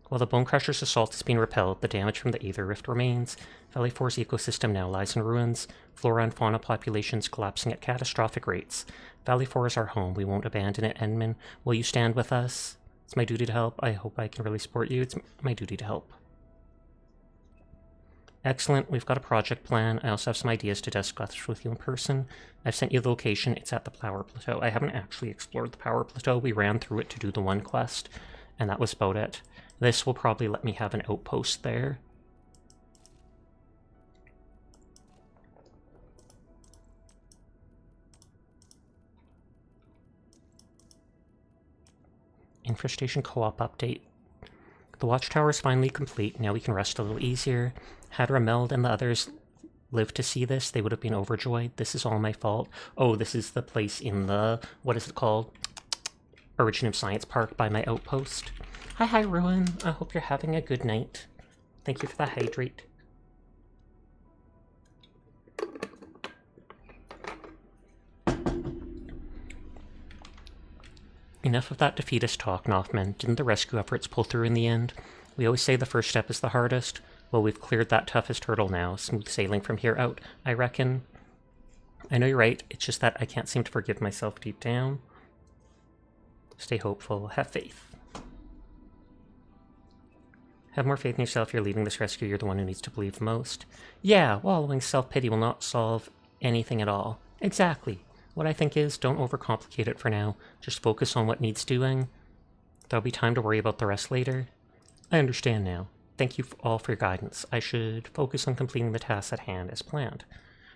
While the Bone Crusher's assault is being repelled, the damage from the Aether Rift remains. Valley 4's ecosystem now lies in ruins. Flora and fauna populations collapsing at catastrophic rates. Valley 4 is our home. We won't abandon it, Endman. Will you stand with us? It's my duty to help. I hope I can really support you. It's my duty to help. Excellent. We've got a project plan. I also have some ideas to discuss with you in person. I've sent you the location. It's at the Power Plateau. I haven't actually explored the Power Plateau. We ran through it to do the one quest, and that was about it. This will probably let me have an outpost there. Infestation Co-op update. The watchtower is finally complete. Now we can rest a little easier. Had Rameld and the others lived to see this, they would have been overjoyed. This is all my fault. Oh, this is the place in the, what is it called? Originium Science Park by my outpost. Hi, Ruin. I hope you're having a good night. Thank you for the hydrate. Enough of that defeatist talk, Nothman. Didn't the rescue efforts pull through in the end? We always say the first step is the hardest. Well, we've cleared that toughest hurdle now. Smooth sailing from here out, I reckon. I know you're right. It's just that I can't seem to forgive myself deep down. Stay hopeful. Have faith. Have more faith in yourself. You're leading this rescue. You're the one who needs to believe the most. Yeah, wallowing self-pity will not solve anything at all. Exactly. What I think is, don't overcomplicate it for now. Just focus on what needs doing. There'll be time to worry about the rest later. I understand now. Thank you all for your guidance. I should focus on completing the tasks at hand as planned.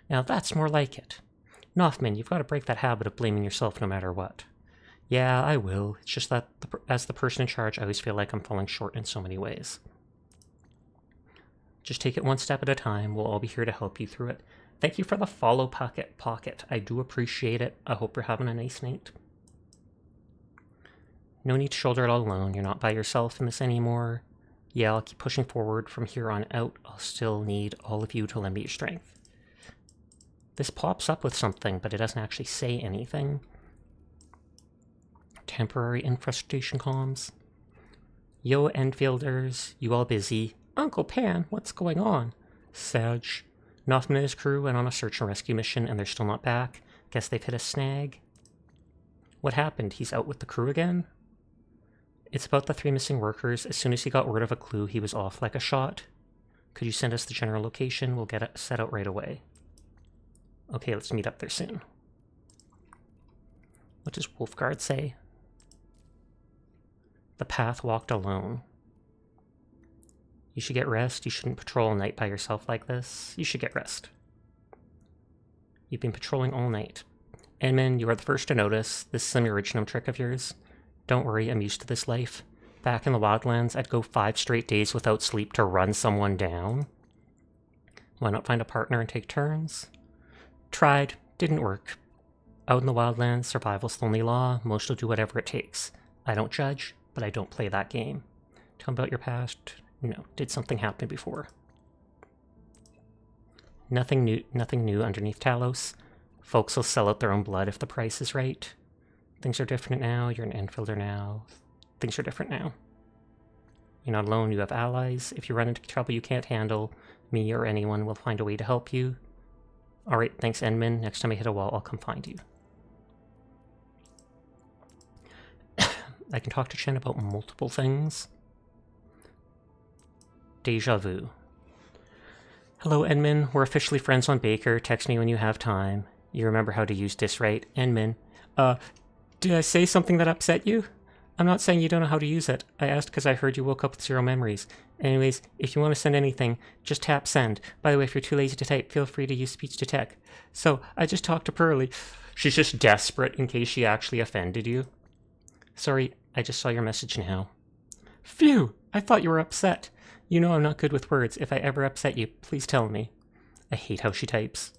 Now that's more like it. Nothman, you've got to break that habit of blaming yourself no matter what. Yeah, I will. It's just that as the person in charge, I always feel like I'm falling short in so many ways. Just take it one step at a time. We'll all be here to help you through it. Thank you for the follow pocket. I do appreciate it. I hope you're having a nice night. No need to shoulder it all alone. You're not by yourself in this anymore. Yeah, I'll keep pushing forward from here on out. I'll still need all of you to lend me your strength. This pops up with something, but it doesn't actually say anything. Temporary infestation comms. Yo, Enfielders, you all busy? Uncle Pan, what's going on? Sag. Nothman and his crew went on a search and rescue mission and they're still not back. Guess they've hit a snag. What happened? He's out with the crew again? It's about the 3 missing workers. As soon as he got word of a clue, he was off like a shot. Could you send us the general location? We'll get it set out right away. Okay, let's meet up there soon. What does Wolfguard say? The path walked alone. You should get rest. You shouldn't patrol all night by yourself like this. You should get rest. You've been patrolling all night. Edmund, you are the first to notice. This is some original trick of yours. Don't worry, I'm used to this life. Back in the Wildlands, I'd go 5 straight days without sleep to run someone down. Why not find a partner and take turns? Tried. Didn't work. Out in the Wildlands, survival's the only law. Most will do whatever it takes. I don't judge, but I don't play that game. Tell me about your past. No. Did something happen before? Nothing new underneath Talos. Folks will sell out their own blood if the price is right. Things are different now. You're an Endfielder now. Things are different now. You're not alone. You have allies. If you run into trouble you can't handle, me or anyone will find a way to help you. Alright, thanks Enman. Next time I hit a wall, I'll come find you. I can talk to Chen about multiple things. Deja vu. Hello, Enman. We're officially friends on Baker. Text me when you have time. You remember how to use this, right? Enman. Did I say something that upset you? I'm not saying you don't know how to use it. I asked because I heard you woke up with 0 memories. Anyways, if you want to send anything, just tap send. By the way, if you're too lazy to type, feel free to use speech to text. So, I just talked to Pearly. She's just desperate in case she actually offended you. Sorry, I just saw your message now. Phew! I thought you were upset. You know I'm not good with words. If I ever upset you, please tell me. I hate how she types.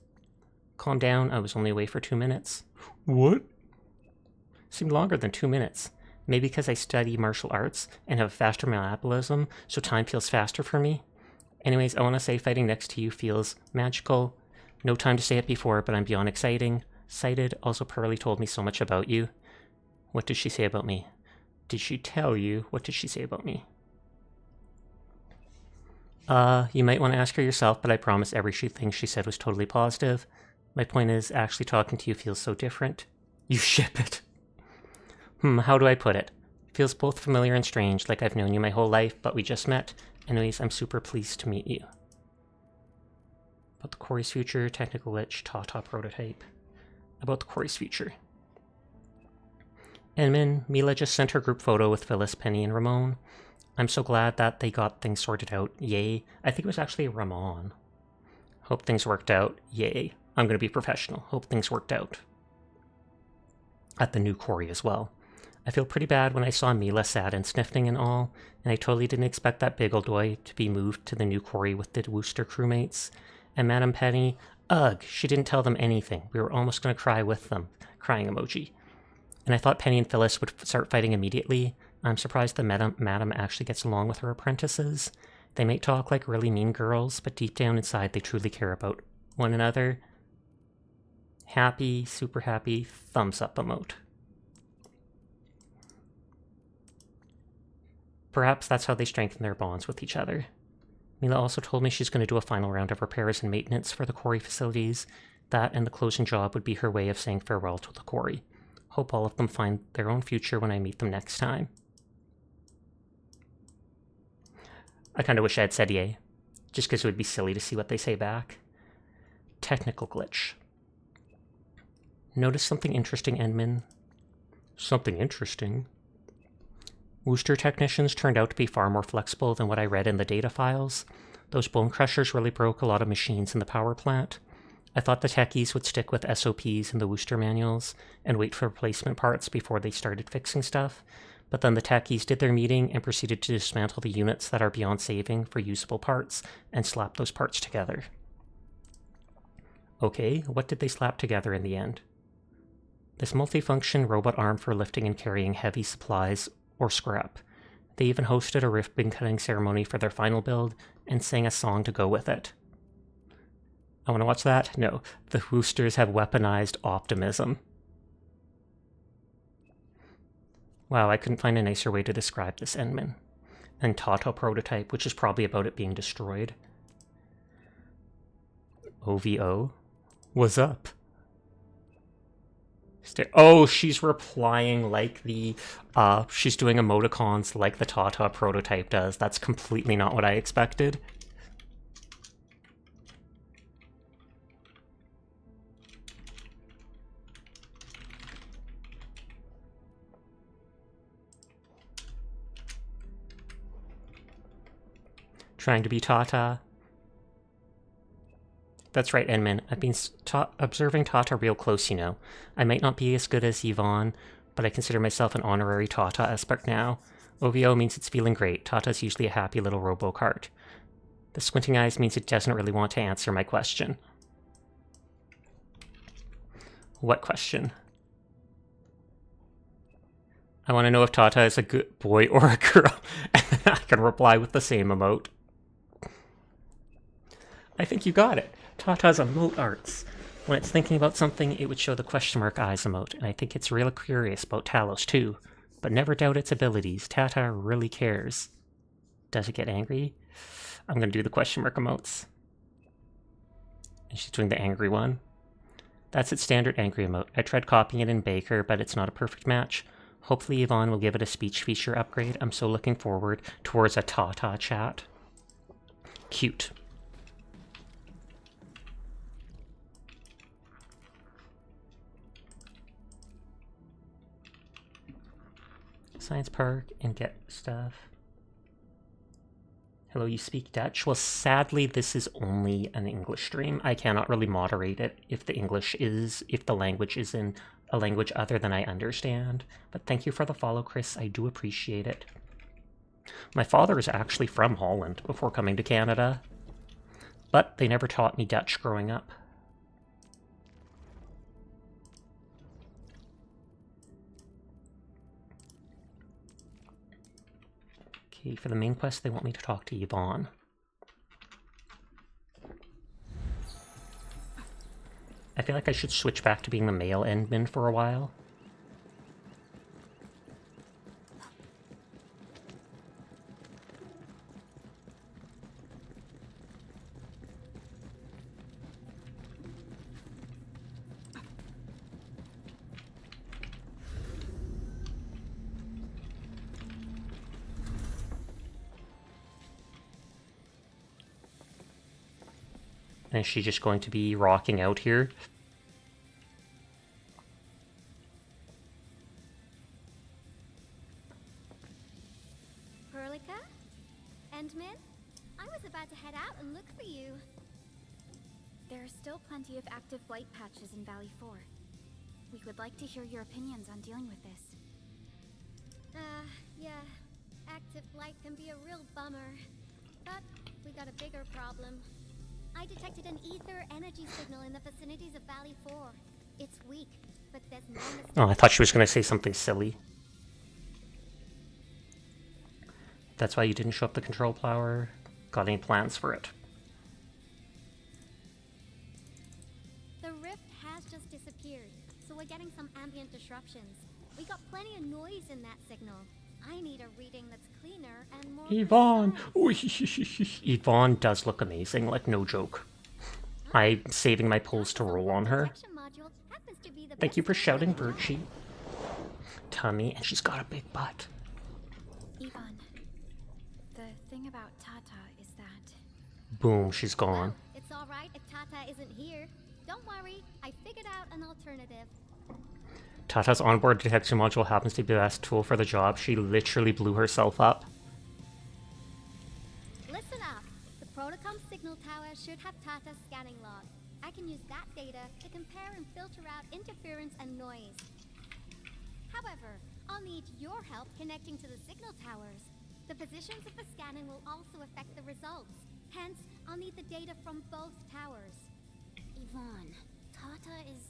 Calm down, I was only away for 2 minutes. What? Seemed longer than 2 minutes. Maybe because I study martial arts and have faster metabolism, so time feels faster for me. Anyways, I want to say fighting next to you feels magical. No time to say it before, but I'm beyond excited. Also, Pearly told me so much about you. What did she say about me? Did she tell you? What did she say about me? You might want to ask her yourself, but I promise everything she said was totally positive. My point is, actually talking to you feels so different. You ship it. How do I put it? Feels both familiar and strange, like I've known you my whole life, but we just met. Anyways, I'm super pleased to meet you. About the quarry's future, technical glitch, Tata prototype. About the quarry's future. Edmund, Mila just sent her group photo with Phyllis, Penny, and Ramon. I'm so glad that they got things sorted out. Yay. I think it was actually Ramon. Hope things worked out. Yay. I'm going to be professional. Hope things worked out. At the new quarry as well. I feel pretty bad when I saw Mila sad and sniffing and all, and I totally didn't expect that big old boy to be moved to the new quarry with the Wooster crewmates. And Madame Penny, ugh, she didn't tell them anything. We were almost going to cry with them. Crying emoji. And I thought Penny and Phyllis would start fighting immediately. I'm surprised the Madame actually gets along with her apprentices. They may talk like really mean girls, but deep down inside they truly care about one another. Happy, super happy, thumbs up emote. Perhaps that's how they strengthen their bonds with each other. Mila also told me she's going to do a final round of repairs and maintenance for the quarry facilities. That and the closing job would be her way of saying farewell to the quarry. Hope all of them find their own future when I meet them next time. I kind of wish I had said yay, just because it would be silly to see what they say back. Technical glitch. Notice something interesting, Endman? Something interesting? Wooster technicians turned out to be far more flexible than what I read in the data files. Those bone crushers really broke a lot of machines in the power plant. I thought the techies would stick with SOPs in the Wooster manuals and wait for replacement parts before they started fixing stuff, but then the techies did their meeting and proceeded to dismantle the units that are beyond saving for usable parts and slap those parts together. Okay, what did they slap together in the end? This multifunction robot arm for lifting and carrying heavy supplies or scrap. They even hosted a ribbon-cutting ceremony for their final build and sang a song to go with it. I want to watch that? No. The Woosters have weaponized optimism. Wow, I couldn't find a nicer way to describe this Endman. And Tato prototype, which is probably about it being destroyed. OVO? What's up? Oh, she's replying like the, she's doing emoticons like the Tata prototype does. That's completely not what I expected. Trying to be Tata. That's right, Endman. I've been observing Tata real close, you know. I might not be as good as Yvonne, but I consider myself an honorary Tata aspect now. OVO means it's feeling great. Tata's usually a happy little robo-cart. The squinting eyes means it doesn't really want to answer my question. What question? I want to know if Tata is a good boy or a girl. And then I can reply with the same emote. I think you got it. Tata's emote arts. When it's thinking about something, it would show the question mark eyes emote, and I think it's real curious about Talos too. But never doubt its abilities. Tata really cares. Does it get angry? I'm gonna do the question mark emotes. And she's doing the angry one. That's its standard angry emote. I tried copying it in Baker, but it's not a perfect match. Hopefully Yvonne will give it a speech feature upgrade. I'm so looking forward towards a Tata chat. Cute. Science Park and get stuff. Hello, you speak Dutch? Well, sadly, this is only an English stream. I cannot really moderate it if the language is in a language other than I understand. But thank you for the follow, Chris. I do appreciate it. My father is actually from Holland before coming to Canada, but they never taught me Dutch growing up. For the main quest, they want me to talk to Yvonne. I feel like I should switch back to being the male Endman for a while. And is she just going to be rocking out here? Perlica? Endman? I was about to head out and look for you. There are still plenty of active blight patches in Valley 4. We would like to hear your opinions on dealing with this. Yeah. Active blight can be a real bummer. But we got a bigger problem. I detected an ether energy signal in the vicinities of Valley 4. It's weak, but there's no mistake. Oh, I thought she was going to say something silly. That's why you didn't show up the control plower. Got any plans for it? The rift has just disappeared, so we're getting some ambient disruptions. We got plenty of noise in that signal. I need a reading that's cleaner and more Yvonne! Yvonne does look amazing, like no joke. I'm saving my pulls to roll on her. Thank you for shouting, Birchie. Tummy, and she's got a big butt. Yvonne, the thing about Tata is that... Boom, she's gone. It's alright if Tata isn't here. Don't worry, I figured out an alternative. Tata's onboard detection module happens to be the best tool for the job. She literally blew herself up. Listen up. The Protocom signal tower should have Tata's scanning log. I can use that data to compare and filter out interference and noise. However, I'll need your help connecting to the signal towers. The positions of the scanning will also affect the results. Hence, I'll need the data from both towers. Yvonne, Tata is...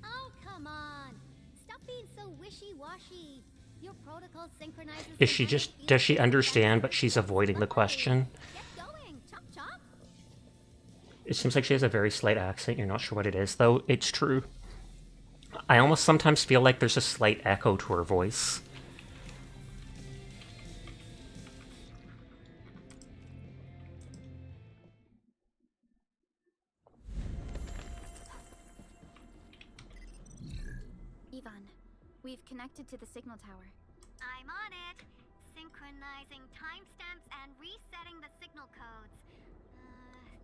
Oh, come on! Stop being so wishy-washy. Your protocol synchronizes... Is she just... Does she understand, but she's avoiding the question? Get going! Chop chop! It seems like she has a very slight accent. You're not sure what it is, though. It's true. I almost sometimes feel like there's a slight echo to her voice. Yvonne, we've connected to the signal tower. I'm on it. Synchronizing timestamps and resetting the signal codes.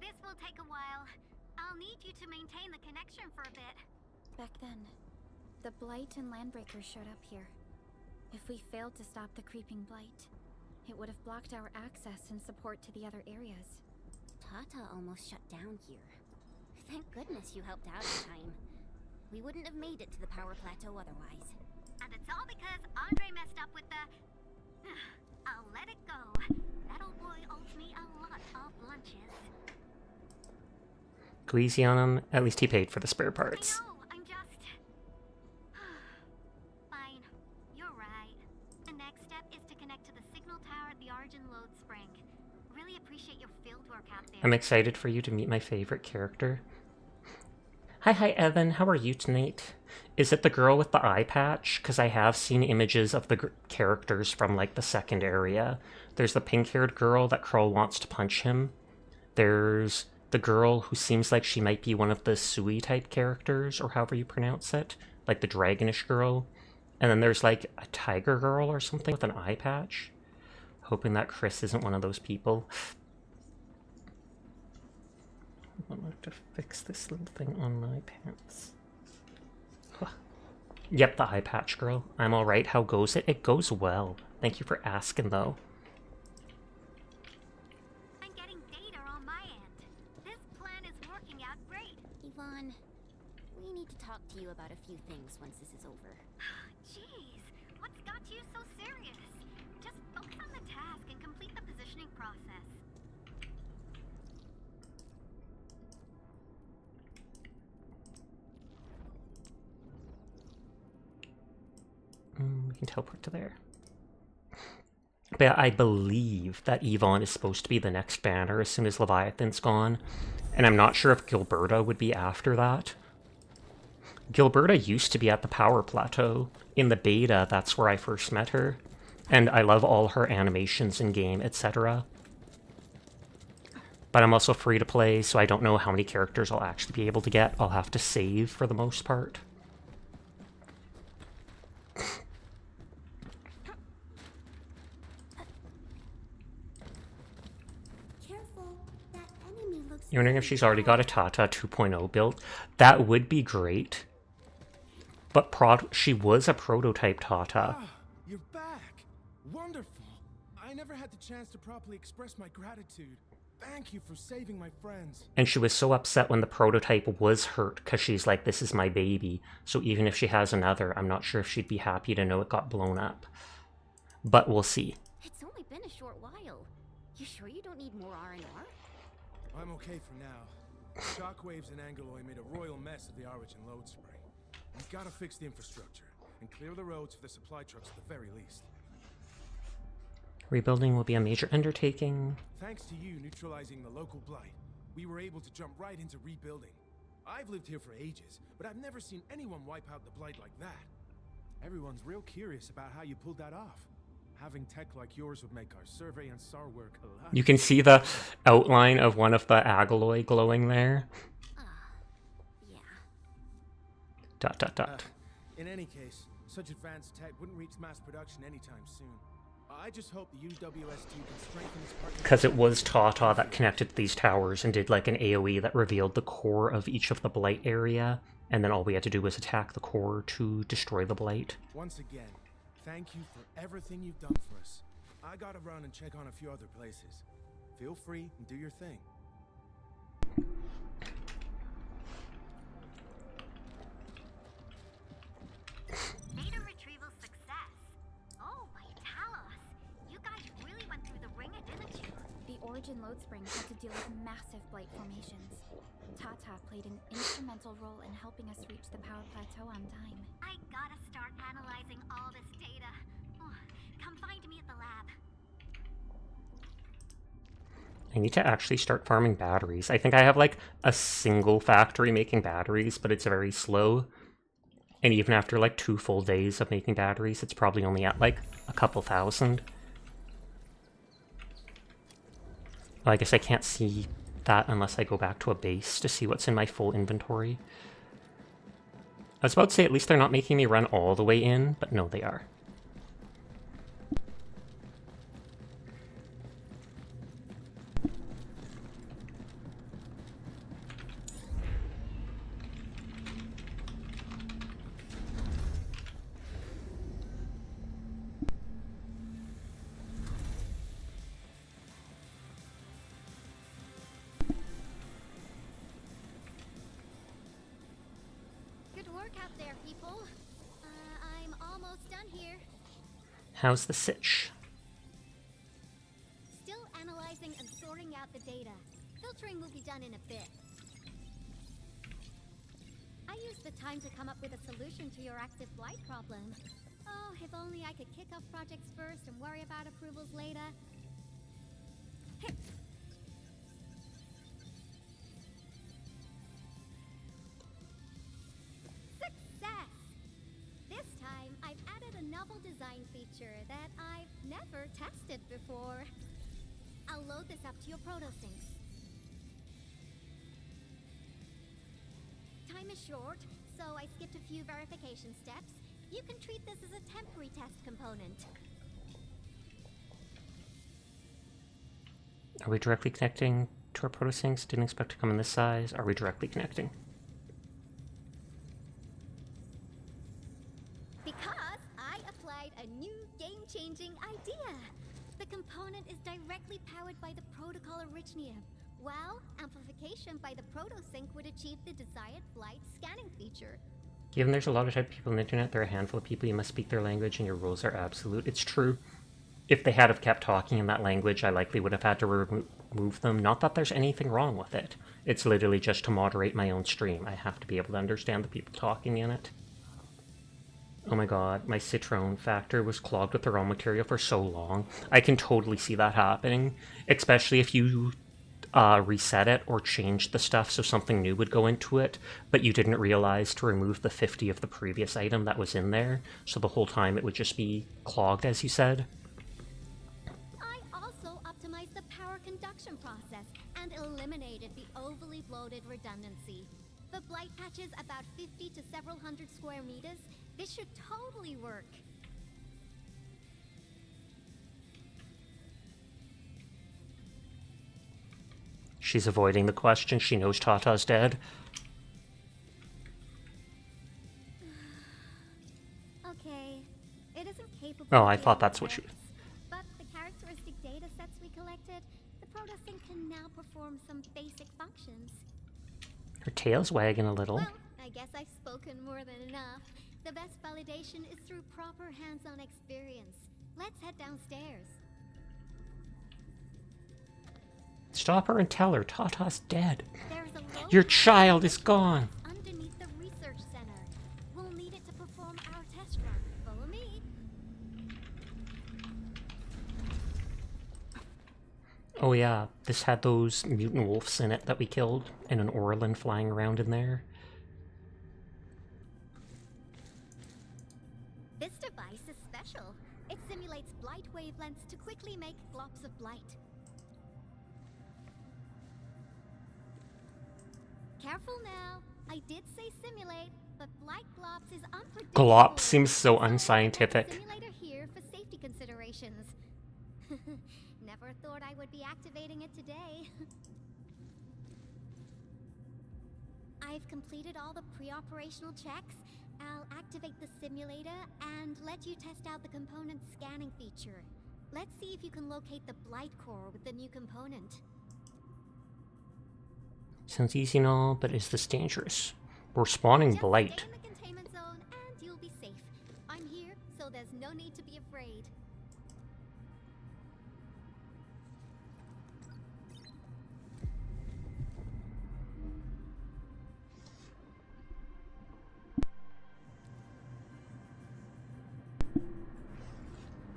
This will take a while. I'll need you to maintain the connection for a bit. Back then, the Blight and Landbreakers showed up here. If we failed to stop the creeping Blight, it would have blocked our access and support to the other areas. Tata almost shut down here. Thank goodness you helped out in time. We wouldn't have made it to the power plateau otherwise. And it's all because Andre messed up with the... I'll let it go. That old boy owes me a lot of lunches. Go easy on him. At least he paid for the spare parts. I know, I'm just... Fine. You're right. The next step is to connect to the signal tower at the Origin Load Spring. Really appreciate your fieldwork out there. I'm excited for you to meet my favorite character. Hi, Evan. How are you tonight? Is it the girl with the eye patch? Because I have seen images of the characters from, like, the second area. There's the pink-haired girl that Kroll wants to punch him. There's the girl who seems like she might be one of the Sui-type characters, or however you pronounce it. Like the dragonish girl. And then there's, like, a tiger girl or something with an eye patch. Hoping that Chris isn't one of those people. I want to fix this little thing on my pants. Huh. Yep, the eye patch girl. I'm alright. How goes it? It goes well. Thank you for asking, though. I'm getting data on my end. This plan is working out great. Yvonne, we need to talk to you about a few things once this is over. Jeez, what's got you so serious? Just focus on the task and complete the positioning process. We can teleport to there. But I believe that Yvonne is supposed to be the next banner as soon as Leviathan's gone. And I'm not sure if Gilberta would be after that. Gilberta used to be at the power plateau. In the beta, that's where I first met her. And I love all her animations in-game, etc. But I'm also free to play, so I don't know how many characters I'll actually be able to get. I'll have to save for the most part. You're wondering if she's already got a Tata 2.0 built? That would be great. But she was a prototype Tata. Ah, you're back. Wonderful. I never had the chance to properly express my gratitude. Thank you for saving my friends. And she was so upset when the prototype was hurt because she's like, this is my baby. So even if she has another, I'm not sure if she'd be happy to know it got blown up. But we'll see. It's only been a short while. You sure you don't need more R&R? I'm okay for now. Shockwaves and Angeloy made a royal mess of the Origin Load Spring. We've got to fix the infrastructure and clear the roads for the supply trucks at the very least. Rebuilding will be a major undertaking. Thanks to you neutralizing the local blight, we were able to jump right into rebuilding. I've lived here for ages, but I've never seen anyone wipe out the blight like that. Everyone's real curious about how you pulled that off. Having tech like yours would make our survey and SAR work a lot. You can see the outline of one of the Agaloy glowing there. Yeah. Dot. In any case, such advanced tech wouldn't reach mass production anytime soon. I just hope the UWST can strengthen its partnership. Because it was Tata that connected these towers and did like an AoE that revealed the core of each of the Blight area, and then all we had to do was attack the core to destroy the Blight. Once again, thank you for everything you've done for us. I gotta run and check on a few other places. Feel free and do your thing. Data retrieval success. Oh, Vitalos. You guys really went through the ringer, didn't you? The Origin load spring had to deal with massive blight formations. Tata played an instrumental role in helping us reach the power plateau on time. I gotta start analyzing all this data. Oh, come find me at the lab. I need to actually start farming batteries. I think I have like a single factory making batteries, but it's very slow. And even after like 2 full days of making batteries, it's probably only at like a couple thousand. Well, I guess I can't see that unless I go back to a base to see what's in my full inventory. I was about to say at least they're not making me run all the way in, but no, they are. Good work out there, people. I'm almost done here. How's the sitch? Still analyzing and sorting out the data. Filtering will be done in a bit. I used the time to come up with a solution to your active blight problem. Oh, if only I could kick off projects first and worry about approvals later. Success! This time, I've added a novel design feature that I've never tested before. I'll load this up to your protosyncs. Time is short, so I skipped a few verification steps. You can treat this as a temporary test component. Are we directly connecting to our protosyncs? Didn't expect to come in this size. Are we directly connecting? Because I applied a new game-changing idea. The component is directly powered by the protocol Arichnium, while amplification by the protosync would achieve the desired blight scanning feature. Given there's a lot of type of people on the internet, there are a handful of people you must speak their language and your rules are absolute. It's true. If they had have kept talking in that language, I likely would have had to remove them. Not that there's anything wrong with it. It's literally just to moderate my own stream. I have to be able to understand the people talking in it. Oh my god, my Citron factor was clogged with the raw material for so long. I can totally see that happening, especially if you reset it or change the stuff so something new would go into it, but you didn't realize to remove the 50 of the previous item that was in there, so the whole time it would just be clogged, as you said. I also optimized the power conduction process and eliminated the overly bloated redundancy. For blight patches about 50 to several hundred square meters, this should totally work. She's avoiding the question. She knows Tata's dead. Okay, it isn't capable. Oh, I thought that's what she was. But the characteristic data sets we collected, the protosync can now perform some basic functions. Her tail's wagging a little. Well, I guess I've spoken more than enough. The best validation is through proper hands-on experience. Let's head downstairs. Stop her and tell her Tata's dead. There's a low Your child is gone. underneath the research center. We'll need it to perform our test run. Follow me. Oh yeah, this had those mutant wolves in it that we killed, and an Orlin flying around in there. This device is special. It simulates blight wavelengths to quickly make globs of blight. Careful now. I did say simulate. but blight glops is unpredictable. Glop seems so So I have unscientific. the simulator here for safety considerations. Never thought I would be activating it today. I've completed all the pre-operational checks. I'll activate the simulator and let you test out the component scanning feature. Let's see if you can locate the blight core with the new component. Sounds easy and all, but is this dangerous? We're spawning Just blight. stay in the containment zone and you'll be safe. I'm here, so there's no need to be afraid.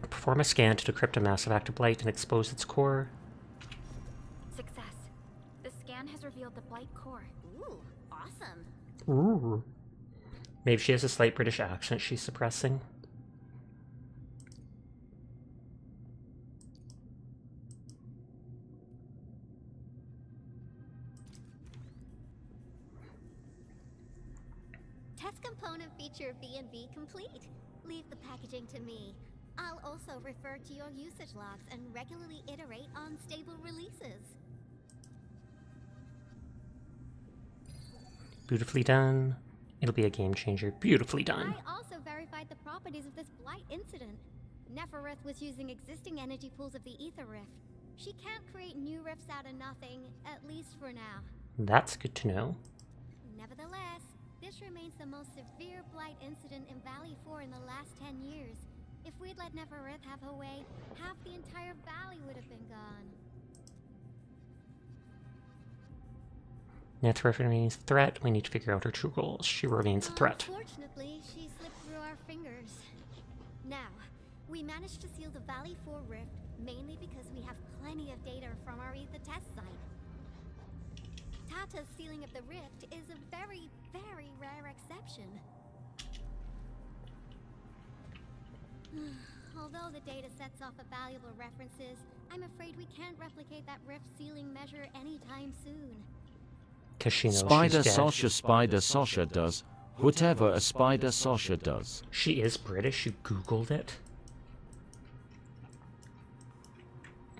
Perform a scan to decrypt a massive active blight and expose its core. Success. The scan has revealed the blight core. Ooh, awesome. Ooh. Maybe she has a slight British accent she's suppressing. Test component feature V&V complete. Leave the packaging to me. I'll also refer to your usage logs and regularly iterate on stable releases. Beautifully done. It'll be a game changer. Beautifully done. I also verified the properties of this blight incident. Nefereth was using existing energy pools of the Ether Rift. She can't create new rifts out of nothing, at least for now. That's good to know. Nevertheless, this remains the most severe blight incident in Valley 4 in the last 10 years. If we'd let Nefereth have her way, half the entire valley would have been gone. Nefereth remains a threat. We need to figure out her true goals. She remains a threat. Unfortunately, she slipped through our fingers. Now, we managed to seal the Valley 4 rift mainly because we have plenty of data from our Ether test site. Tata's sealing of the rift is a very, very rare exception. Although the data sets off valuable references, I'm afraid we can't replicate that rift sealing measure anytime soon. Because she knows Spider she's dead. Sasha does. Whatever a Spider Sasha does. She is British. You Googled it.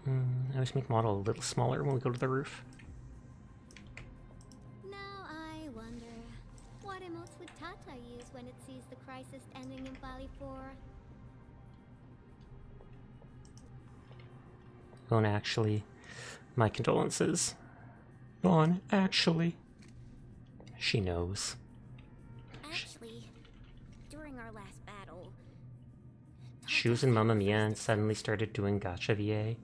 I always make model a little smaller when we go to the roof. Now I wonder, what emotes would Tata use when it sees the crisis ending in Valley 4? Gone, actually. My condolences. Gone, actually. She knows. Actually, during our last battle, She was in Mamma Mia and suddenly started doing Gacha VA.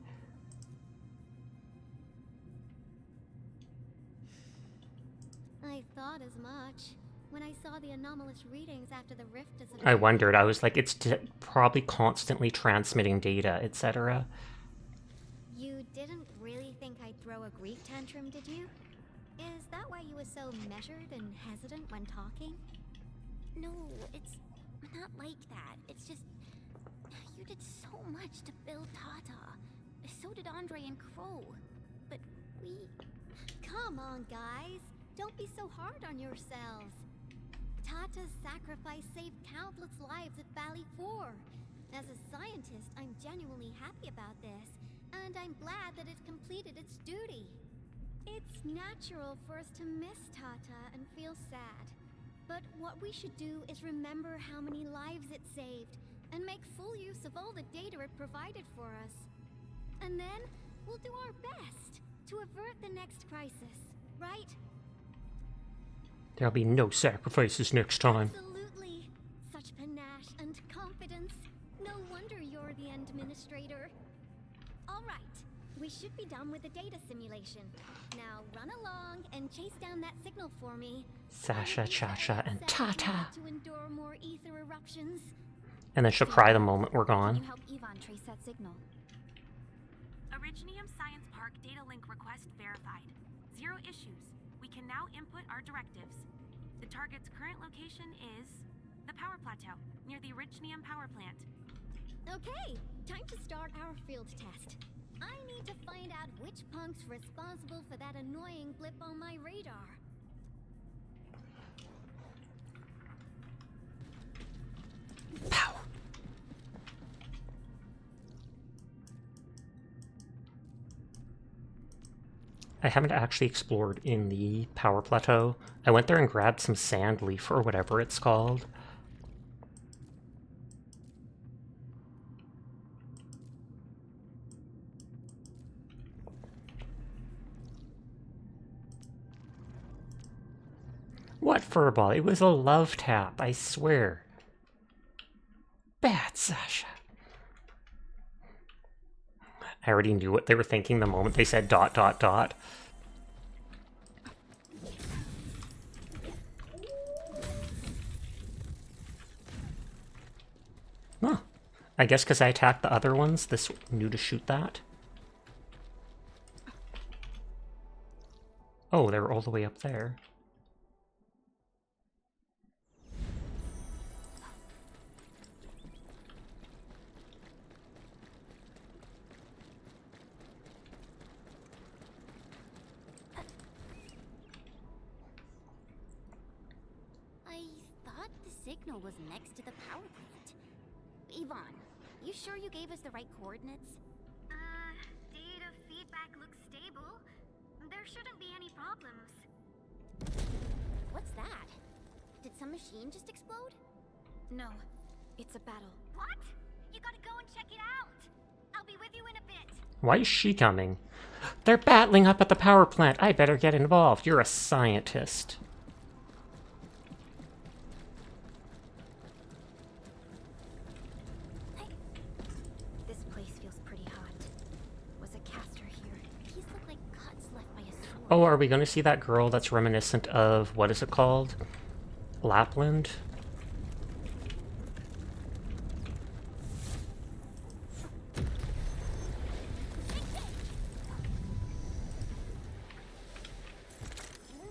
I thought as much. When I saw the anomalous readings after the rift disappeared. I wondered. I was like, it's probably constantly transmitting data, etc. You didn't really think I'd throw a grief tantrum, did you? Is that why you were so measured and hesitant when talking? No, it's not like that. It's just, you did so much to build Tata. So did Andre and Crow. But we... Come on, guys. Don't be so hard on yourselves. Tata's sacrifice saved countless lives at Valley 4. As a scientist, I'm genuinely happy about this. And I'm glad that it completed its duty. It's natural for us to miss Tata and feel sad. But what we should do is remember how many lives it saved, and make full use of all the data it provided for us. And then, we'll do our best to avert the next crisis, right? There'll be no sacrifices next time. Absolutely. Such panache and confidence. No wonder you're the administrator. All right. We should be done with the data simulation. Now run along and chase down that signal for me. Sasha, Chacha, and Tata. To endure more ether eruptions. And then she'll cry the moment we're Can gone. you help Yvonne trace that signal? Originium Science Park data link request verified. 0 issues. We can now input our directives. The target's current location is the power plateau near the Originium power plant. Okay, time to start our field test. I need to find out which punk's responsible for that annoying blip on my radar. I haven't actually explored in the power plateau. I went there and grabbed some sand leaf or whatever it's called. What furball? It was a love tap, I swear. Bad Sasha. I already knew what they were thinking the moment they said ... Huh. I guess because I attacked the other ones, this knew to shoot that. Oh, they were all the way up there. Signal was next to the power plant. Yvonne, you sure you gave us the right coordinates? Data feedback looks stable. There shouldn't be any problems. What's that? Did some machine just explode? No, it's a battle. What? You gotta go and check it out. I'll be with you in a bit. Why is she coming? They're battling up at the power plant. I better get involved. You're a scientist. Oh, are we going to see that girl that's reminiscent of, what is it called? Lapland?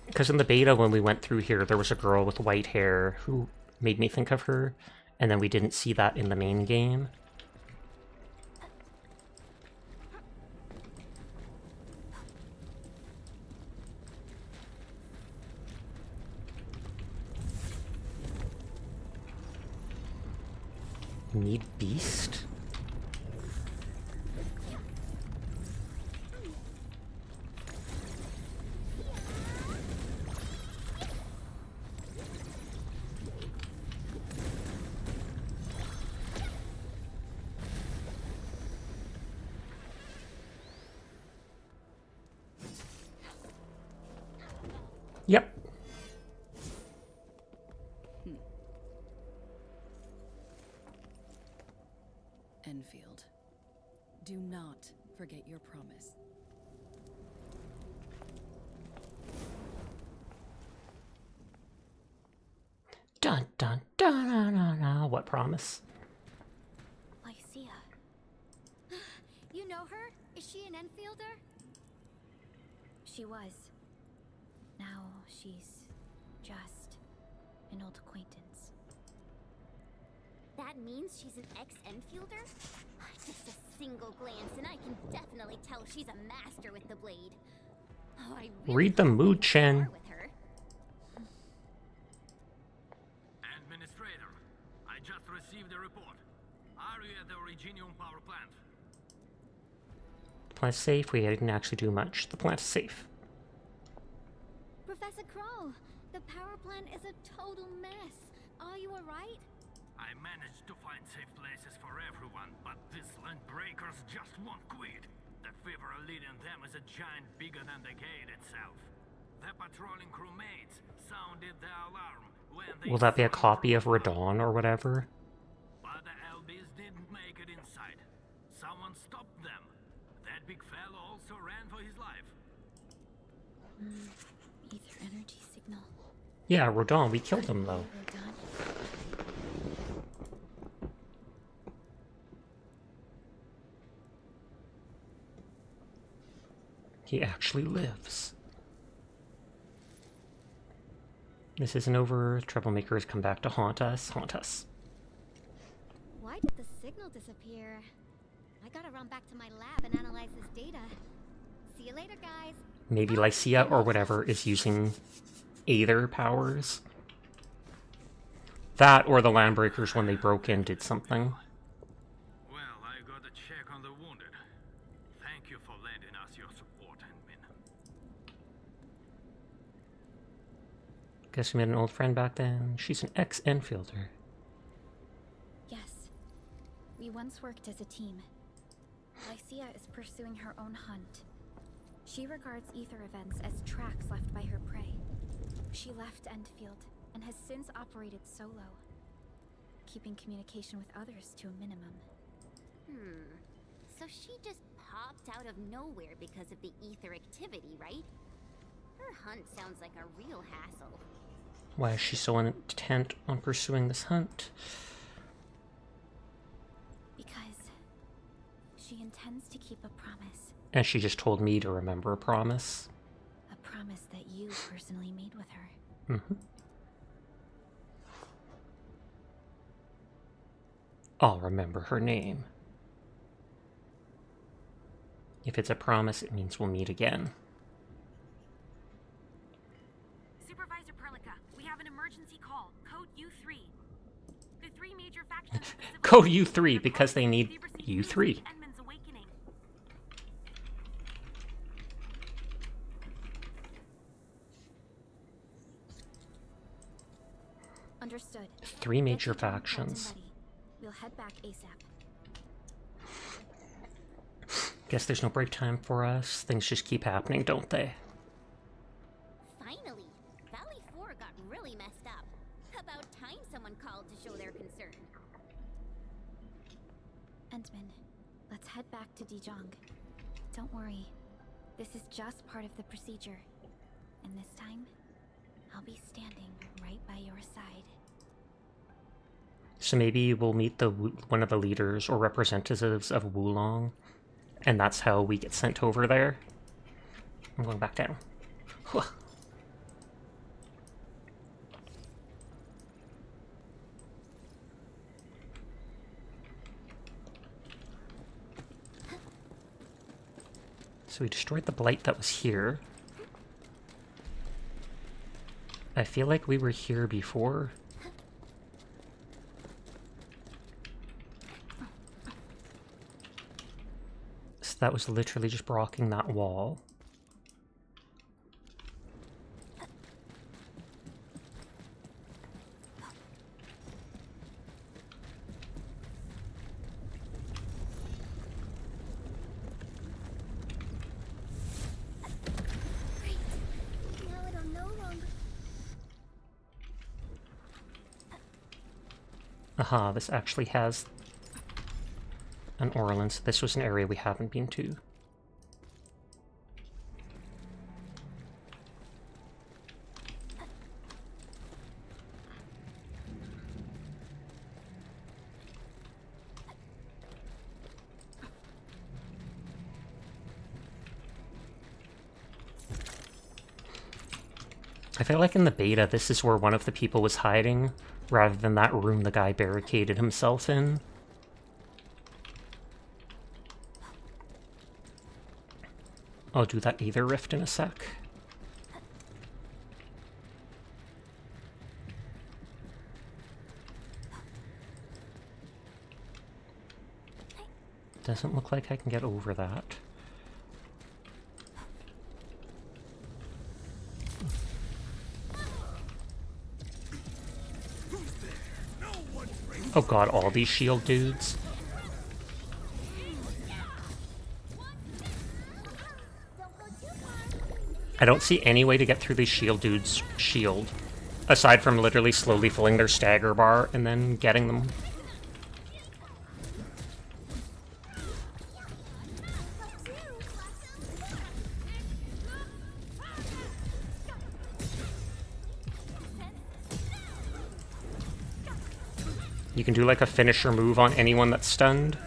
Because in the beta, when we went through here, there was a girl with white hair who made me think of her, and then we didn't see that in the main game. Need beast? Yep. Endfield, do not forget your promise. Dun dun dun dun dun dun. What promise? Lycia. You know her? Is she an Enfielder? She was. Now she's just an old acquaintance. That means she's an ex-Enfielder? Just a single glance and I can definitely tell she's a master with the blade. Oh, I really Read the mood, Chen. with her. Administrator, I just received a report. Are you at the Originium power plant? The plant's safe. We didn't actually do much. The plant is safe. Professor Kroll, the power plant is a total mess. Are you alright? I managed to find safe places for everyone, but these land breakers just won't quit. The fever leading them is a giant bigger than the gate itself. The patrolling crewmates sounded the alarm when they... Will that be a copy of Radon or whatever? But the LBs didn't make it inside. Someone stopped them. That big fellow also ran for his life. Ether energy signal. Yeah, Radon. We killed him, though. He actually lives. This isn't over. Troublemakers come back to haunt us. Haunt us. Why did the signal disappear? I gotta run back to my lab and analyze this data. See you later, guys. Maybe Lycia or whatever is using Aether powers. That or the Landbreakers when they broke in did something. Well, I got a check on the wounded. Thank you for lending us your support, Endmin. Guess we made an old friend back then. She's an ex-Enfielder. Yes. We once worked as a team. Lycia is pursuing her own hunt. She regards ether events as tracks left by her prey. She left Endfield and has since operated solo, keeping communication with others to a minimum. So she just popped out of nowhere because of the ether activity, right? Her hunt sounds like a real hassle. Why is she so intent on pursuing this hunt? Because she intends to keep a promise. And she just told me to remember a promise. A promise that you personally made with her. I'll remember her name. If it's a promise, it means we'll meet again. Supervisor Perlica, we have an emergency call. Code U3. The three major factions of the Code U3 because they need U3. Edmund's awakening. Understood. Three major factions. We'll head back ASAP. Guess there's no break time for us. Things just keep happening, don't they? Finally, Valley 4 got really messed up. About time someone called to show their concern. Entman, let's head back to Dijong. Don't worry. This is just part of the procedure. And this time, I'll be standing right by your side. So maybe we'll meet one of the leaders or representatives of Wulong, and that's how we get sent over there. I'm going back down. So we destroyed the blight that was here. I feel like we were here before. So that was literally just blocking that wall. Aha, this actually has an Orlin, so this was an area we haven't been to. I feel like in the beta, this is where one of the people was hiding, rather than that room the guy barricaded himself in. I'll do that Aether Rift in a sec. Doesn't look like I can get over that. Oh god, all these shield dudes. I don't see any way to get through these shield dudes' shield, aside from literally slowly filling their stagger bar and then getting them. You can do like a finisher move on anyone that's stunned.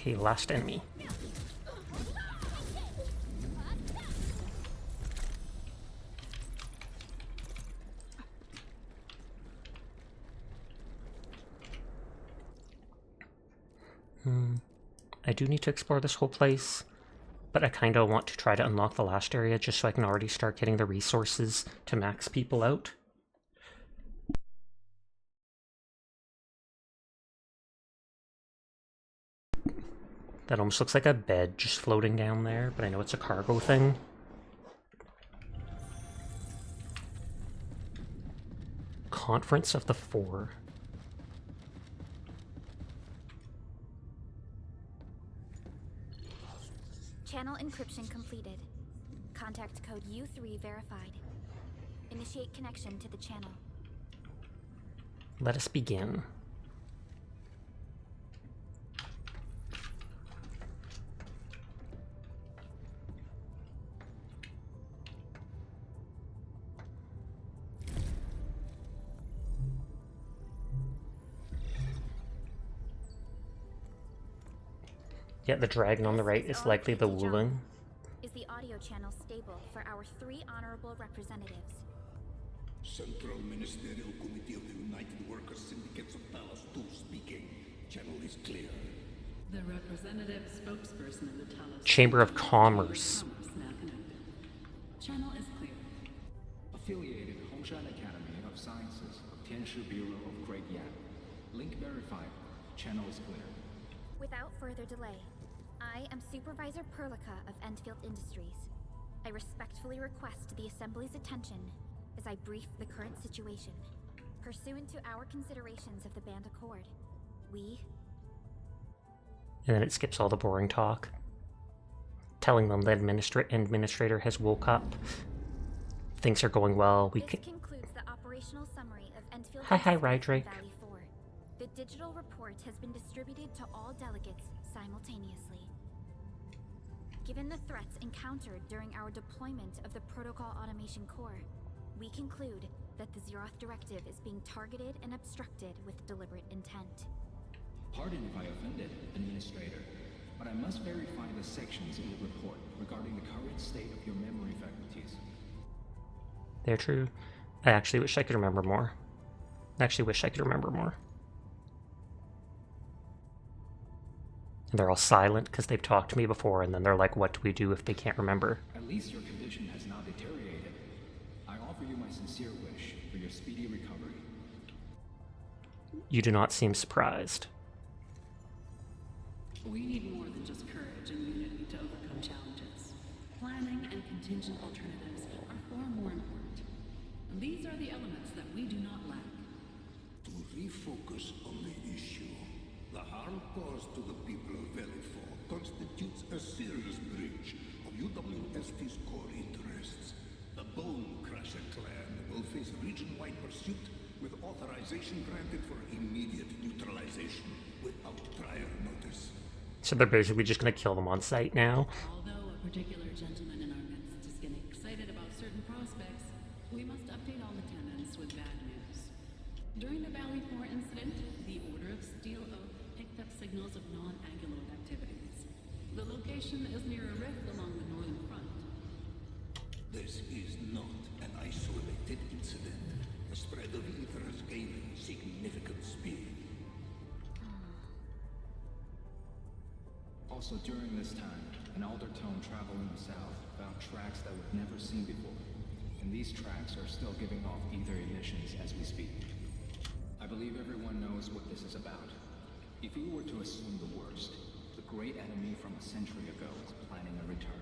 Okay, last enemy. I do need to explore this whole place, but I kind of want to try to unlock the last area just so I can already start getting the resources to max people out. That almost looks like a bed just floating down there, but I know it's a cargo thing. Conference of the Four. Channel encryption completed. Contact code U3 verified. Initiate connection to the channel. Let us begin. Yeah, the dragon on the right is likely the Wooling. Is the audio channel stable for our 3 honorable representatives? Central Ministerial Committee of the United Workers Syndicates of Talos 2 speaking. Channel is clear. The representative spokesperson of the Talos Chamber of Commerce. Channel is clear. Affiliated Hongshan Academy of Sciences of Tianshu Bureau of Great Yan. Link verified. Channel is clear. Without further delay, I am Supervisor Perlica of Endfield Industries. I respectfully request the Assembly's attention as I brief the current situation. Pursuant to our considerations of the Band Accord, we... And then it skips all the boring talk. Telling them the administrator has woke up. Things are going well. This concludes the operational summary of Endfield Hi, Rydrake. Valley 4. The digital report has been distributed to all delegates simultaneously. Given the threats encountered during our deployment of the Protocol Automation Core, we conclude that the Zeroth Directive is being targeted and obstructed with deliberate intent. Pardon if I offended, Administrator, but I must verify the sections in the report regarding the current state of your memory faculties. They're true. I actually wish I could remember more. And they're all silent because they've talked to me before, and then they're like, what do we do if they can't remember? At least your condition has not deteriorated. I offer you my sincere wish for your speedy recovery. You do not seem surprised. We need more than just courage and unity to overcome challenges. Planning and contingent alternatives are far more important. And these are the elements that we do not lack. To refocus on the issue, the harm caused to the people of Valley 4 constitutes a serious breach of UWST's core interests. The Bone Crusher clan will face region-wide pursuit with authorization granted for immediate neutralization without prior notice. So they're basically just going to kill them on sight now. Although a particular gentleman in our midst is getting excited about certain prospects, we must update all attendants with bad news. During the Valley 4 incident, the Order of Steel Oak picked up signals of non-Anguloid activities. The location is near a rift along the northern front. This is not an isolated incident. The spread of ether has gained significant speed. Also, during this time, an Aldertone traveling south found tracks that we've never seen before. And these tracks are still giving off ether emissions as we speak. I believe everyone knows what this is about. If we were to assume the worst, the great enemy from a century ago is planning a return.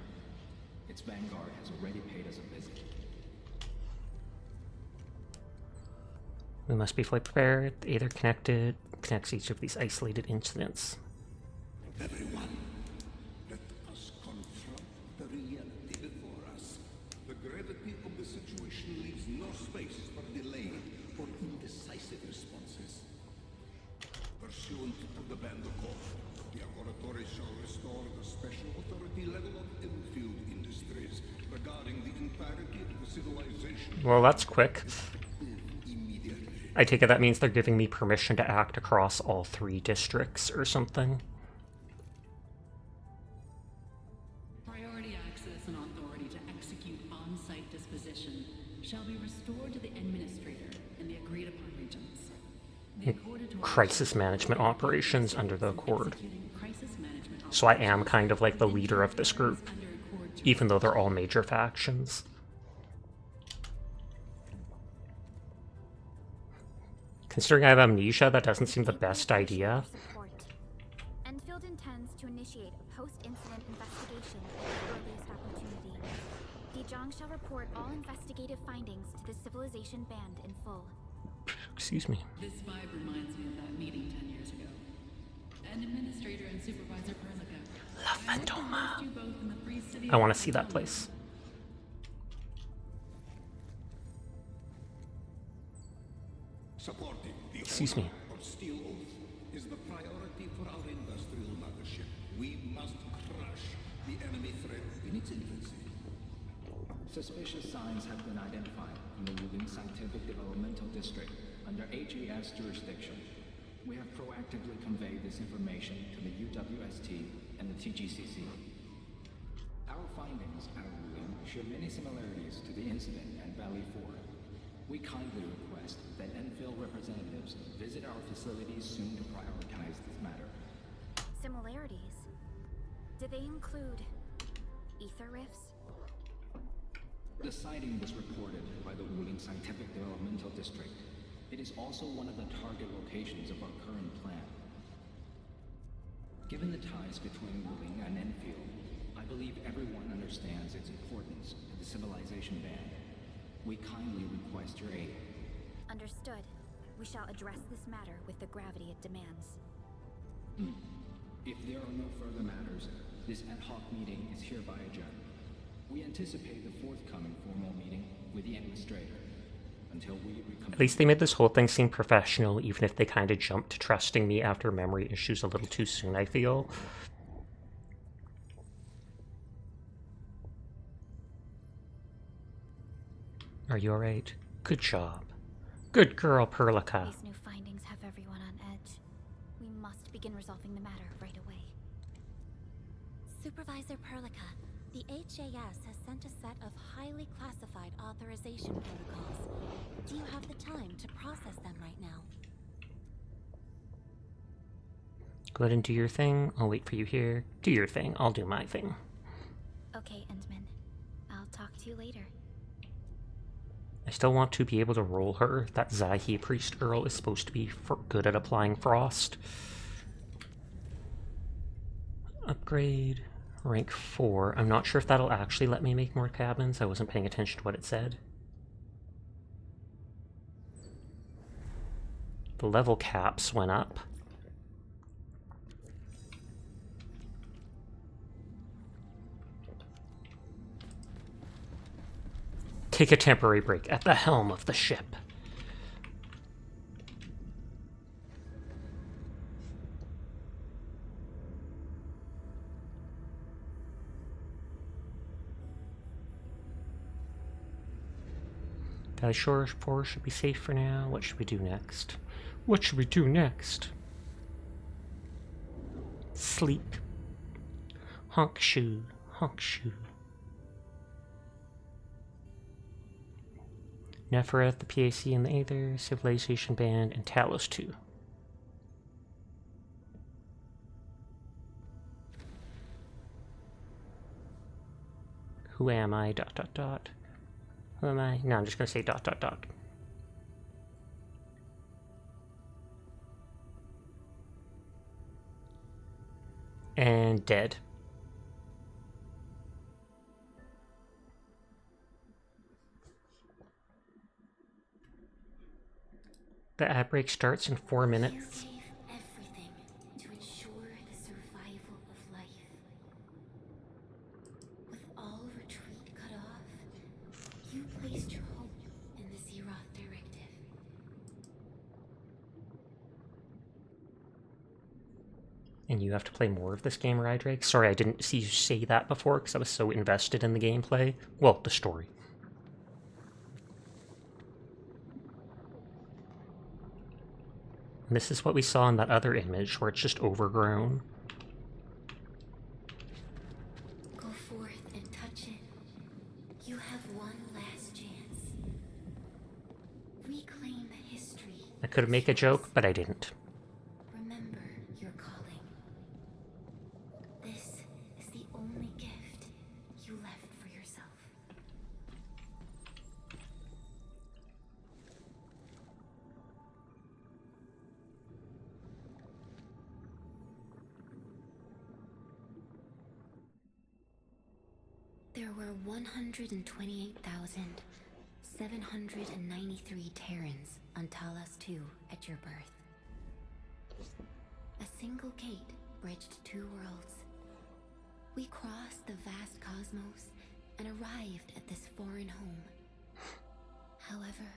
Its vanguard has already paid us a visit. We must be fully prepared. Either connects each of these isolated incidents. Everyone, let us confront the reality before us. The gravity of the situation leaves no space for delay or indecisive responses. Pursuant to the Band Accord, the Laboratory shall restore the special authority level of Endfield Industries regarding the entirety of the civilization. Well, that's quick. I take it that means they're giving me permission to act across all 3 districts or something. access and authority to execute on-site disposition shall be restored to the administrator in the agreed-upon regions. The Accord Crisis management operations under the Accord. So I am kind of like the leader of this group, even though they're all major factions. Considering I have amnesia, that doesn't seem the best idea. Endfield intends to initiate a post-incident investigation at the earliest opportunity. Dijong shall report all investigative findings to the Civilization Band in full. Excuse me. This vibe reminds me of that meeting 10 years ago. And Administrator and Supervisor Perlica. La Fantoma. I want to see that place. Supporting the Excuse me. of Steel Oath is the priority for our industrial mothership. We must crush the enemy threat in its infancy. Suspicious signs have been identified in the Wuling Scientific Developmental District under HES jurisdiction. We have proactively conveyed this information to the UWST and the TGCC. Our findings at Wuling show many similarities to the incident at Valley 4. We kindly request that Endfield representatives visit our facilities soon to prioritize this matter. Similarities? Do they include ether rifts? The sighting was reported by the Wuling Scientific Developmental District. It is also one of the target locations of our current plan. Given the ties between Wuling and Endfield, I believe everyone understands its importance to the Civilization Band. We kindly request your aid. Understood. We shall address this matter with the gravity it demands. If there are no further matters, this ad hoc meeting is hereby adjourned. We anticipate the forthcoming formal meeting with the administrator. Until we reconvene. At least they made this whole thing seem professional, even if they kind of jumped to trusting me after memory issues a little too soon, I feel. Are you alright? Good job. Good girl, Perlica. These new findings have everyone on edge. We must begin resolving the matter right away. Supervisor Perlica, the HAS has sent a set of highly classified authorization protocols. Do you have the time to process them right now? Go ahead and do your thing. I'll wait for you here. Do your thing. I'll do my thing. Okay, Endman. I'll talk to you later. I still want to be able to roll her. That Zahi Priest girl is supposed to be good at applying frost. Upgrade. Rank 4. I'm not sure if that'll actually let me make more cabins. I wasn't paying attention to what it said. The level caps went up. Take a temporary break at the helm of the ship. Valley Shore 4 should be safe for now. What should we do next? What should we do next? Sleep. Honk shoe. Honk shoe. Nefereth, the PAC and the Aether, Civilization Band, and Talos 2. Who am I? ... Who am I? No, I'm just gonna say ... And dead. The ad break starts in 4 minutes. You gave everything to ensure the survival of life. With all retreat cut off, you placed your hope in the Zeroth Directive. And you have to play more of this game, Rydrake? Sorry, I didn't see you say that before because I was so invested in the gameplay. Well, the story. And this is what we saw in that other image, where it's just overgrown. Go forth and touch You have one last chance. Reclaim history. I could make a joke, but I didn't. Remember your calling. This is the only gift you left for yourself. There were 128,793 Terrans on Talos 2 at your birth. A single gate bridged two worlds. We crossed the vast cosmos and arrived at this foreign home. However,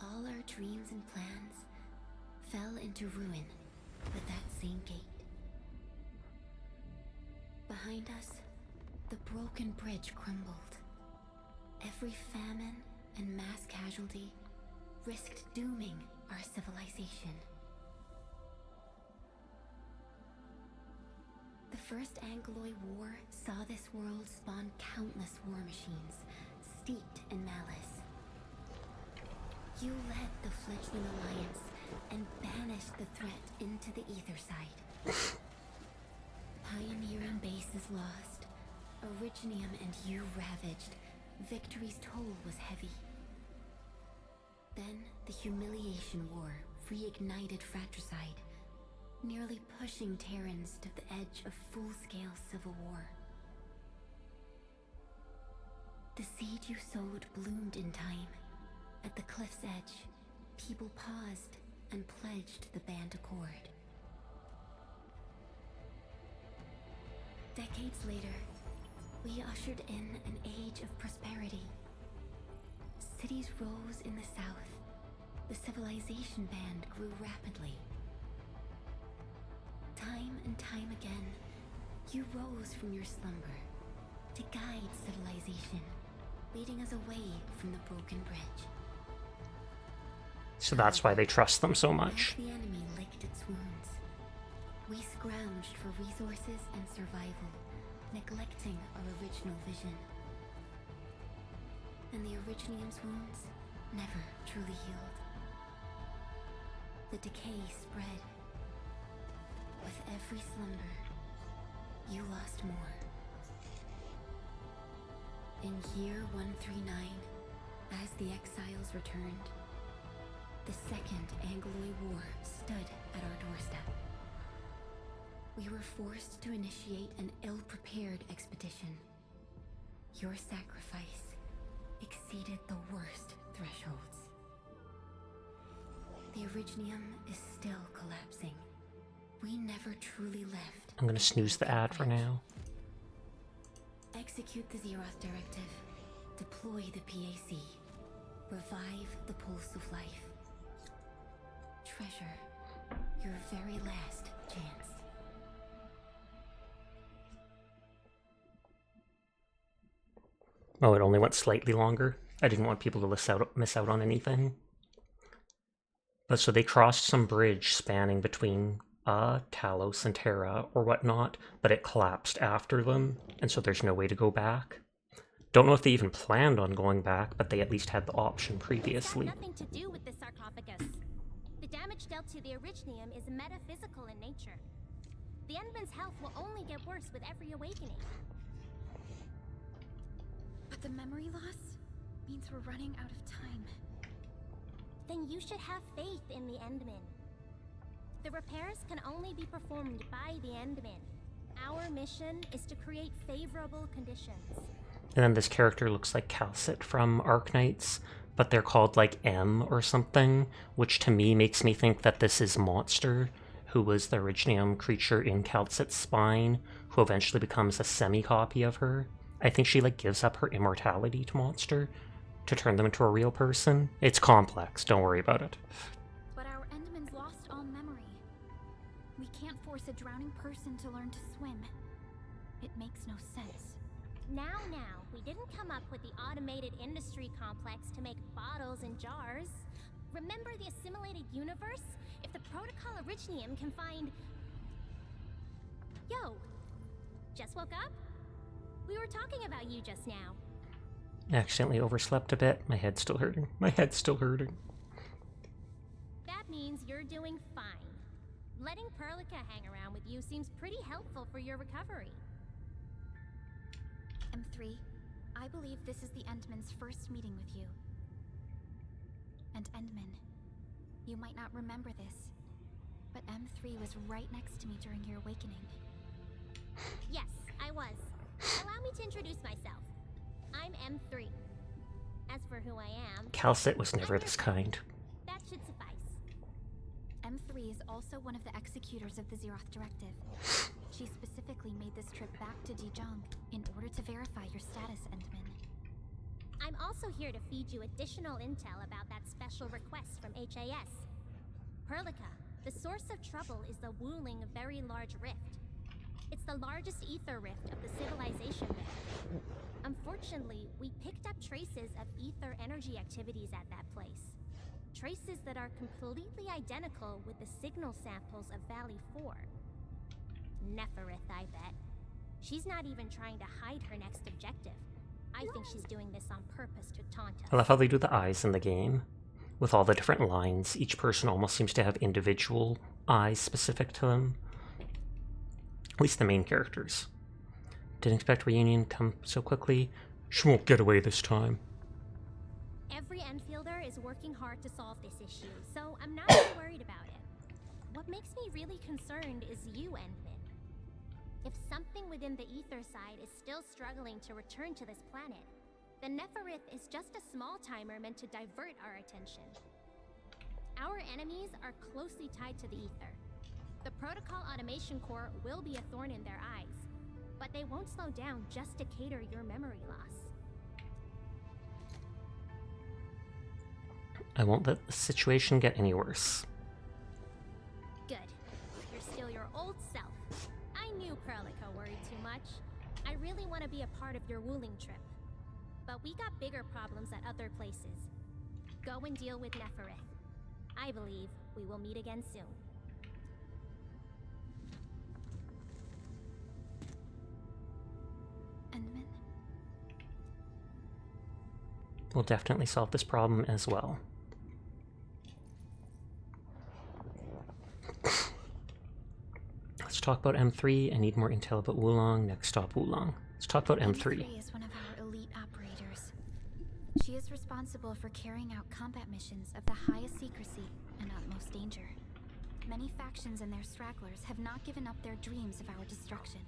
all our dreams and plans fell into ruin with that same gate. Behind us, the broken bridge crumbled. Every famine and mass casualty risked dooming our civilization. The First Angloid War saw this world spawn countless war machines, steeped in malice. You led the fledgling alliance and banished the threat into the ether side. Pioneering bases lost, Originium and you ravaged. Victory's toll was heavy. Then the Humiliation War reignited fratricide, nearly pushing Terrans to the edge of full-scale civil war. The seed you sowed bloomed in time. At the cliff's edge, people paused and pledged the Band Accord. Decades later, we ushered in an age of prosperity. Cities rose in the south. The civilization band grew rapidly. Time and time again, you rose from your slumber to guide civilization, leading us away from the broken bridge. So that's why they trust them so much. As the enemy licked its wounds, we scrounged for resources and survival, neglecting our original vision. And the Originium's wounds never truly healed. The decay spread. With every slumber, you lost more. In year 139, as the exiles returned, the Second Angloid War stood at our doorstep. We were forced to initiate an ill-prepared expedition. Your sacrifice exceeded the worst thresholds. The Originium is still collapsing. We never truly left. I'm gonna snooze the ad for now. Execute the Zeroth Directive. Deploy the PAC. Revive the pulse of life. Treasure your very last chance. Oh, it only went slightly longer. I didn't want people to miss out on anything. But so they crossed some bridge spanning between Talos and Terra or whatnot, but it collapsed after them, and so there's no way to go back. Don't know if they even planned on going back, but they at least had the option previously. It's got nothing to do with the sarcophagus. The damage dealt to the Originium is metaphysical in nature. The Endman's health will only get worse with every awakening. But the memory loss means we're running out of time. Then you should have faith in the Endman. The repairs can only be performed by the Endman. Our mission is to create favorable conditions. And then this character looks like Calcit from Arknights, but they're called like M or something, which to me makes me think that this is Monster, who was the Originium creature in Calcit's spine, who eventually becomes a semi-copy of her. I think she like gives up her immortality to Monster to turn them into a real person. It's complex, don't worry about it. But our Endman's lost all memory. We can't force a drowning person to learn to swim. It makes no sense. Now, we didn't come up with the automated industry complex to make bottles and jars. Remember the assimilated universe? If the protocol Originium can find... Yo, just woke up? We were talking about you just now. Accidentally overslept a bit. My head's still hurting. My head's still hurting. That means you're doing fine. Letting Perlica hang around with you seems pretty helpful for your recovery. M3, I believe this is the Endman's first meeting with you. And Endman, you might not remember this, but M3 was right next to me during your awakening. Yes, I was. Allow me to introduce myself. I'm M3. As for who I am... Calcit was never this kind. That should suffice. M3 is also one of the executors of the Zeroth Directive. She specifically made this trip back to Dijon in order to verify your status, Endman. I'm also here to feed you additional intel about that special request from HAS. Perlica, the source of trouble is the Wuling Very Large Rift. It's the largest ether rift of the civilization there. Unfortunately, we picked up traces of ether energy activities at that place. Traces that are completely identical with the signal samples of Valley 4. Neferith, I bet. She's not even trying to hide her next objective. I think she's doing this on purpose to taunt us. I love how they do the eyes in the game. With all the different lines, each person almost seems to have individual eyes specific to them. At least the main characters. Didn't expect reunion come so quickly. She won't get away this time. Every Enfielder is working hard to solve this issue, so I'm not too worried about it. What makes me really concerned is you, Endman. If something within the ether side is still struggling to return to this planet, the Neferith is just a small timer meant to divert our attention. Our enemies are closely tied to the ether. The Protocol Automation Core will be a thorn in their eyes, but they won't slow down just to cater your memory loss. I won't let the situation get any worse. Good. You're still your old self. I knew Perlica worried too much. I really want to be a part of your Wuling trip. But we got bigger problems at other places. Go and deal with Neferith. I believe we will meet again soon. Endman? We'll definitely solve this problem as well. Let's talk about M3. I need more intel about Wulong. Next stop, Wulong. Let's talk about M3. M3 is one of our elite operators. She is responsible for carrying out combat missions of the highest secrecy and utmost danger. Many factions and their stragglers have not given up their dreams of our destruction.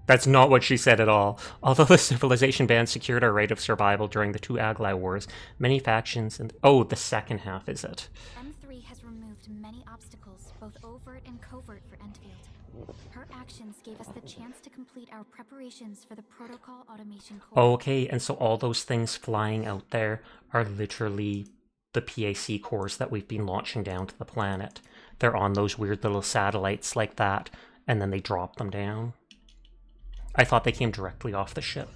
That's not what she said at all. Although the Civilization Band secured our right of survival during the two Aglai Wars, many factions and... Oh, the second half, is it? M3 has removed many obstacles, both overt and covert, for Endfield. Her actions gave us the chance to complete our preparations for the Protocol Automation Core. Okay, and so all those things flying out there are literally the PAC cores that we've been launching down to the planet. They're on those weird little satellites like that, and then they drop them down. I thought they came directly off the ship.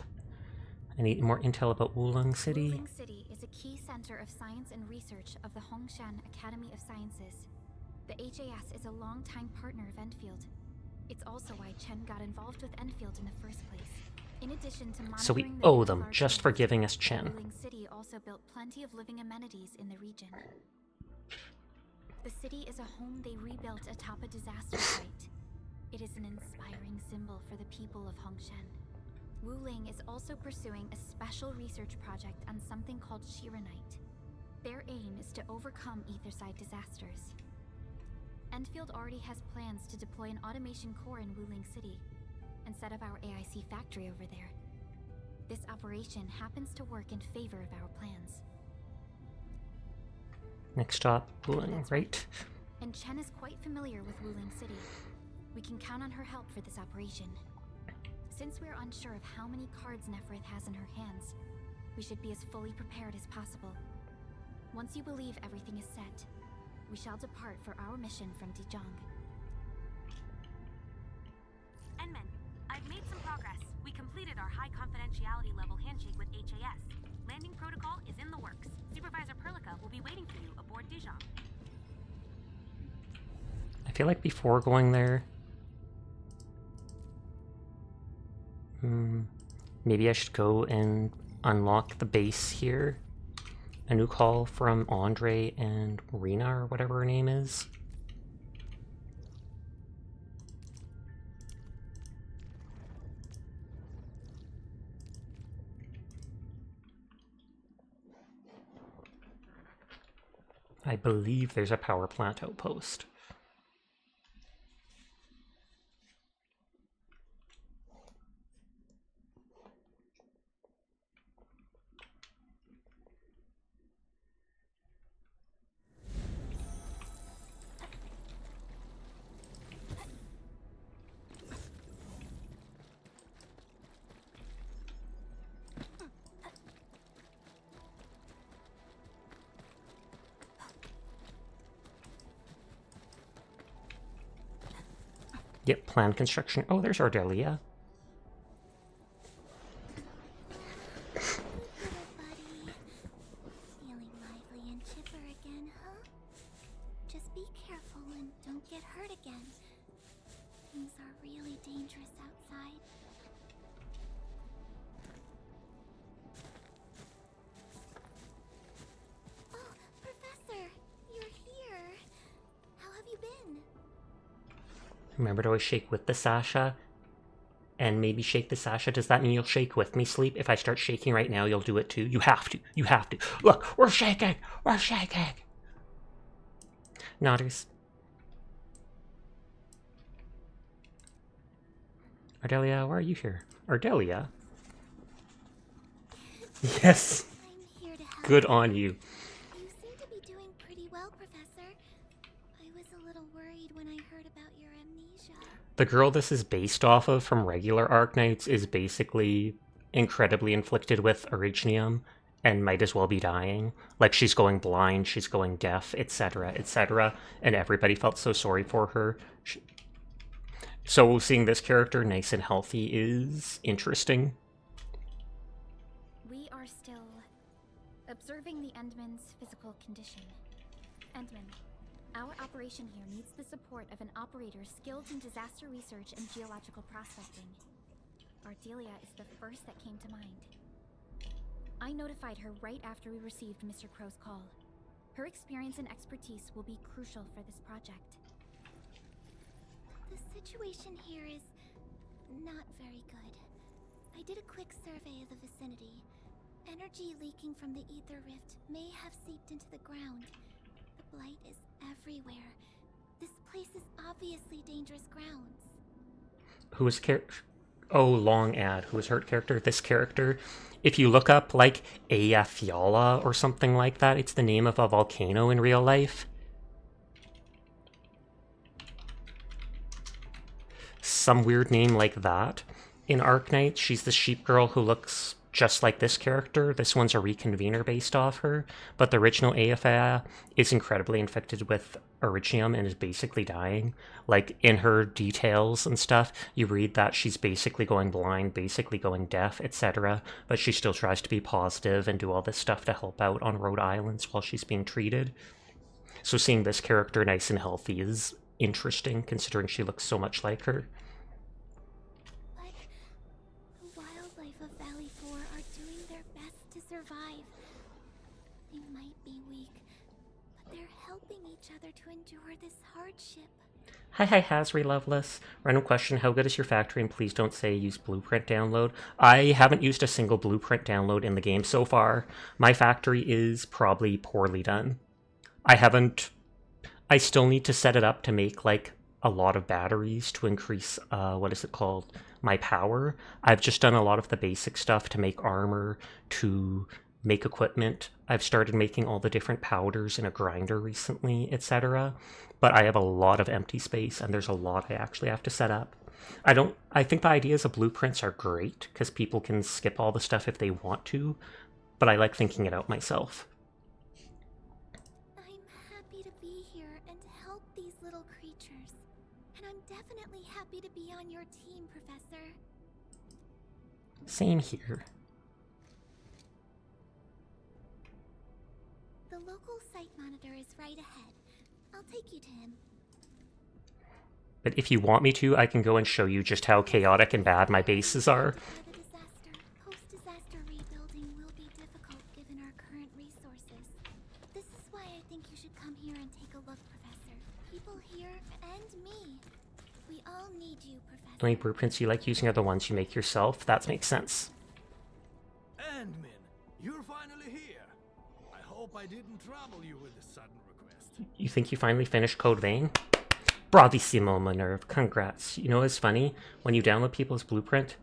I need more intel about Wulong City. Wuling City is a key center of science and research of the Hongshan Academy of Sciences. The HAS is a longtime partner of Endfield. It's also why Chen got involved with Endfield in the first place. In addition to monitoring So we the owe them large just for giving us Chen. Wuling City also built plenty of living amenities in the region. The city is a home they rebuilt atop a disaster site. It is an inspiring symbol for the people of Hongshan. Wuling is also pursuing a special research project on something called Shiranite. Their aim is to overcome Etherside disasters. Endfield already has plans to deploy an automation core in Wuling City and set up our AIC factory over there. This operation happens to work in favor of our plans. Next stop, Wuling, right? And Chen is quite familiar with Wuling City. We can count on her help for this operation. Since we're unsure of how many cards Neferith has in her hands, we should be as fully prepared as possible. Once you believe everything is set, we shall depart for our mission from Dijon. Endman, I've made some progress. We completed our high confidentiality level handshake with HAS. Landing protocol is in the works. Supervisor Perlica will be waiting for you aboard Dijon. I feel like before going there... Maybe I should go and unlock the base here. A new call from Andre and Rena, or whatever her name is. I believe there's a power plant outpost. Yep, plan construction. Oh, there's Ardelia. Feeling lively and chipper again, huh? Just be careful and don't get hurt again. Things are really dangerous outside. Oh, Professor, you're here. How have you been? Remember to always shake with the Sasha. And maybe shake the Sasha. Does that mean you'll shake with me, Sleep? If I start shaking right now, you'll do it too. You have to. You have to. Look, we're shaking. We're shaking. Nodders. Ardelia, why are you here? Ardelia? Yes. I'm here to help. Good on you. You seem to be doing pretty well, Professor. I was a little worried when I heard about your amnesia. The girl this is based off of from regular Arknights is basically incredibly inflicted with Originium and might as well be dying. Like, she's going blind, she's going deaf, etc., etc., and everybody felt so sorry for her. So seeing this character nice and healthy is interesting. We are still observing the Endman's physical condition. Endman, our operation here needs the support of an operator skilled in disaster research and geological prospecting. Ardelia is the first that came to mind. I notified her right after we received Mr. Crow's call. Her experience and expertise will be crucial for this project. The situation here is not very good. I did a quick survey of the vicinity. Energy leaking from the ether rift may have seeped into the ground. The blight is everywhere. This place is obviously dangerous grounds. Who is Oh, long ad. Who is her character? This character. If you look up, like, Eyjafjalla or something like that, it's the name of a volcano in real life. Some weird name like that. In Arknights, she's the sheep girl who looks just like this character. This one's a reconvener based off her, but the original Eyjafjalla is incredibly infected with Originium and is basically dying. Like, in her details and stuff, you read that she's basically going blind, basically going deaf, etc., but she still tries to be positive and do all this stuff to help out on Rhode Islands while she's being treated. So seeing this character nice and healthy is interesting, considering she looks so much like her. But the wildlife of Valley 4 are doing their best to survive. They might be weak, but they're helping each other to endure this hardship. Hi Hasri Loveless. Random question, how good is your factory? And please don't say use blueprint download. I haven't used a single blueprint download in the game so far. My factory is probably poorly done. I still need to set it up to make, like, a lot of batteries to increase, my power. I've just done a lot of the basic stuff to make armor, to make equipment. I've started making all the different powders in a grinder recently, etc. But I have a lot of empty space, and there's a lot I actually have to set up. I think the ideas of blueprints are great, because people can skip all the stuff if they want to, but I like thinking it out myself. I'm happy to be here and to help these little creatures. And I'm definitely happy to be on your team, Professor. Same here. The local site monitor is right ahead. I'll take you to him. But if you want me to, I can go and show you just how chaotic and bad my bases are. do, Professor. The only blueprints you like using are the ones you make yourself. That makes sense. Endmin, you're finally here. I hope I didn't trouble you with a sudden request. You think you finally finished Code Vein? Bravissimo, Minerve. Congrats. You know what's funny? When you download people's blueprint,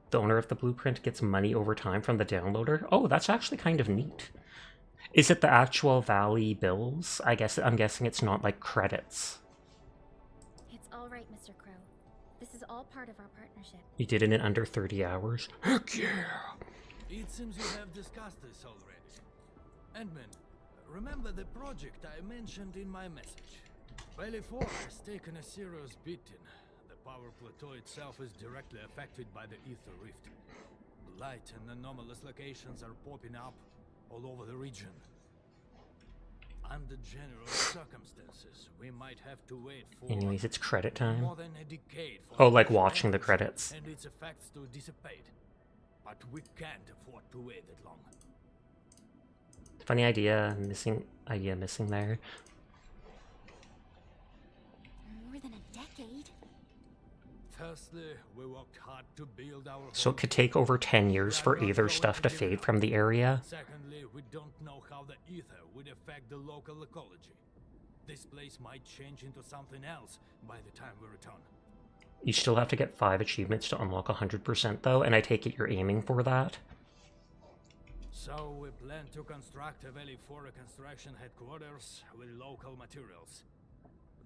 the owner of the blueprint gets money over time from the downloader. Oh, that's actually kind of neat. Is it the actual Valley bills? I'm guessing it's not like credits. It's all right, Mr. Crow. This is all part of our partnership. You did it in under 30 hours. Heck yeah! It seems you have discussed this already. Endman, remember the project I mentioned in my message? Valley 4 has taken a serious beating. The power plateau itself is directly affected by the Ether Rift. Light and anomalous locations are popping up all over the region. Under general circumstances, we might have to wait for Anyways, it's credit time. more than a decade for Oh, like watching the credits. and its effects to dissipate. But we can't afford to wait that long. Funny idea missing there. More than a decade? Firstly, we worked hard to build our So it could take over 10 years for Aether stuff to fade from the area. Secondly, we don't know how the ether would affect the local ecology. This place might change into something else by the time we return. You still have to get 5 achievements to unlock 100% though, and I take it you're aiming for that. So we plan to construct a Valley 4 reconstruction headquarters with local materials.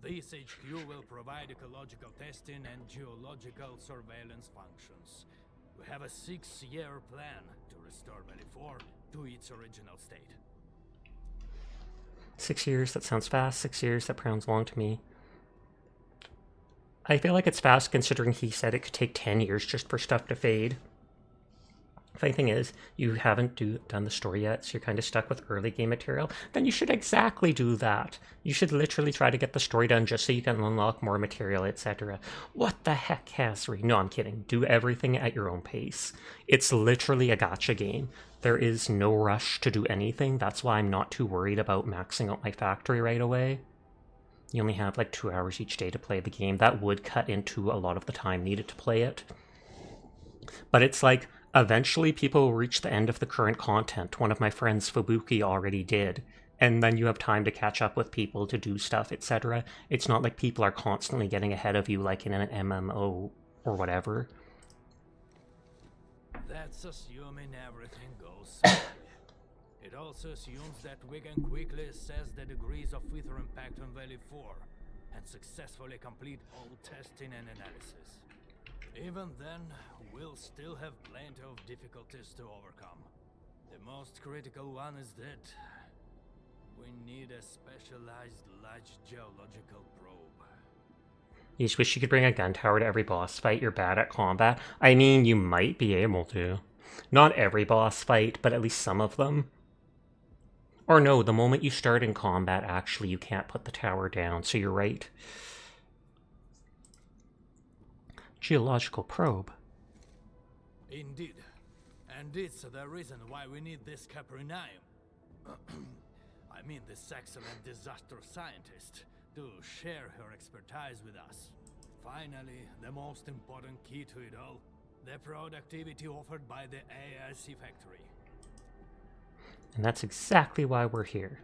This HQ will provide ecological testing and geological surveillance functions. We have a 6-year plan to restore Valley 4 to its original state. 6 years, that sounds fast. 6 years, that sounds long to me. I feel like it's fast considering he said it could take 10 years just for stuff to fade. Funny thing is, you haven't done the story yet, so you're kind of stuck with early game material. Then you should exactly do that. You should literally try to get the story done just so you can unlock more material, etc. What the heck, Hasri? No, I'm kidding. Do everything at your own pace. It's literally a gacha game. There is no rush to do anything. That's why I'm not too worried about maxing out my factory right away. You only have like 2 hours each day to play the game. That would cut into a lot of the time needed to play it. But it's like, eventually people will reach the end of the current content. One of my friends, Fubuki, already did. And then you have time to catch up with people to do stuff, etc. It's not like people are constantly getting ahead of you like in an MMO or whatever. That's assuming everything goes smoothly. It also assumes that we can quickly assess the degrees of ether impact on Valley 4 and successfully complete all testing and analysis. Even then, we'll still have plenty of difficulties to overcome. The most critical one is that we need a specialized large geological probe. You just wish you could bring a gun tower to every boss fight. You're bad at combat. I mean, you might be able to. Not every boss fight, but at least some of them. Or no, the moment you start in combat, actually, you can't put the tower down, so you're right. Geological probe. Indeed. And it's the reason why we need this Caprinium. I mean this excellent disaster scientist to share her expertise with us. Finally, the most important key to it all, the productivity offered by the AIC factory. And that's exactly why we're here.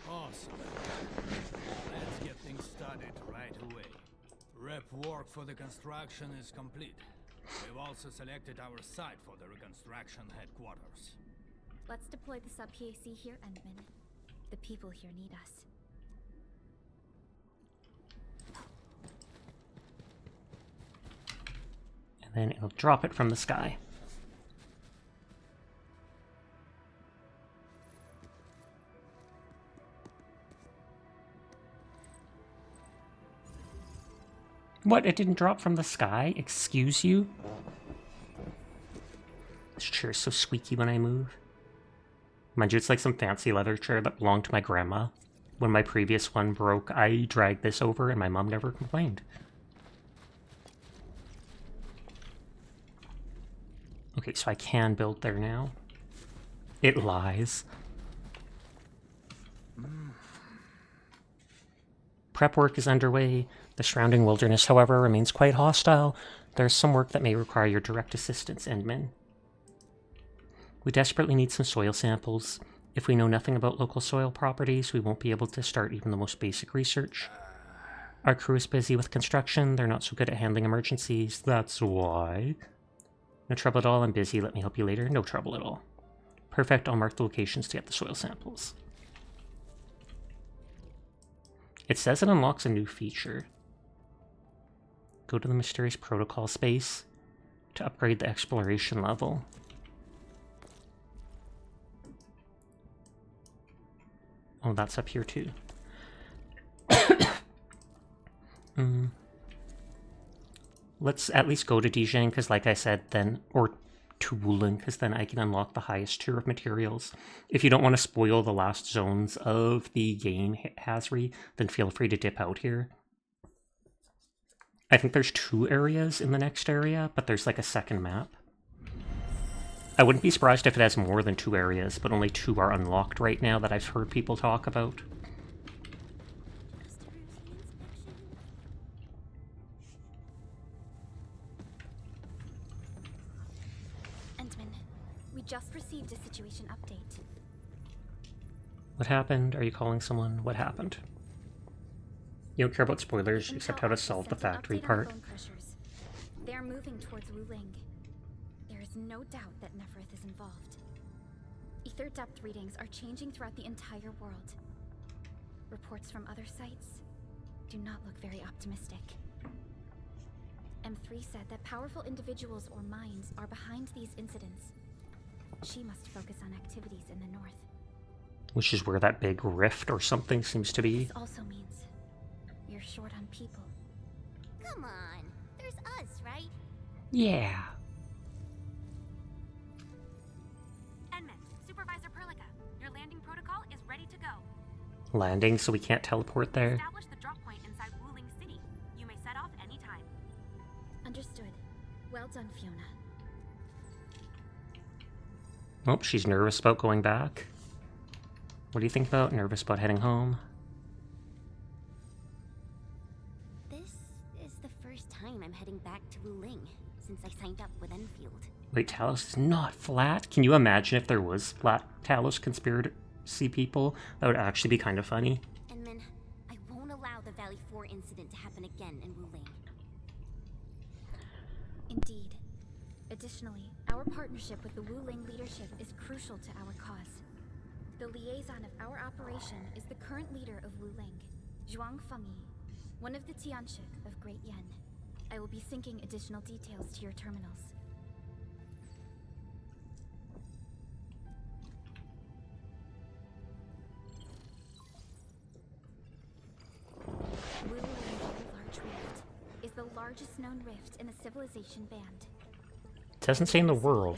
Awesome. Let's get things started right away. Rep work for the construction is complete. We've also selected our site for the reconstruction headquarters. Let's deploy the sub-PAC here, Endman. The people here need us. And then it'll drop it from the sky. What? It didn't drop from the sky? Excuse you? This chair's so squeaky when I move. Mind you, it's like some fancy leather chair that belonged to my grandma. When my previous one broke, I dragged this over and my mom never complained. Okay, so I can build there now. It lies. Prep work is underway. The surrounding wilderness, however, remains quite hostile. There's some work that may require your direct assistance, Endman. We desperately need some soil samples. If we know nothing about local soil properties, we won't be able to start even the most basic research. Our crew is busy with construction. They're not so good at handling emergencies. That's why. No trouble at all. I'm busy. Let me help you later. No trouble at all. Perfect. I'll mark the locations to get the soil samples. It says it unlocks a new feature. Go to the mysterious protocol space to upgrade the exploration level. Oh, that's up here too. Let's at least go to Dijon, because like I said, then, or to Wooling, because then I can unlock the highest tier of materials. If you don't want to spoil the last zones of the game, Hazri, then feel free to dip out here. I think there's 2 areas in the next area, but there's like a second map. I wouldn't be surprised if it has more than 2 areas, but only 2 are unlocked right now that I've heard people talk about. Just received a situation update. What happened? Are you calling someone? What happened? You don't care about spoilers, except how to solve the factory part. They're moving towards Wuling. There is no doubt that Neferth is involved. Ether depth readings are changing throughout the entire world. Reports from other sites do not look very optimistic. M3 said that powerful individuals or minds are behind these incidents. She must focus on activities in the north. Which is where that big rift or something seems to be. This also means we're short on people. Come on, there's us, right? Yeah. Endman, Supervisor Perlica, your landing protocol is ready to go. Landing, so we can't teleport there. Establish the drop point inside Wuling City. You may set off anytime. Understood. Well done, Fiona. Oh, she's nervous about going back. What do you think about? Nervous about heading home? This is the first time I'm heading back to Wuling since I signed up with Endfield. Wait, Talos is not flat? Can you imagine if there was flat Talos conspiracy people? That would actually be kind of funny. Endman, I won't allow the Valley 4 incident to happen again in Wuling. Indeed. Additionally, our partnership with the Wuling leadership is crucial to our cause. The liaison of our operation is the current leader of Wuling, Zhuang Fengyi, one of the Tianshi of Great Yen. I will be syncing additional details to your terminals. Wuling's Large Rift is the largest known rift in the Civilization Band. It doesn't say in the world,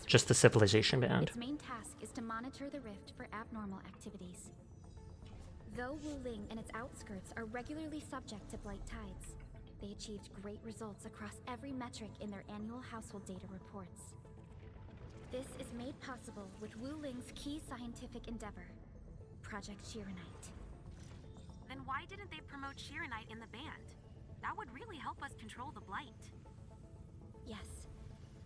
just the Civilization Band. Its main task is to monitor the rift for abnormal activities. Though Wuling and its outskirts are regularly subject to blight tides, they achieved great results across every metric in their annual household data reports. This is made possible with Wuling's key scientific endeavor, Project Shiranite. Then why didn't they promote Shiranite in the band? That would really help us control the blight. Yes.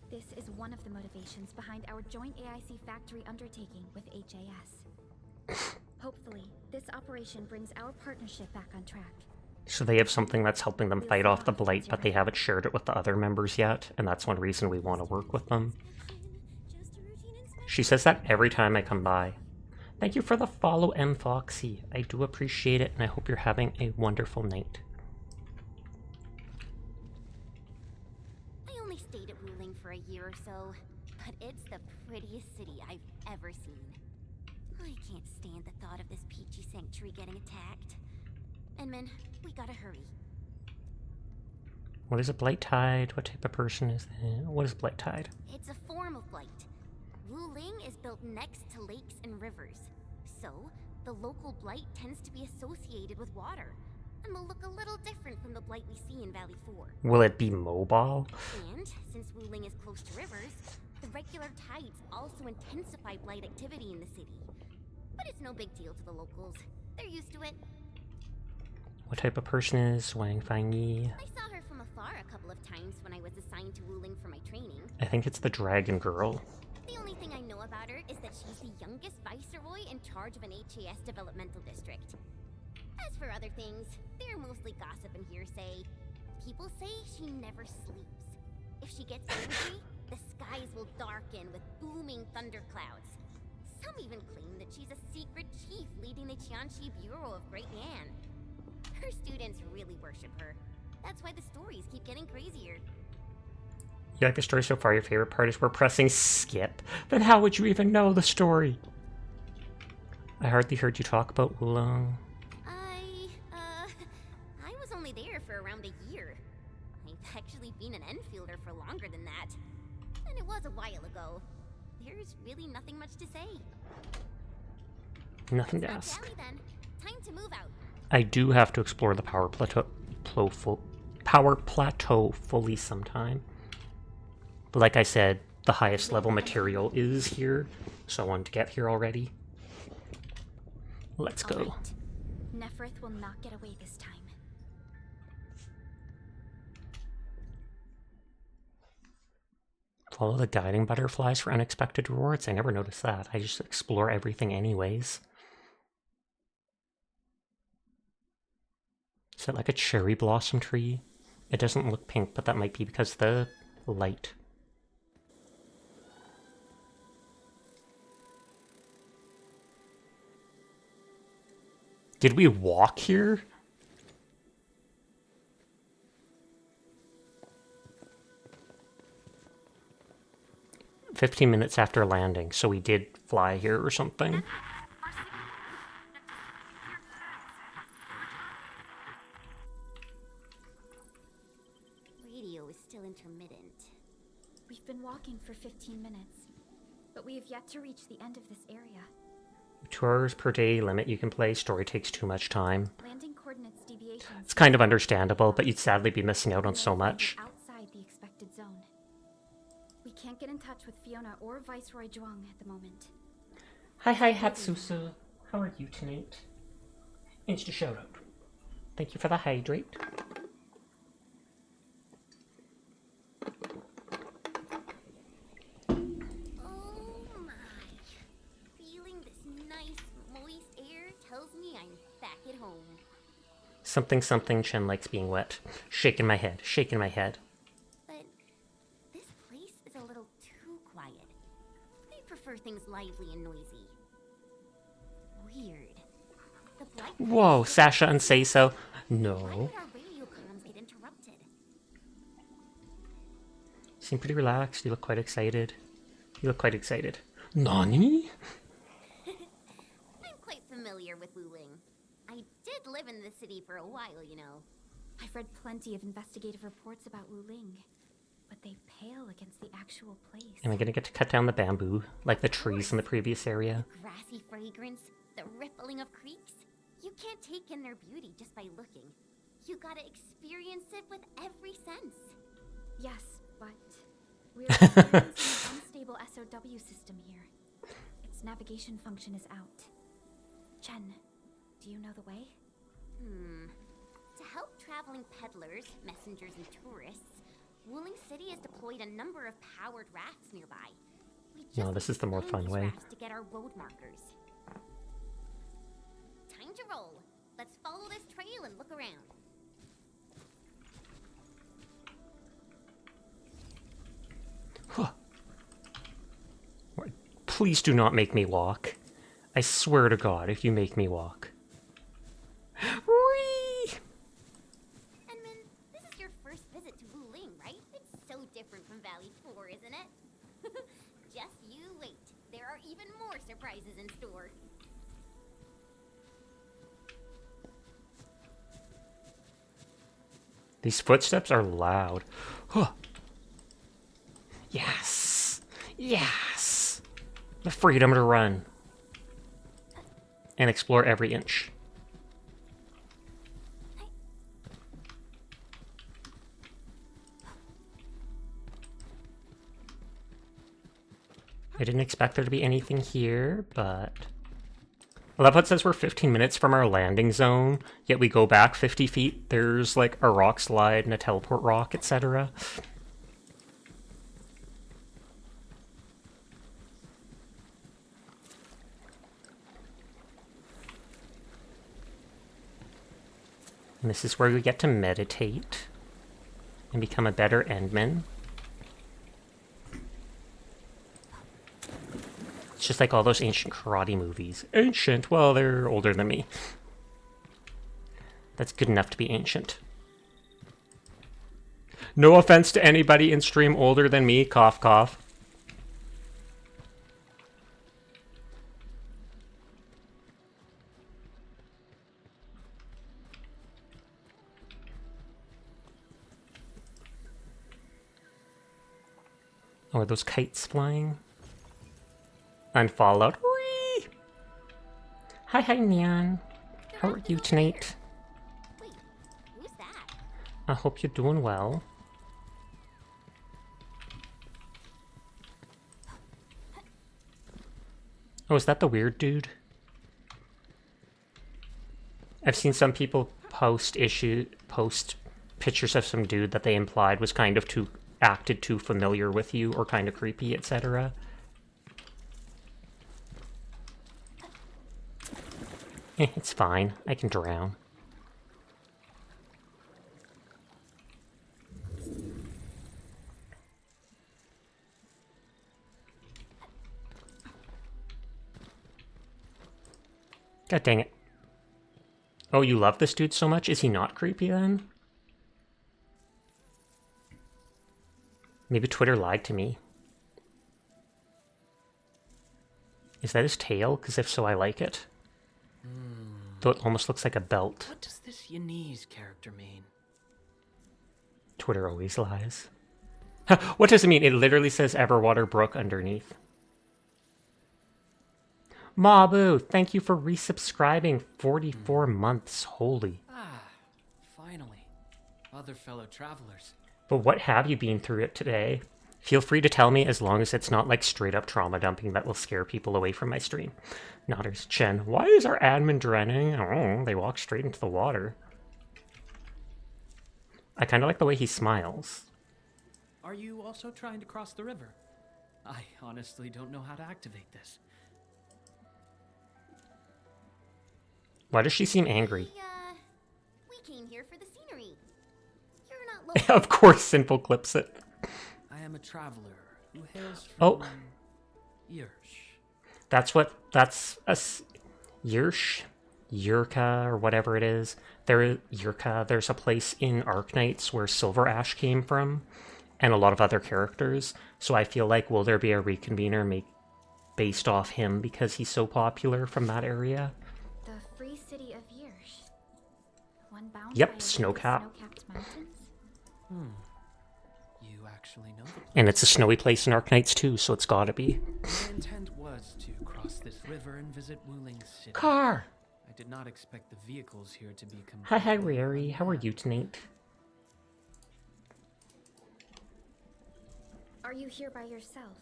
This is one of the motivations behind our joint AIC factory undertaking with HAS. Hopefully, this operation brings our partnership back on track. So they have something that's helping them fight off the blight, but they haven't shared it with the other members yet, and that's one reason we want to work with them. She says that every time I come by. Thank you for the follow, M. Foxy. I do appreciate it, and I hope you're having a wonderful night. Stayed at Wuling for a year or so, but it's the prettiest city I've ever seen. I can't stand the thought of this peachy sanctuary getting attacked. Endman, we gotta hurry. What is a blight tide? What type of person is that? What is blight tide? It's a form of blight. Wuling is built next to lakes and rivers, so the local blight tends to be associated with water. And will look a little different from the blight we see in Valley 4. Will it be mobile? And, since Wuling is close to rivers, the regular tides also intensify blight activity in the city. But it's no big deal to the locals. They're used to it. What type of person is Wang Fangyi? I saw her from afar a couple of times when I was assigned to Wuling for my training. I think it's the dragon girl. The only thing I know about her is that she's the youngest viceroy in charge of an HAS developmental district. As for other things, they're mostly gossip and hearsay. People say she never sleeps. If she gets angry, the skies will darken with booming thunderclouds. Some even claim that she's a secret chief leading the Qianxi Bureau of Great Yan. Her students really worship her. That's why the stories keep getting crazier. You like the story so far? Your favorite part is we're pressing skip? Then how would you even know the story? I hardly heard you talk about Wulong. I was only there for around a year. I've actually been an Enfielder for longer than that. And it was a while ago. There's really nothing much to say. Nothing to ask. Then. Time to move out. I do have to explore the power plateau fully sometime. But like I said, the highest level material is here, so I wanted to get here already. Let's go. Right. Neferth will not get away this time. Follow the guiding butterflies for unexpected rewards. I never noticed that. I just explore everything anyways. Is it like a cherry blossom tree? It doesn't look pink, but that might be because of the light. Did we walk here? "15 minutes after landing," so we did fly here or something. Radio is still intermittent. We've been walking for 15 minutes, but we have yet to reach the end of this area. 2 hours per day limit you can play. Story takes too much time. Landing coordinates deviations. It's kind of understandable, but you'd sadly be missing out on so much. Outside the expected zone. We can't get in touch with Fiona or Viceroy Zhuang at the moment. Hi Hatsusu. How are you tonight? Insta shout out. Thank you for the hydrate. Oh my. Feeling this nice, moist air tells me I'm back at home. Something Chen likes being wet. Shaking my head, shaking my head. But this place is a little too quiet. I prefer things lively and noisy. Weird. The blight. Whoa, Sasha and Say So. Why No. would our radio comms get interrupted? Seem pretty relaxed. You look quite excited. You look quite excited. Nani? I'm quite familiar with Wuling. I did live in the city for a while, you know. I've read plenty of investigative reports about Wuling, but they pale against the actual place. Am I gonna get to cut down the bamboo, like the trees in the previous area? Grassy fragrance, the rippling of creeks. You can't take in their beauty just by looking. You gotta experience it with every sense. Yes, but we're experiencing an unstable SOW system here. Its navigation function is out. Chen, do you know the way? To help traveling peddlers, messengers, and tourists, Wuling City has deployed a number of powered rafts nearby. We just No, this is the more find fun these way. rafts to get our road markers. Time to roll. Let's follow this trail and look around. Please do not make me walk. I swear to God, if you make me walk. Whee! Enman, this is your first visit to Wuling, right? It's so different from Valley 4, isn't it? Just you wait. There are even more surprises in store. These footsteps are loud. Huh. Yes! Yes! The freedom to run. And explore every inch. I didn't expect there to be anything here, but I love how it says we're 15 minutes from our landing zone, yet we go back 50 feet. There's like a rock slide and a teleport rock, etc. And this is where we get to meditate and become a better Endman. It's just like all those ancient karate movies. Ancient? Well, they're older than me. That's good enough to be ancient. No offense to anybody in stream older than me. Cough, cough. Oh, are those kites flying? And Fallout. Whee! Hi, Neon. How are you tonight? Wait, who's that? I hope you're doing well. Oh, is that the weird dude? I've seen some people post pictures of some dude that they implied was kind of acted too familiar with you or kind of creepy, etc. It's fine. I can drown. God dang it. Oh, you love this dude so much? Is he not creepy then? Maybe Twitter lied to me. Is that his tail? Because if so, I like it. Though it almost looks like a belt. What does this Yanese character mean? Twitter always lies. What does it mean? It literally says Everwater Brook underneath. Mabu, thank you for resubscribing. 44 months. Holy. Ah, finally. Other fellow travelers. But what have you been through it today? Feel free to tell me as long as it's not like straight up trauma dumping that will scare people away from my stream. Nodders. Chen, why is our admin drowning? Oh, they walk straight into the water. I kind of like the way he smiles. Are you also trying to cross the river? I honestly don't know how to activate this. Why does she seem angry? We came here for the scenery. You're not local. Of course, Sinful clips it. I am a traveler who hails Oh. from Yersh. That's a Yersh? Yurka, or whatever it is. There's a place in Arknights where Silver Ash came from, and a lot of other characters. So I feel like, will there be a reconvener based off him because he's so popular from that area? The free city of Yersh. One bound Yep, by snow-capped mountains. You actually know the place. And it's a snowy place in Arknights too, so it's gotta be. My intent was to cross this river and visit Wuling City. Car! I did not expect the vehicles here to be Hi, Rary. How are you tonight? Are you here by yourself?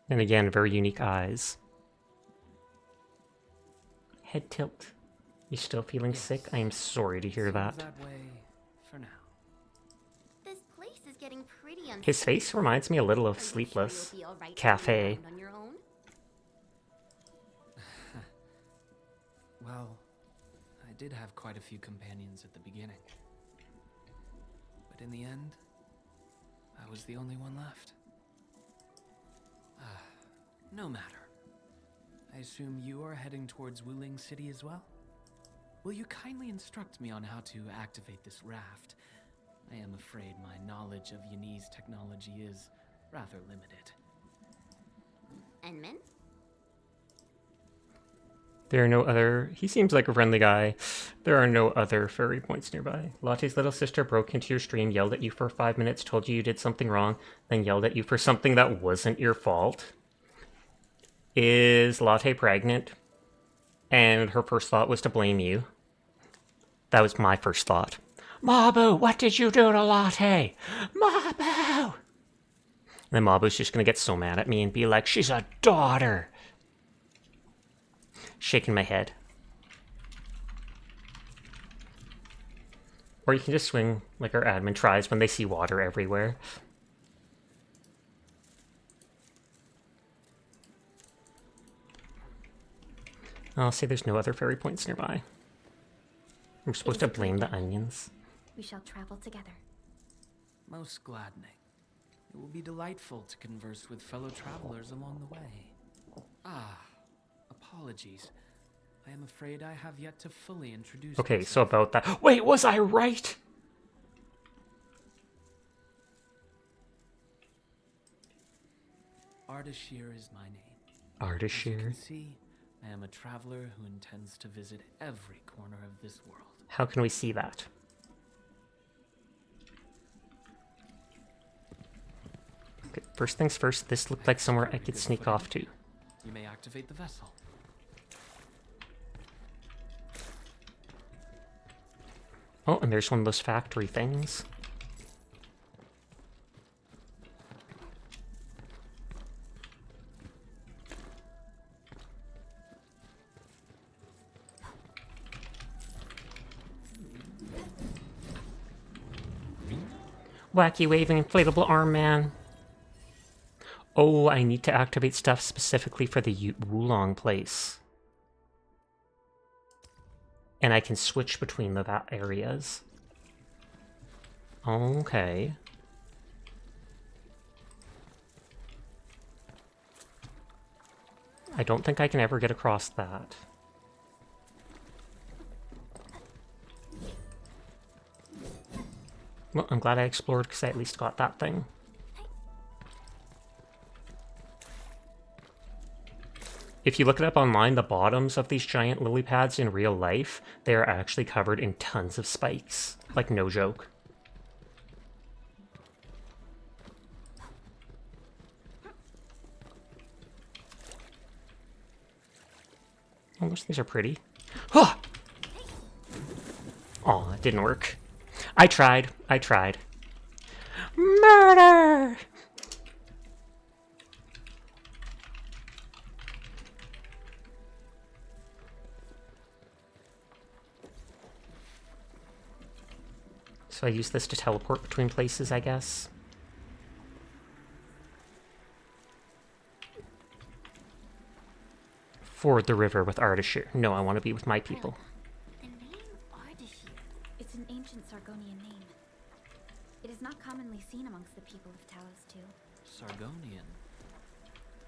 And again, very unique eyes. Head tilt. You still feeling sick? I am sorry to hear that. way for now. This place is getting pretty unsafe. His face reminds me a little of Sleepless You'll be all right Cafe. on your own? Well, I did have quite a few companions at the beginning. But in the end, I was the only one left. No matter. I assume you are heading towards Wuling City as well? Will you kindly instruct me on how to activate this raft? I am afraid my knowledge of Yanese technology is rather limited. Enman? There are no other... He seems like a friendly guy. There are no other fairy points nearby. Latte's little sister broke into your stream, yelled at you for 5 minutes, told you did something wrong, then yelled at you for something that wasn't your fault. Is Latte pregnant? And her first thought was to blame you. That was my first thought. Mabu, what did you do to Latte? Mabu! And then Mabu's just gonna get so mad at me and be like, she's a daughter. shaking my head. Or you can just swing like our admin tries when they see water everywhere. I'll say there's no other fairy points nearby. I'm supposed to blame the onions. We shall travel together. Most gladdening. It will be delightful to converse with fellow travelers along the way. Ah, apologies. I am afraid I have yet to fully introduce Okay, myself. so about that. Wait, was I right? Ardashir is my name. Ardashir. As you can see, I am a traveler who intends to visit every corner of this world. How can we see that? Okay, first things first, this looked like somewhere I could sneak off to. You may activate the vessel. Oh, and there's one of those factory things. Wacky waving inflatable arm man. Oh, I need to activate stuff specifically for the Wulong place. And I can switch between the areas. Okay. I don't think I can ever get across that. Well, I'm glad I explored because I at least got that thing. If you look it up online, the bottoms of these giant lily pads in real life, they are actually covered in tons of spikes. Like, no joke. Oh, those things are pretty. Huh! Aw, it didn't work. I tried. Murder! So I use this to teleport between places, I guess. Ford the river with Ardashir. No, I want to be with my people. The name Ardashir. It's an ancient Sargonian name. It is not commonly seen amongst the people of Talos too. Sargonian.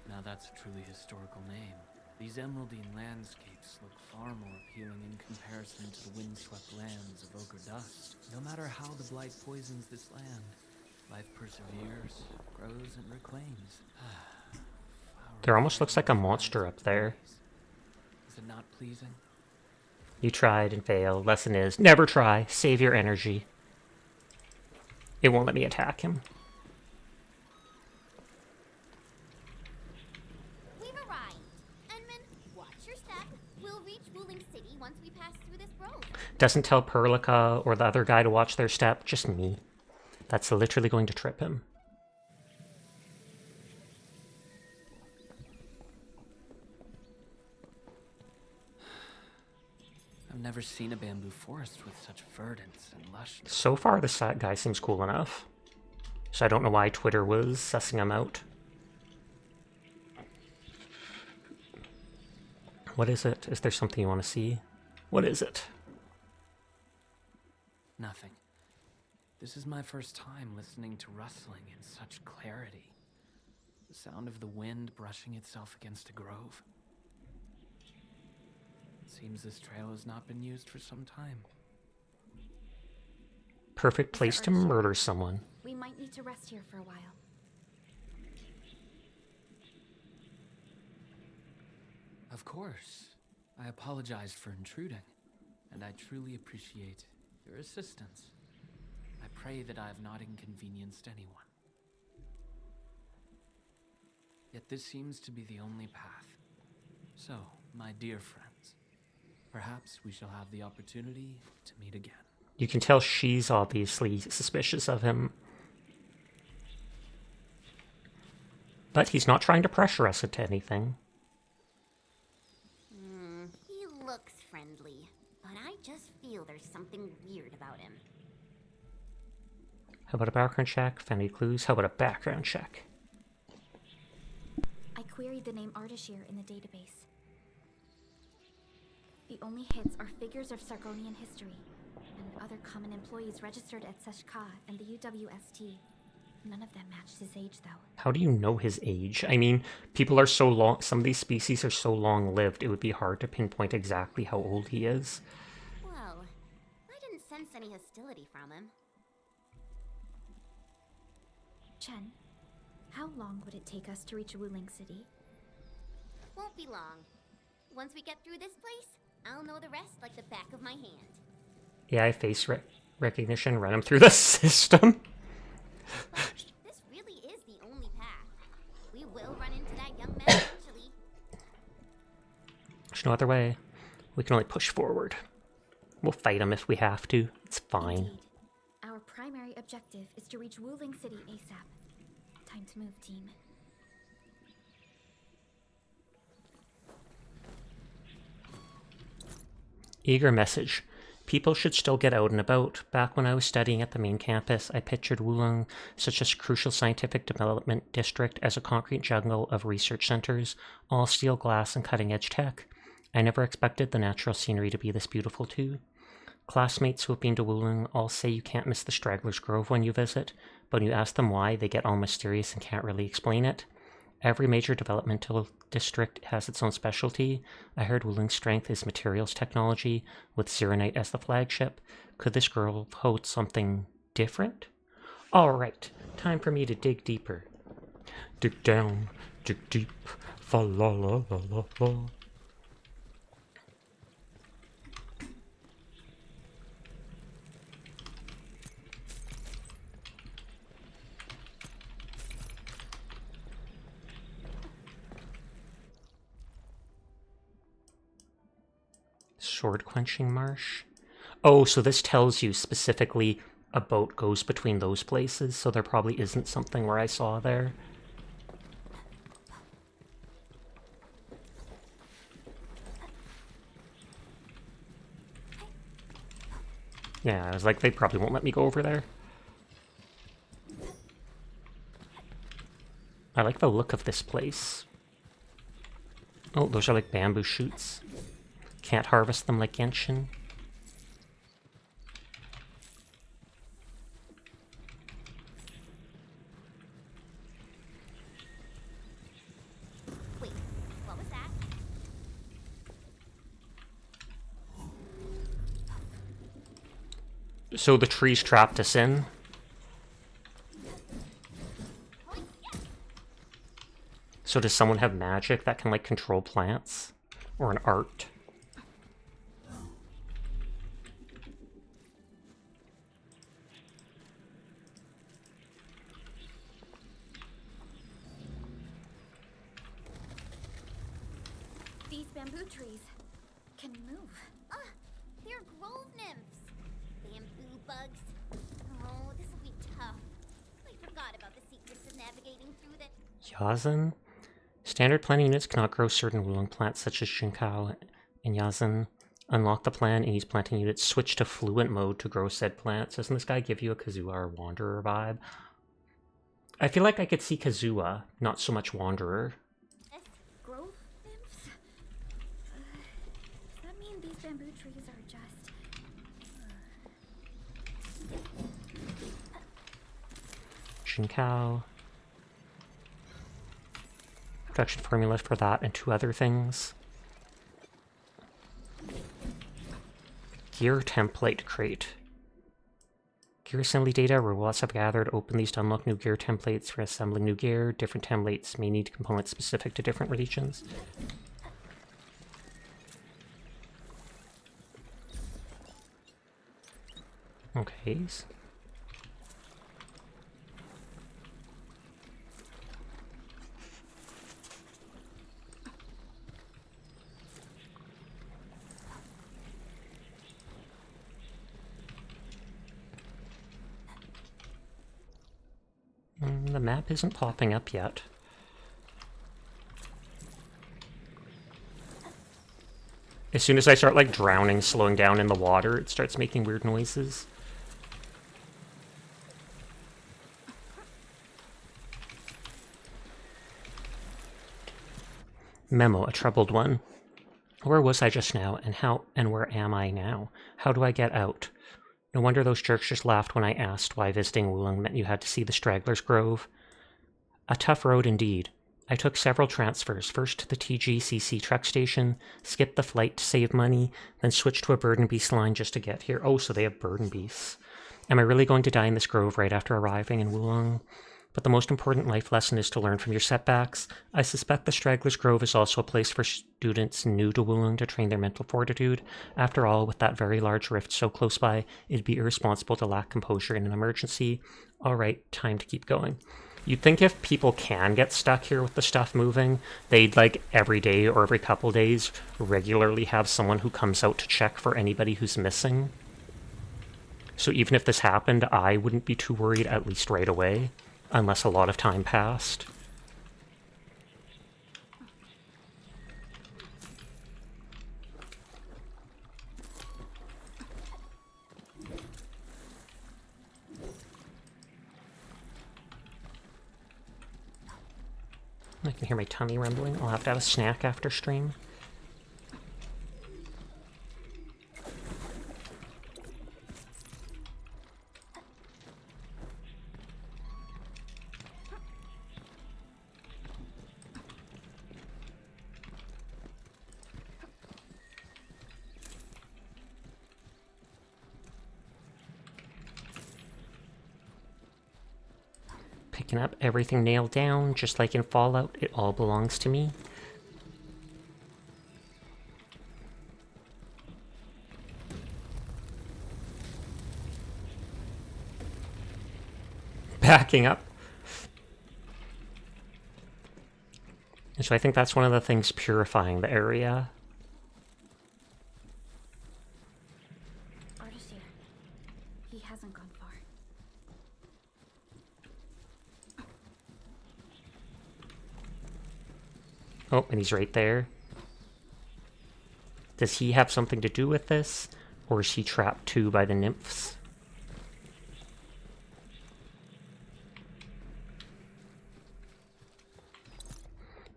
Now that's a truly historical name. These emeraldine landscapes look far more appealing in comparison to the windswept lands of Ochre Dust. No matter how the blight poisons this land, life perseveres, grows, and reclaims. There almost looks like a monster up there. Is it not pleasing? You tried and failed. Lesson is, never try. Save your energy. It won't let me attack him. We've arrived. Enman, watch your step. We'll reach Wuling City once we pass through this grove. Doesn't tell Perlica or the other guy to watch their step, just me. That's literally going to trip him. I've never seen a bamboo forest with such verdance and lushness. So far, this guy seems cool enough. So I don't know why Twitter was sussing him out. What is it? Is there something you want to see? What is it? Nothing. This is my first time listening to rustling in such clarity. The sound of the wind brushing itself against a grove. It seems this trail has not been used for some time. Perfect place to murder someone. We might need to rest here for a while. Of course. I apologize for intruding, and I truly appreciate your assistance. I pray that I have not inconvenienced anyone. Yet this seems to be the only path. So, my dear friends, perhaps we shall have the opportunity to meet again. You can tell she's obviously suspicious of him. But he's not trying to pressure us into anything. How about a background check? Found any clues? How about a background check? I queried the name Ardashir in the database. The only hits are figures of Sargonian history, and other common employees registered at Seshka and the UWST. None of them matched his age, though. How do you know his age? I mean, people are so long, some of these species are so long-lived, it would be hard to pinpoint exactly how old he is. Well, I didn't sense any hostility from him. Chen, how long would it take us to reach Wuling City? Won't be long. Once we get through this place, I'll know the rest like the back of my hand. AI face recognition, run him through the system. But this really is the only path. We will run into that young man eventually. There's no other way. We can only push forward. We'll fight him if we have to. It's fine. Indeed. Our primary objective is to reach Wuling City ASAP. Time to move, team. Eager message. People should still get out and about. Back when I was studying at the main campus, I pictured Wulong, such a crucial scientific development district, as a concrete jungle of research centers, all steel glass and cutting-edge tech. I never expected the natural scenery to be this beautiful too. Classmates who have been to Wulong all say you can't miss the Stragglers Grove when you visit, but when you ask them why, they get all mysterious and can't really explain it. Every major developmental district has its own specialty. I heard Wuling's strength is materials technology, with Zeronite as the flagship. Could this grove hold something different? Alright, time for me to dig deeper. Dig down, dig deep, fa la la la la la. Sword quenching marsh. Oh, so this tells you specifically a boat goes between those places, so there probably isn't something where I saw there. Yeah, I was like, they probably won't let me go over there. I like the look of this place. Oh, those are like bamboo shoots. Can't harvest them like Genshin. Wait, what was that? So the trees trapped us in. So does someone have magic that can like control plants? Or an art? These bamboo trees can move. Ah, they're grove nymphs. Bamboo bugs. Oh, this will be tough. I forgot about the secrets of navigating through the... Yazan? Standard planting units cannot grow certain Wulong plants such as Shinkao and Yazan. Unlock the plan and use planting units. Switch to fluent mode to grow said plants. Doesn't this guy give you a Kazuha or Wanderer vibe? I feel like I could see Kazuha, not so much Wanderer. Grove nymphs? Does that mean these bamboo trees are just... Shinkao. Production formula for that and 2 other things. Gear template crate. Gear assembly data, robots have gathered. Open these to unlock new gear templates for assembling new gear. Different templates may need components specific to different regions. Okay. The map isn't popping up yet. As soon as I start like drowning, slowing down in the water, it starts making weird noises. Memo, a troubled one. Where was I just now, and where am I now? How do I get out? No wonder those jerks just laughed when I asked why visiting Wulong meant you had to see the Stragglers' Grove. A tough road indeed. I took several transfers, first to the TGCC truck station, skipped the flight to save money, then switched to a Burden Beast line just to get here. Oh, so they have Burden Beasts. Am I really going to die in this grove right after arriving in Wulong? But the most important life lesson is to learn from your setbacks. I suspect the Stragglers' Grove is also a place for students new to Wulong to train their mental fortitude. After all, with that very large rift so close by, it'd be irresponsible to lack composure in an emergency. Alright, time to keep going. You'd think if people can get stuck here with the stuff moving, they'd, like, every day or every couple days regularly have someone who comes out to check for anybody who's missing. So even if this happened, I wouldn't be too worried, at least right away. Unless a lot of time passed. I can hear my tummy rumbling. I'll have to have a snack after stream. Picking up everything nailed down, just like in Fallout, it all belongs to me. Backing up. And so I think that's one of the things purifying the area. Artist here. He hasn't gone far. Oh, and he's right there. Does he have something to do with this? Or is he trapped too by the nymphs?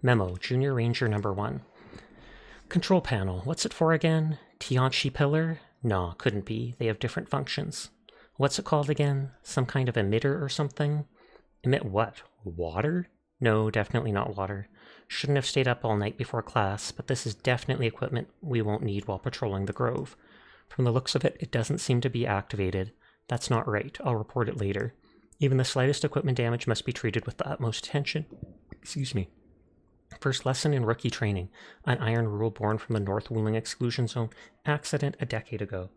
Memo, Junior Ranger number 1. Control panel, what's it for again? Tianchi pillar? Nah, couldn't be. They have different functions. What's it called again? Some kind of emitter or something? Emit what? Water? No, definitely not water. Shouldn't have stayed up all night before class, but this is definitely equipment we won't need while patrolling the grove. From the looks of it, it doesn't seem to be activated. That's not right. I'll report it later. Even the slightest equipment damage must be treated with the utmost attention. Excuse me. First lesson in rookie training. An iron rule born from the North Wooling exclusion zone. Accident a decade ago.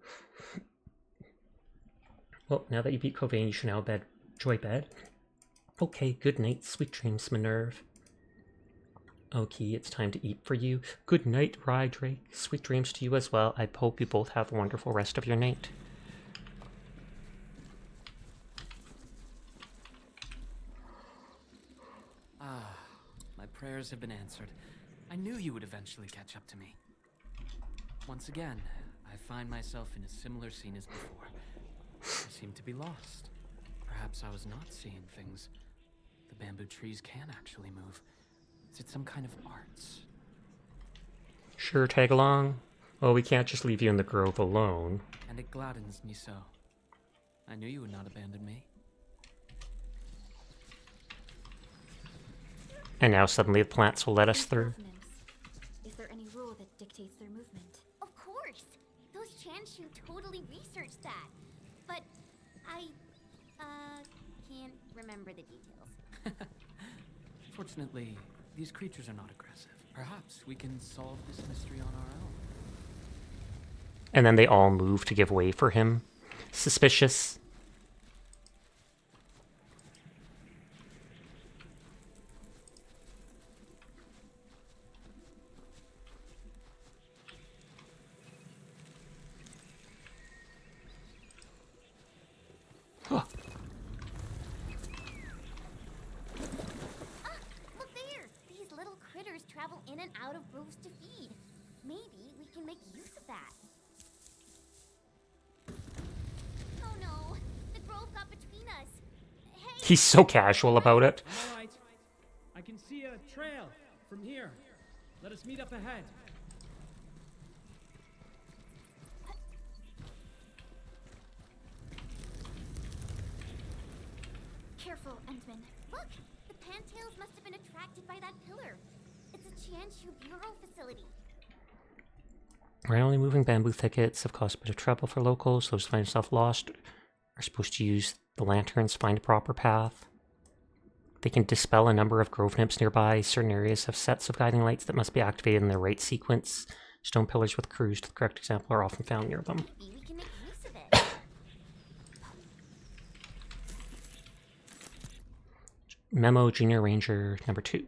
Well, now that you beat Covain, you should now enjoy bed. Okay, good night, sweet dreams, Minerve. Okay, it's time to eat for you. Good night, Rye Drake. Sweet dreams to you as well. I hope you both have a wonderful rest of your night. Ah, my prayers have been answered. I knew you would eventually catch up to me. Once again, I find myself in a similar scene as before. I seem to be lost. Perhaps I was not seeing things. The bamboo trees can actually move. Is it some kind of arts? Sure, tag along. Well, we can't just leave you in the grove alone. And it gladdens me so. I knew you would not abandon me. And now suddenly the plants will let us through. Is there any rule that dictates their movement? Of course! Those Chanshu totally researched that. But I, can't remember the details. Fortunately, these creatures are not aggressive. Perhaps we can solve this mystery on our own. And then they all move to give way for him. Suspicious. Huh. Look there! These little critters travel in and out of groves to feed. Maybe we can make use of that. Oh no! The grove got between us. Hey! He's so casual about it. All right. I can see a trail from here. Let us meet up ahead. Careful, Endman. Look! The Pantails must have been attracted by that pillar. It's a Qianshu Bureau facility. Randomly moving bamboo thickets have caused a bit of trouble for locals. Those who find themselves lost are supposed to use the lanterns to find a proper path. They can dispel a number of grove nymphs nearby. Certain areas have sets of guiding lights that must be activated in the right sequence. Stone pillars with crews to the correct example are often found near them. Maybe we can make use of it. Memo Junior Ranger number 2.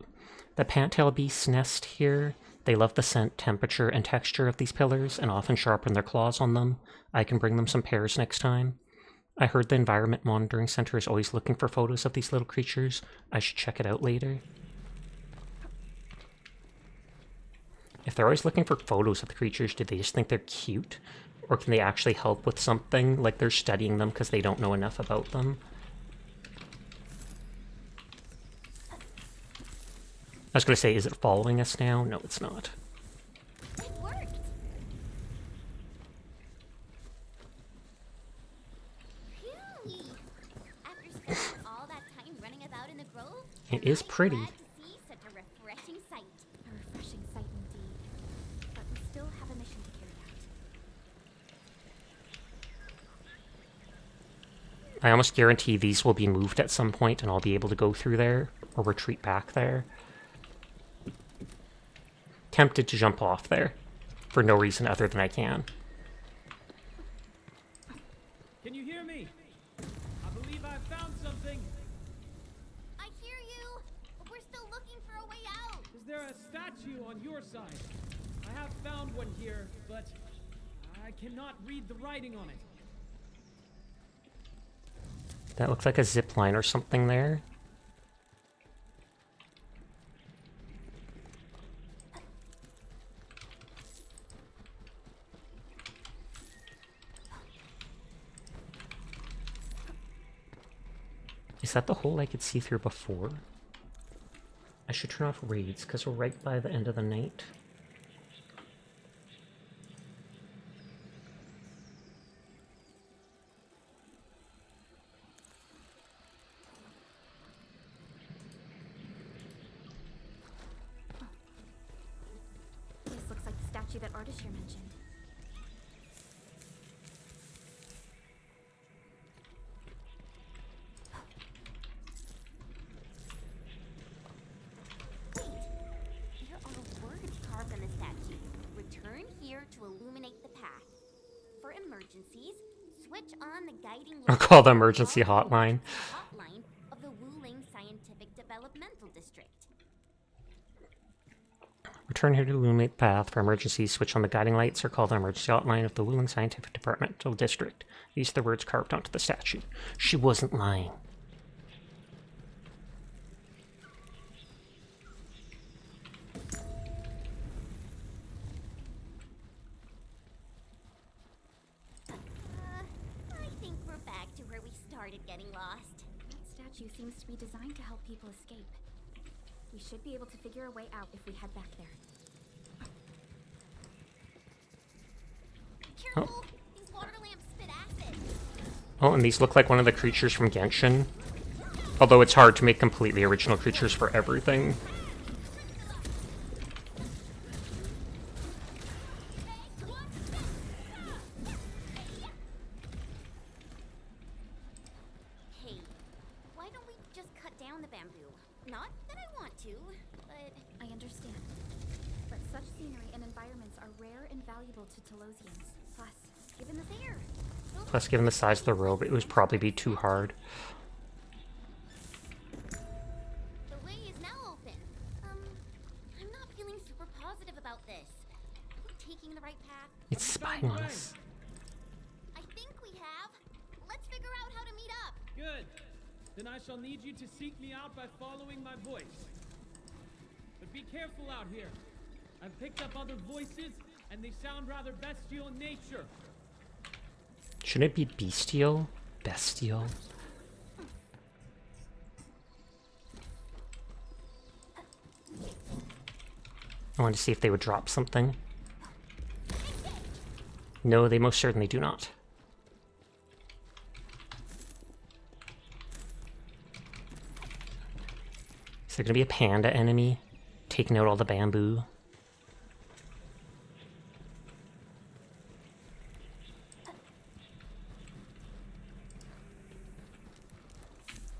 The pantail beasts nest here. They love the scent, temperature, and texture of these pillars, and often sharpen their claws on them. I can bring them some pears next time. I heard the Environment Monitoring Center is always looking for photos of these little creatures. I should check it out later. If they're always looking for photos of the creatures, do they just think they're cute? Or can they actually help with something, like they're studying them because they don't know enough about them? I was going to say, is it following us now? No, it's not. It worked. Phew. After spending all that time running about in the grove, It is pretty. glad to see such a refreshing sight. A refreshing sight indeed. But we still have a mission to carry out. I almost guarantee these will be moved at some point and I'll be able to go through there or retreat back there. Tempted to jump off there for no reason other than I can. Can you hear me? I believe I found something. I hear you, but we're still looking for a way out. Is there a statue on your side? I have found one here, but I cannot read the writing on it. That looks like a zip line or something there. Is that the hole I could see through before? I should turn off raids because we're right by the end of the night. This looks like the statue that Ardashir mentioned. There are words carved on the statue. Return here to illuminate the path. For emergencies, switch on the guiding Or light. call the emergency hotline. Hotline of the Wuling Scientific Developmental District. Return here to illuminate the path. For emergencies, switch on the guiding lights or call the emergency hotline of the Wuling Scientific Departmental District. These are the words carved onto the statue. She wasn't lying. I think we're back to where we started getting lost. That statue seems to be designed to help people escape. We should be able to figure a way out if we head back there. Careful! These water lamps spit acid. Oh, and these look like one of the creatures from Genshin. Although it's hard to make completely original creatures for everything. Hey, why don't we just cut down the bamboo? Not that I want to, but I understand. But such scenery and environments are rare and valuable to Telosians. Plus, given this air. Plus, given the size of the robe, it would probably be too hard. the way is now open. I'm not feeling super positive about this. Are we taking the right path? It's spying on us. I think we have. Let's figure out how to meet up. Good. Then I shall need you to seek me out by following my voice. But be careful out here. I've picked up other voices, and they sound rather bestial in nature. Shouldn't it be bestial? Bestial? I wanted to see if they would drop something. No, they most certainly do not. Is there going to be a panda enemy taking out all the bamboo?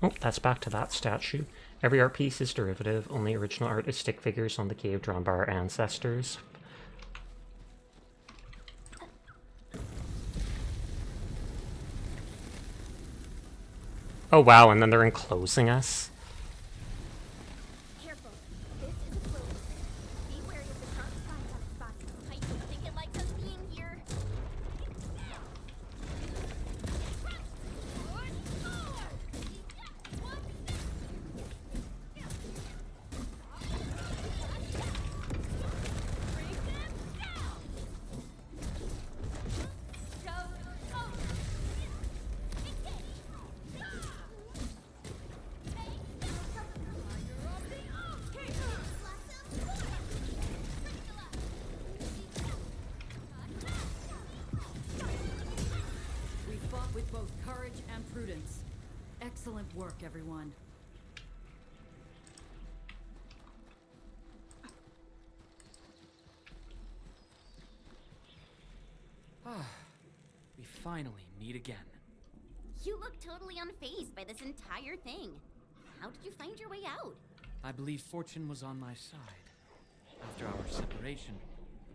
Oh, that's back to that statue. Every art piece is derivative. Only original art is stick figures on the cave drawn by our ancestors. Oh wow, and then they're enclosing us? Careful. This is a close. Be wary of the sharp spines on its body. I don't think it likes us being here. We fought with both courage and prudence. Excellent work, everyone. We finally meet again. You look totally unfazed by this entire thing. How did you find your way out? I believe fortune was on my side. After our separation,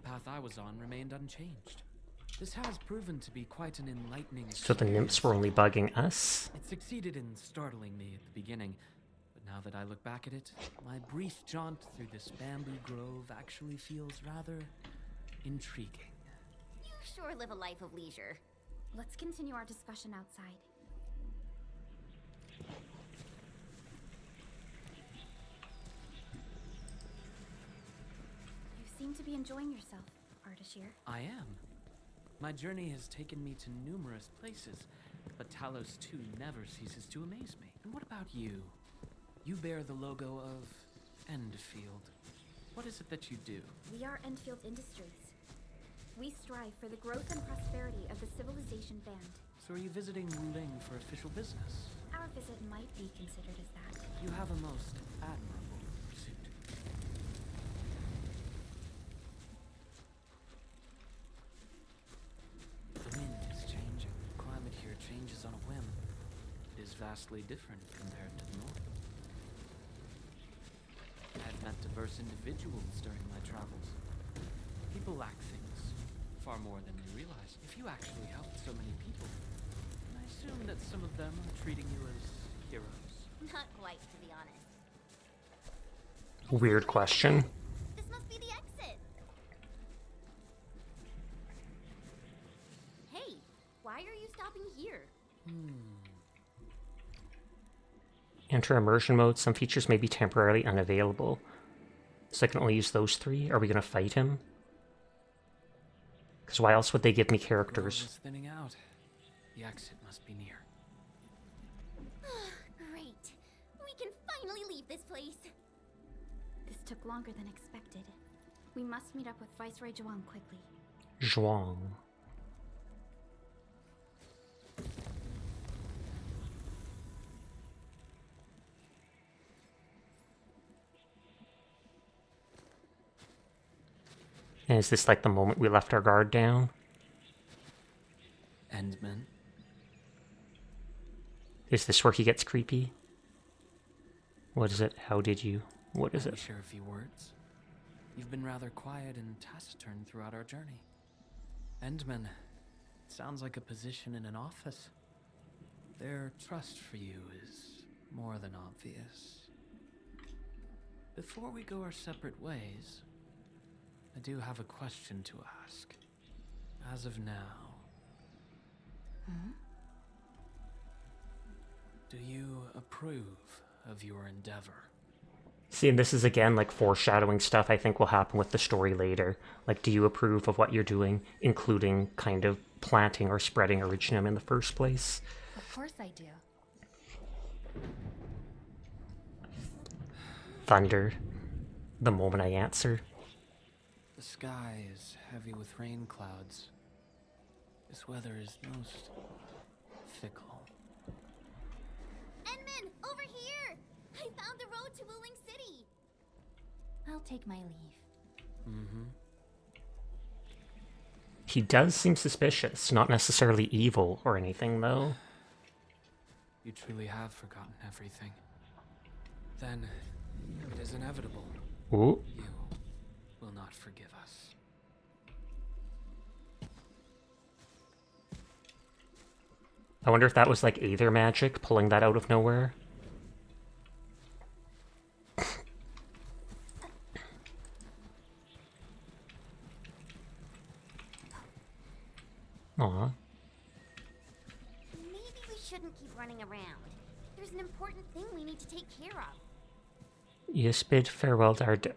the path I was on remained unchanged. This has proven to be quite an enlightening experience. So the nymphs were only bugging us? It succeeded in startling me at the beginning, but now that I look back at it, my brief jaunt through this bamboo grove actually feels rather intriguing. You sure live a life of leisure. Let's continue our discussion outside. You seem to be enjoying yourself, Ardashir. I am. My journey has taken me to numerous places, but Talos 2 never ceases to amaze me. And what about you? You bear the logo of Endfield. What is it that you do? We are Endfield Industries. We strive for the growth and prosperity of the Civilization Band. So are you visiting Wuling for official business? Our visit might be considered as that. You have a most admirable pursuit. The wind is changing. The climate here changes on a whim. It is vastly different compared to the north. I've met diverse individuals during my travels. People lack things far more than we realize. If you actually helped so many people, then I assume that some of them are treating you as heroes. Not quite, to be honest. Weird question. This must be the exit. Hey, why are you stopping here? Enter immersion mode. Some features may be temporarily unavailable. So I can only use those 3? Are we going to fight him? Because why else would they give me characters? The grove is thinning out. The exit must be near. Great. We can finally leave this place. This took longer than expected. We must meet up with Viceroy Zhuang quickly. Zhuang. And is this like the moment we left our guard down? Endman? Is this where he gets creepy? What is it? How did you? What is Can we it? share a few words? You've been rather quiet and taciturn throughout our journey. Endman, it sounds like a position in an office. Their trust for you is more than obvious. Before we go our separate ways, I do have a question to ask. As of now, do you approve of your endeavor? See, and this is again like foreshadowing stuff I think will happen with the story later. Like, do you approve of what you're doing, including kind of planting or spreading Originum in the first place? Of course I do. Thunder. The moment I answer. The sky is heavy with rain clouds. This weather is most fickle. Enman, over here! I found the road to Wuling City! I'll take my leave. Mm-hmm. He does seem suspicious, not necessarily evil or anything, though. You truly have forgotten everything. Then it is inevitable. Ooh. You will not forgive us. I wonder if that was like Aether magic, pulling that out of nowhere. Aw. Maybe we shouldn't keep running around. There's an important thing we need to take care of. Yes, bid farewell to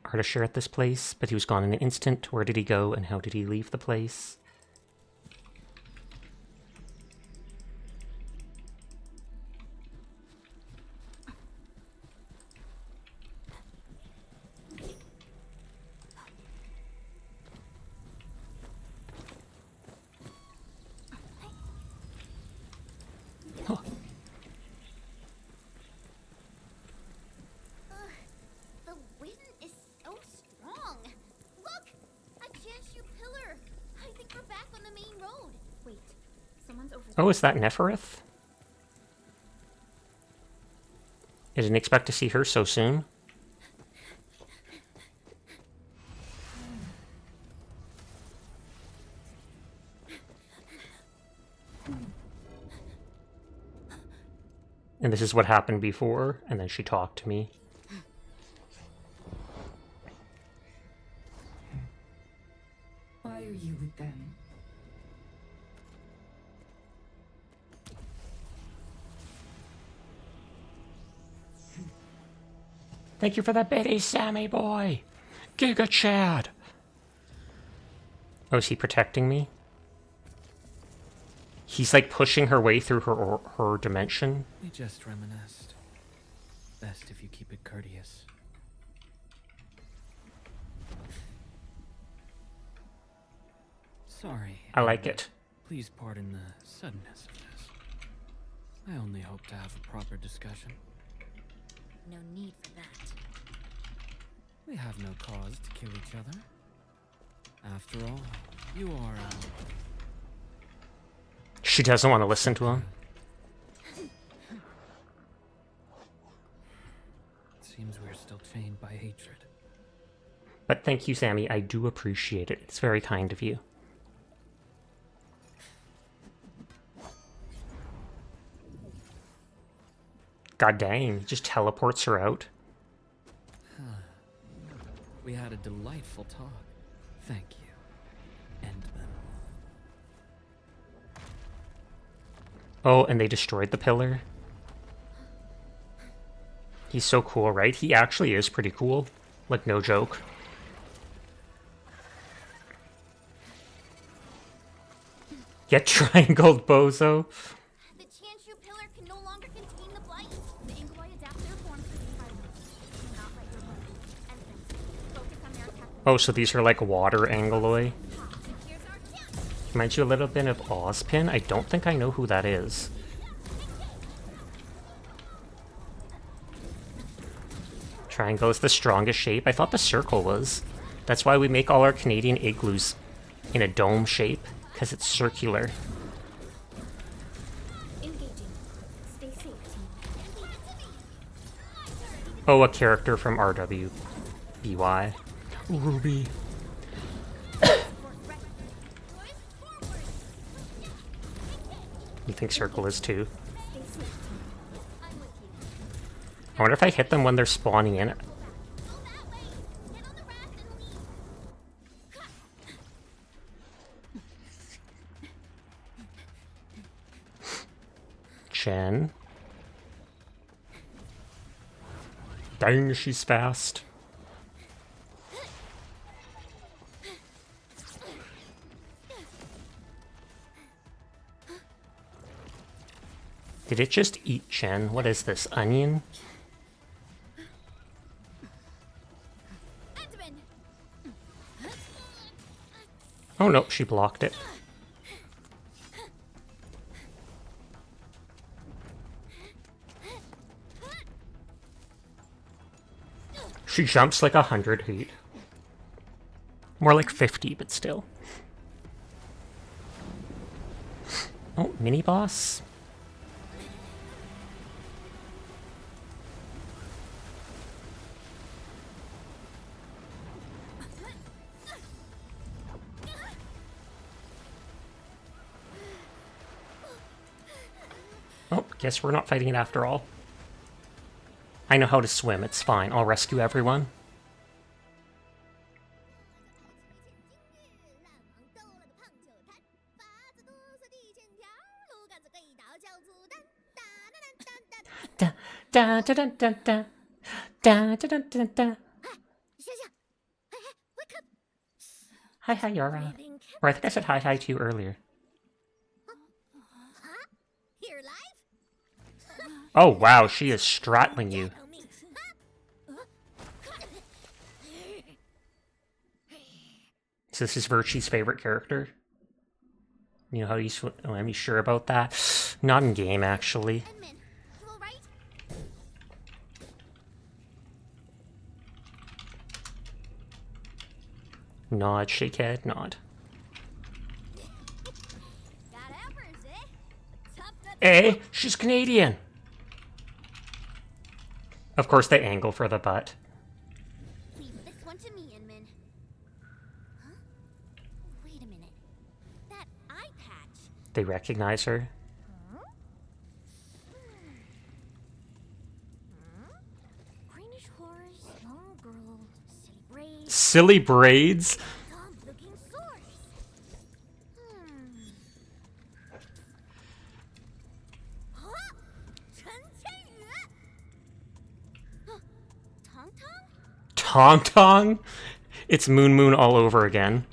Ardashir at this place, but he was gone in an instant. Where did he go, and how did he leave the place? The wind is so strong. Look! A Janshu pillar! I think we're back on the main road. Wait, someone's over there. Oh, is that Nefereth? I didn't expect to see her so soon. And this is what happened before, and then she talked to me. Why are you with them? Thank you for the biddy, Sammy boy! Giga Chad! Oh, is he protecting me? He's like pushing her way through her dimension. We just reminisced. Best if you keep it courteous. Sorry. I like it. Please pardon the suddenness of this. I only hope to have a proper discussion. No need for that. We have no cause to kill each other. After all, you are She doesn't want to listen to him. It seems we're still chained by hatred. But thank you, Sammy. I do appreciate it. It's very kind of you. God dang, he just teleports her out. We had a delightful talk. Thank you, Endman. Oh, and they destroyed the pillar. He's so cool, right? He actually is pretty cool. Like, no joke. Get triangled, bozo. The Chanshu pillar can no longer contain the blight. The Inkwai adapt their forms to the environment. Do not let your body. Entrance. Focus on their attack. Oh, so these are like water Angloi. Reminds you a little bit of Ozpin. I don't think I know who that is. Triangle is the strongest shape. I thought the circle was. That's why we make all our Canadian igloos in a dome shape, because it's circular. Engaging. Stay safe, team. Oh, a character from RWBY. Ruby. You think circle is too? I wonder if I hit them when they're spawning in. Chen. Dang, she's fast. Did it just eat Chen? What is this, onion? Oh no, she blocked it. She jumps like 100 feet. More like 50, but still. Oh, mini boss. Oh, guess we're not fighting it after all. I know how to swim, it's fine. I'll rescue everyone. Da, da, da, da, da, da. Da, da, da, da, da. Hi, Yara. Or I think I said hi to you earlier. Oh wow, she is straddling you. So this is Virtie's favorite character? You know how you swim? Oh, am you sure about that? Not in game, actually. Nod, shake head, nod. Hey, she's Canadian! Of course they angle for the butt. Leave this one to me, Inman. Huh? Wait a minute. That eye patch. They recognize her. Greenish horse, long girl, silly braids. Silly braids? Dog-looking source. Huh? Tong Tong? Tong Tong? It's Moon Moon all over again.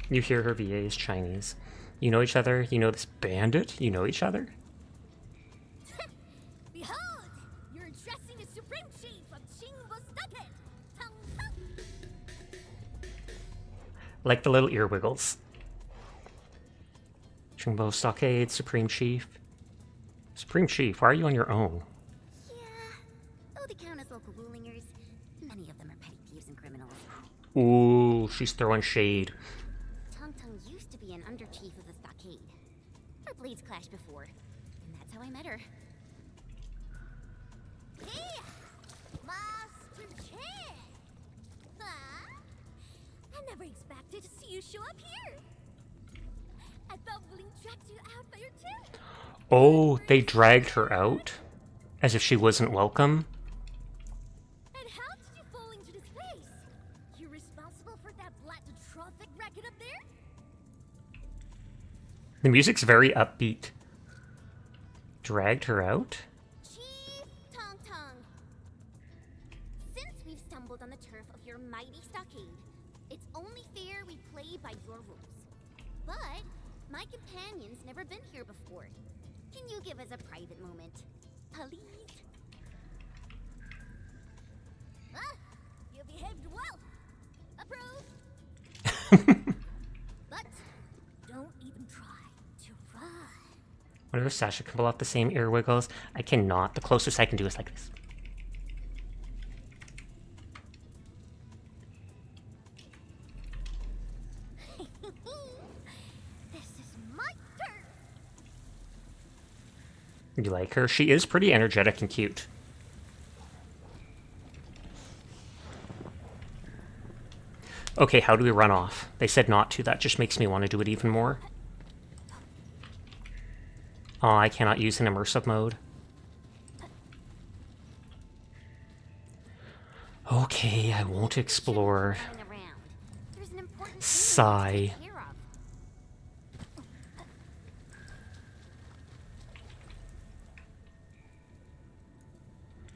You hear her VA is Chinese. You know each other? You know this bandit? You know each other? Behold! You're addressing the Supreme Chief of Qingbo Stockade! Tong Tong! Like the little ear wiggles. Qingbo Stockade, Supreme Chief. Supreme Chief, why are you on your own? Yeah. Oh, they count as local Wulingers. Many of them are petty thieves and criminals. Ooh, she's throwing shade. Tong Tong used to be an under-chief of the stockade. Our blades clashed before, and that's how I met her. Hey! Master Chen! Huh? I never expected to see you show up here! I thought Wuling dragged you out by your tail! Oh, they dragged her out? As if she wasn't welcome? And how did you fall into this place? You're responsible for that black-trophic racket up there? The music's very upbeat. Dragged her out? Chief Tong Tong. Since we've stumbled on the turf of your mighty stockade, it's only fair we play by your rules. But my companion's never been here before. Can you give us a private moment? Please? Ah, you behaved well. Approved. But don't even try to run. Wonder if Sasha can pull off the same ear wiggles. I cannot. The closest I can do is like this. This is my turn. You like her? She is pretty energetic and cute. Okay, how do we run off? They said not to. That just makes me want to do it even more. Oh, I cannot use an immersive mode. Okay, I won't explore. Sigh.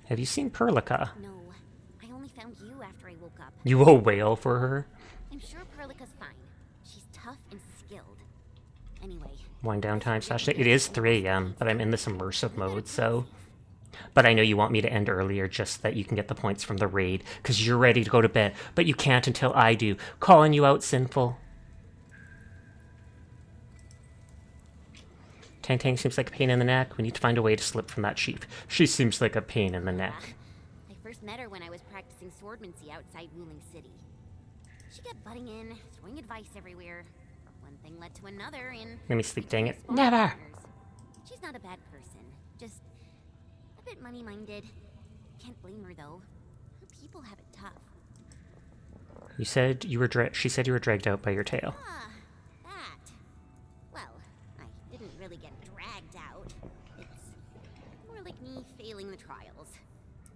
Have you seen Perlica? No, I only found you after I woke up. You will wail for her? I'm sure Perlica's fine. She's tough and skilled. Anyway. Wind down time slash. It is 3 a.m., but I'm in this immersive mode, so. But I know you want me to end earlier just so that you can get the points from the raid, because you're ready to go to bed, but you can't until I do. Calling you out, Sinful. Tang Tang seems like a pain in the neck. We need to find a way to slip from that chief. She seems like a pain in the neck. I first met her when I was practicing swordmancy outside Wuling City. She kept butting in, throwing advice everywhere. One thing led to another, and... Let me sleep, dang it. Never! She's not a bad person, just a bit money-minded. Can't blame her, though. Her people have it tough. You said you were she said you were dragged out by your tail. Ah, that. Well, I didn't really get dragged out. It's more like me failing the trials.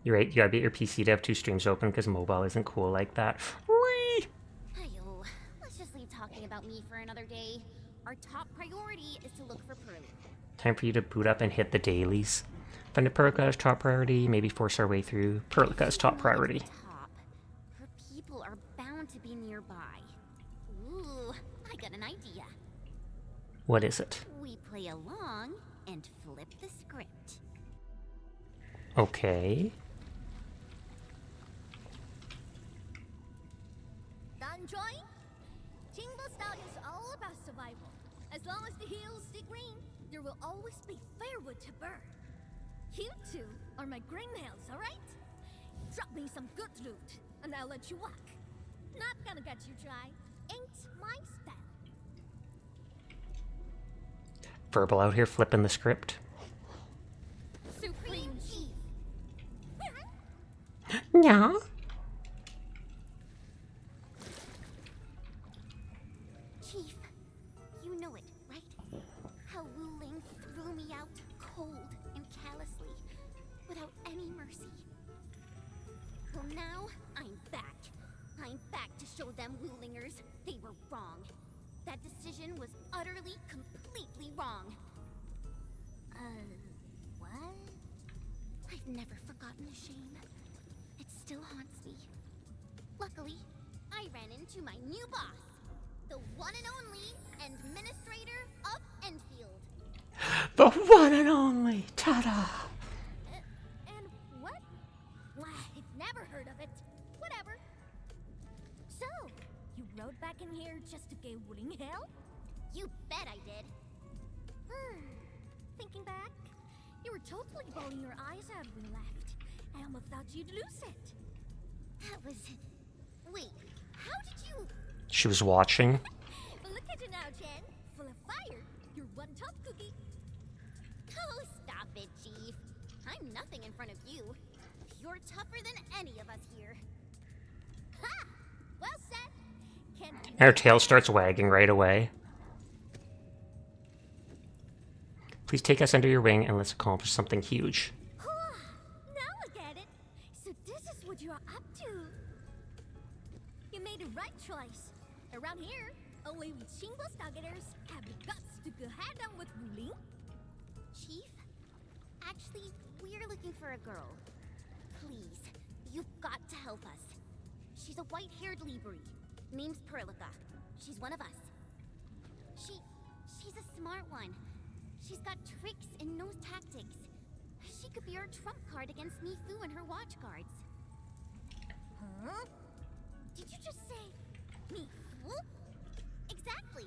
You're right, you gotta be at your PC to have 2 streams open because mobile isn't cool like that. Whee! Ayo, let's just leave talking about me for another day. Our top priority is to look for Pearly. Time for you to boot up and hit the dailies. Find a Perlica as top priority, maybe force our way through. Perlica as top priority. Her people are bound to be nearby. Ooh, I got an idea. What is it? We play along and flip the script. Okay. Done drawing? Timber style is all about survival. As long as the hills stay green, there will always be firewood to burn. You two are my greenhouse, alright? Drop me some good loot, and I'll let you walk. Not gonna get you dry. Ain't my style. Verbal out here flipping the script. Supreme Chief. Yeah. Chief, you know it, right? How Wuling threw me out cold and callously, without any mercy. Well, now I'm back. I'm back to show them Wulingers they were wrong. That decision was utterly, completely wrong. What? I've never forgotten the shame. It still haunts me. Luckily, I ran into my new boss, the one and only administrator of Endfield. The one and only. Ta-da! And what? I've never heard of it. Whatever. So, you rode back in here just to get Wuling hell? You bet I did. Thinking back, you were totally bawling your eyes out when you left. I almost thought you'd lose it. That was... Wait, how did you... She was watching. But look at you now, Jen. Full of fire. You're one tough cookie. Oh, stop it, Chief. I'm nothing in front of you. You're tougher than any of us here. Ha! Well said. Can't And her tail starts wagging right away. Please take us under your wing and let's accomplish something huge. Now I get it. So this is what you're up to. You made the right choice. Around here, only we Chingle Stargaters have the guts to go head-on with Wuling. Chief, actually, we're looking for a girl. Please, you've got to help us. She's a white-haired Libri. Name's Perlica. She's one of us. She's a smart one. She's got tricks and knows tactics. She could be our trump card against Mifu and her watch guards. Huh? Did you just say Mifu? Exactly.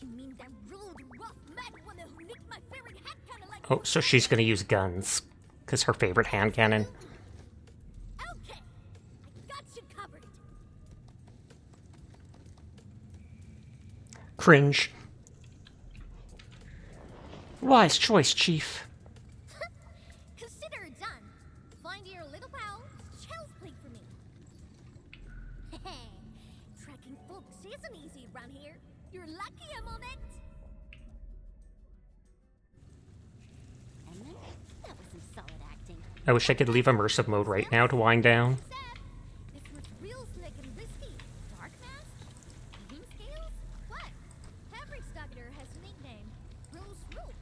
You mean that rude, rough, mad woman who nicked my favorite hand cannon like... Oh, so she's gonna use guns. Because her favorite hand cannon. Okay, I got you covered. Cringe. Wise choice, Chief. Consider it done. Find your little pal, Chell's plate for me. Tracking folks isn't easy around here. You're lucky I'm on it. Emma, that was some solid acting. I wish I could leave immersive mode right now to wind down. This was real slick and risky. Dark mask? Beam scales? What? Every Stargater has a nickname. Rules rule.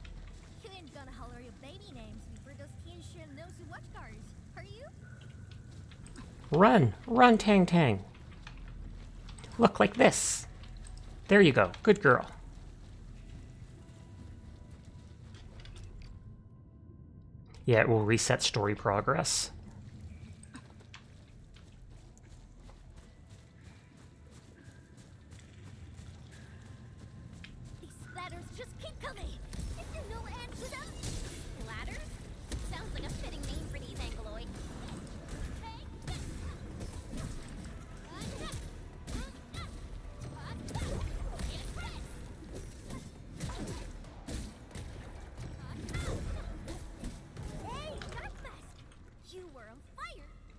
You ain't gonna holler your baby names before those kinship nosy watchguards, are you? Run! Run, Tang Tang! Look like this. There you go. Good girl. Yeah, it will reset story progress. These splatters just keep coming. Is there no end to them? Splatters? Sounds like a fitting name for these Angloid.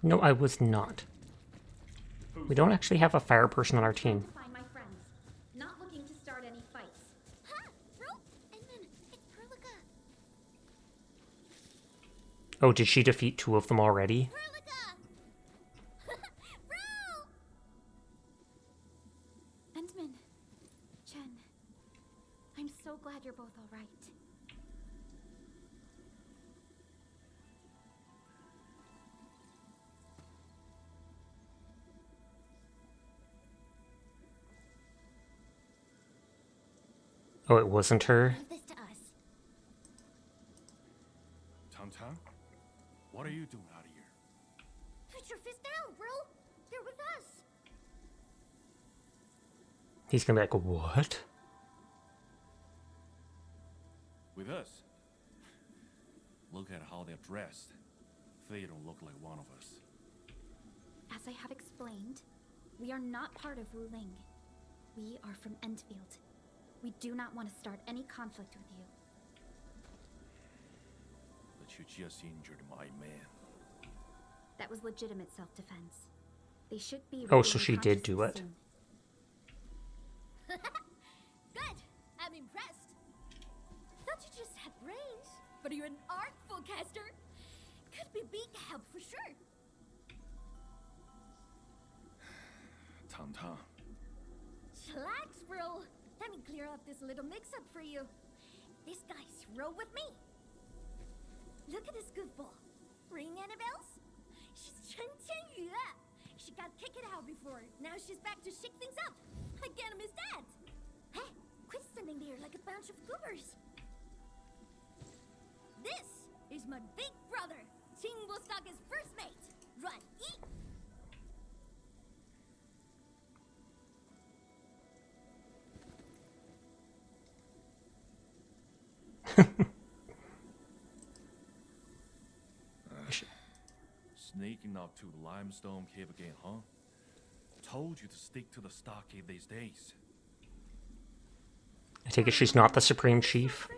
No, I was not. We don't actually have a fire person on our team. Find my friends. Not looking to start any fights. Huh? Bro? Endman, it's Perlica. Oh, did she defeat 2 of them already? Endman, Chen, I'm so glad you're both all right. Oh, it wasn't her? Tom, what are you doing out of here? Put your fist down, bro. They're with us. He's gonna be like, what? With us? Look at how they're dressed. They don't look like one of us. As I have explained, we are not part of Wu Ling. We are from Endfield. We do not want to start any conflict with you. But you just injured my man. That was legitimate self-defense. They should be. Oh, so she did do it. Soon. Good. I'm impressed. Thought you just had brains, but you're an artful caster. Could be big help for sure. Tom. Chillax, bro. Let me clear up this little mix-up for you. This guy's roll with me. Look at this goofball. Ring any bells? She's Chen Qianyu. She got kicked out before. Now she's back to shake things up. I can't miss that. Hey, quit standing there like a bunch of goobers. This is my big brother, Qing Bostock's first mate. Run, eat. Sneaking up to the limestone cave again, huh? Told you to stick to the stockade these days. I take it she's not the Supreme Chief.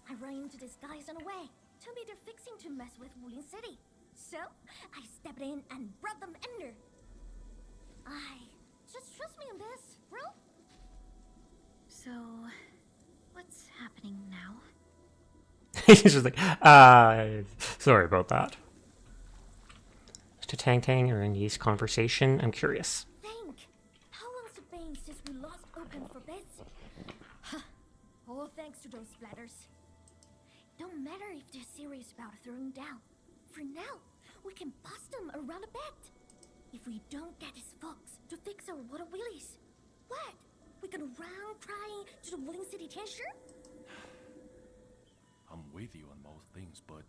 I ran into these guys on the way. Told me they're fixing to mess with Wuling City. So, I stepped in and brought them under. Just trust me on this, bro. So, what's happening now? He's just like, sorry about that. To Tang or in Yi's conversation, I'm curious. Think. How long's it been since we lost open for bids? Huh. All thanks to those splatters. Don't matter if they're serious about throwing down. For now, we can bust them around a bit. If we don't get these folks to fix our water wheelies, what? We gonna run crying to the Wuling City Tianshu? I'm with you on most things, but...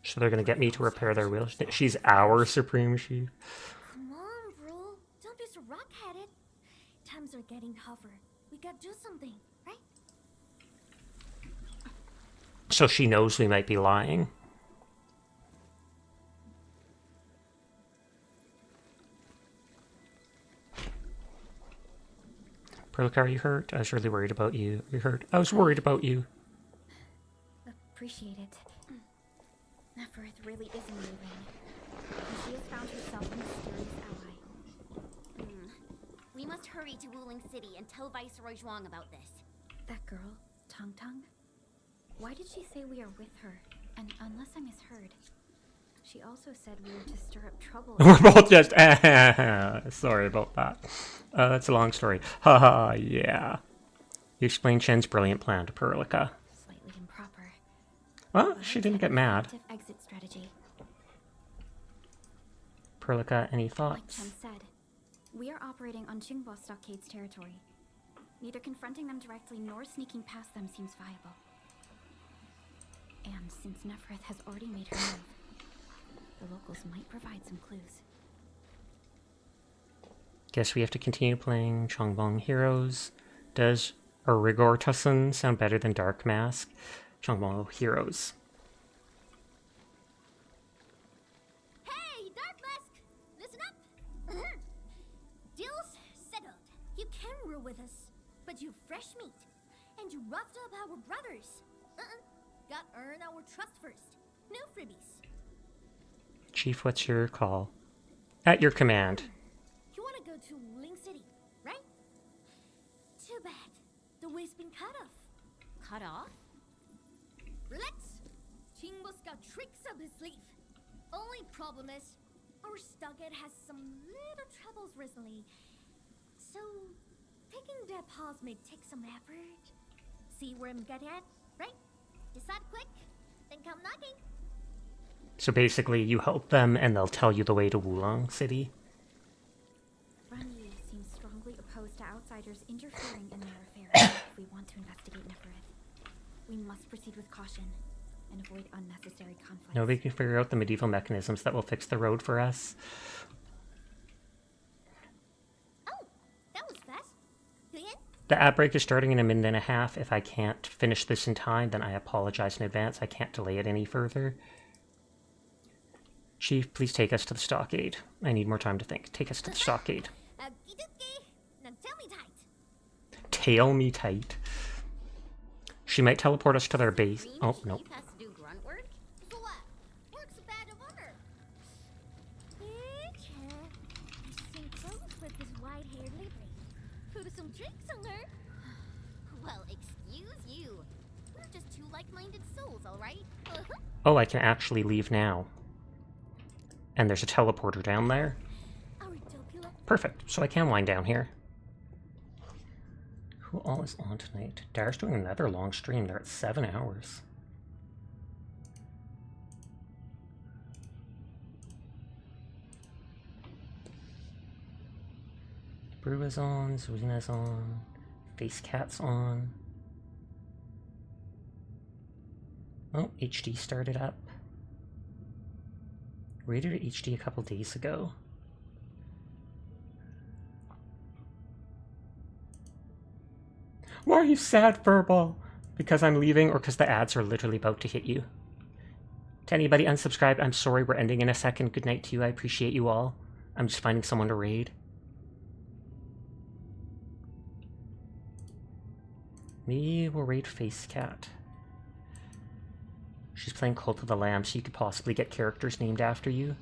So they're gonna get me to repair their wheels? She's our Supreme Chief. Come on, bro. Don't be so rock-headed. Times are getting tougher. We gotta do something, right? So she knows we might be lying. Perlica, are you hurt? I was really worried about you. You're hurt. I was worried about you. Appreciate it. Neferth really isn't moving. And she has found herself a mysterious ally. We must hurry to Wuling City and tell Viceroy Zhuang about this. That girl, Tang Tang? Why did she say we are with her? And unless I misheard, she also said we were to stir up trouble. We're both just sorry about that. That's a long story. Haha, yeah. You explained Chen's brilliant plan to Perlica. Slightly improper. Well, she didn't get mad. Exit strategy. Perlica, any Like thoughts? Chen said, we are operating on Qingbo Stockade's territory. Neither confronting them directly nor sneaking past them seems viable. And since Nefereth has already made her move, the locals might provide some clues. Guess we have to continue playing Chongbong Heroes. Does Rigor Tussin sound better than Dark Mask? Chongbong Heroes. Hey, Dark Mask! Listen up! Deal's settled. You can rule with us, but you fresh meat, and you roughed up our brothers. Got earn our trust first. No freebies. Chief, what's your call? At your command. You want to go to Wuling City, right? Too bad. The way's been cut off. Cut off? Relax. Chingbo's got tricks up his sleeve. Only problem is, our Stargate has some little troubles recently. So, taking that pause may take some effort. See where I'm getting at, right? Decide quick, then come knocking. So basically, you help them and they'll tell you the way to Wulong City. Ranyi seems strongly opposed to outsiders interfering in their affairs if we want to investigate Nefereth. We must proceed with caution and avoid unnecessary conflicts. Nobody can figure out the medieval mechanisms that will fix the road for us. Oh, that was fast. You in? The ad break is starting in a minute and a half. If I can't finish this in time, then I apologize in advance. I can't delay it any further. Chief, please take us to the stockade. I need more time to think. Take us to the stockade. Now tell me tight. Tail me tight. She might teleport us to their base. Oh, no. Chief has to do grunt work? So what? Work's a badge of honor. I sing clothes with this white-haired livery. Put some tricks on her. Well, excuse you. We're just two like-minded souls, alright? Oh, I can actually leave now. And there's a teleporter down there. Perfect. So I can wind down here. Who all is on tonight? Dar's doing another long stream. They're at 7 hours. Brew is on. Zarina's on. Face Cat's on. Oh, HD started up. Rated at HD a couple days ago. Why are you sad, Furball? Because I'm leaving or because the ads are literally about to hit you? To anybody unsubscribed, I'm sorry, we're ending in a second. Good night to you, I appreciate you all. I'm just finding someone to raid. Maybe we'll raid Face Cat. She's playing Cult of the Lamb, so you could possibly get characters named after you.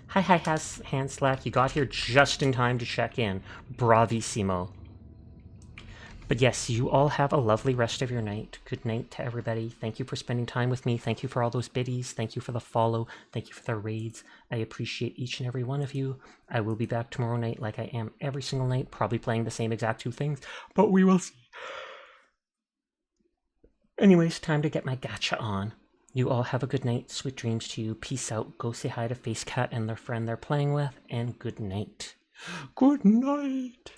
Hi, Handslack. You got here just in time to check in. Bravissimo. But yes, you all have a lovely rest of your night. Good night to everybody. Thank you for spending time with me. Thank you for all those biddies. Thank you for the follow. Thank you for the raids. I appreciate each and every one of you. I will be back tomorrow night like I am every single night, probably playing the same exact two things, but we will see. Anyways, time to get my gacha on. You all have a good night. Sweet dreams to you. Peace out. Go say hi to Face Cat and their friend they're playing with, and good night. Good night.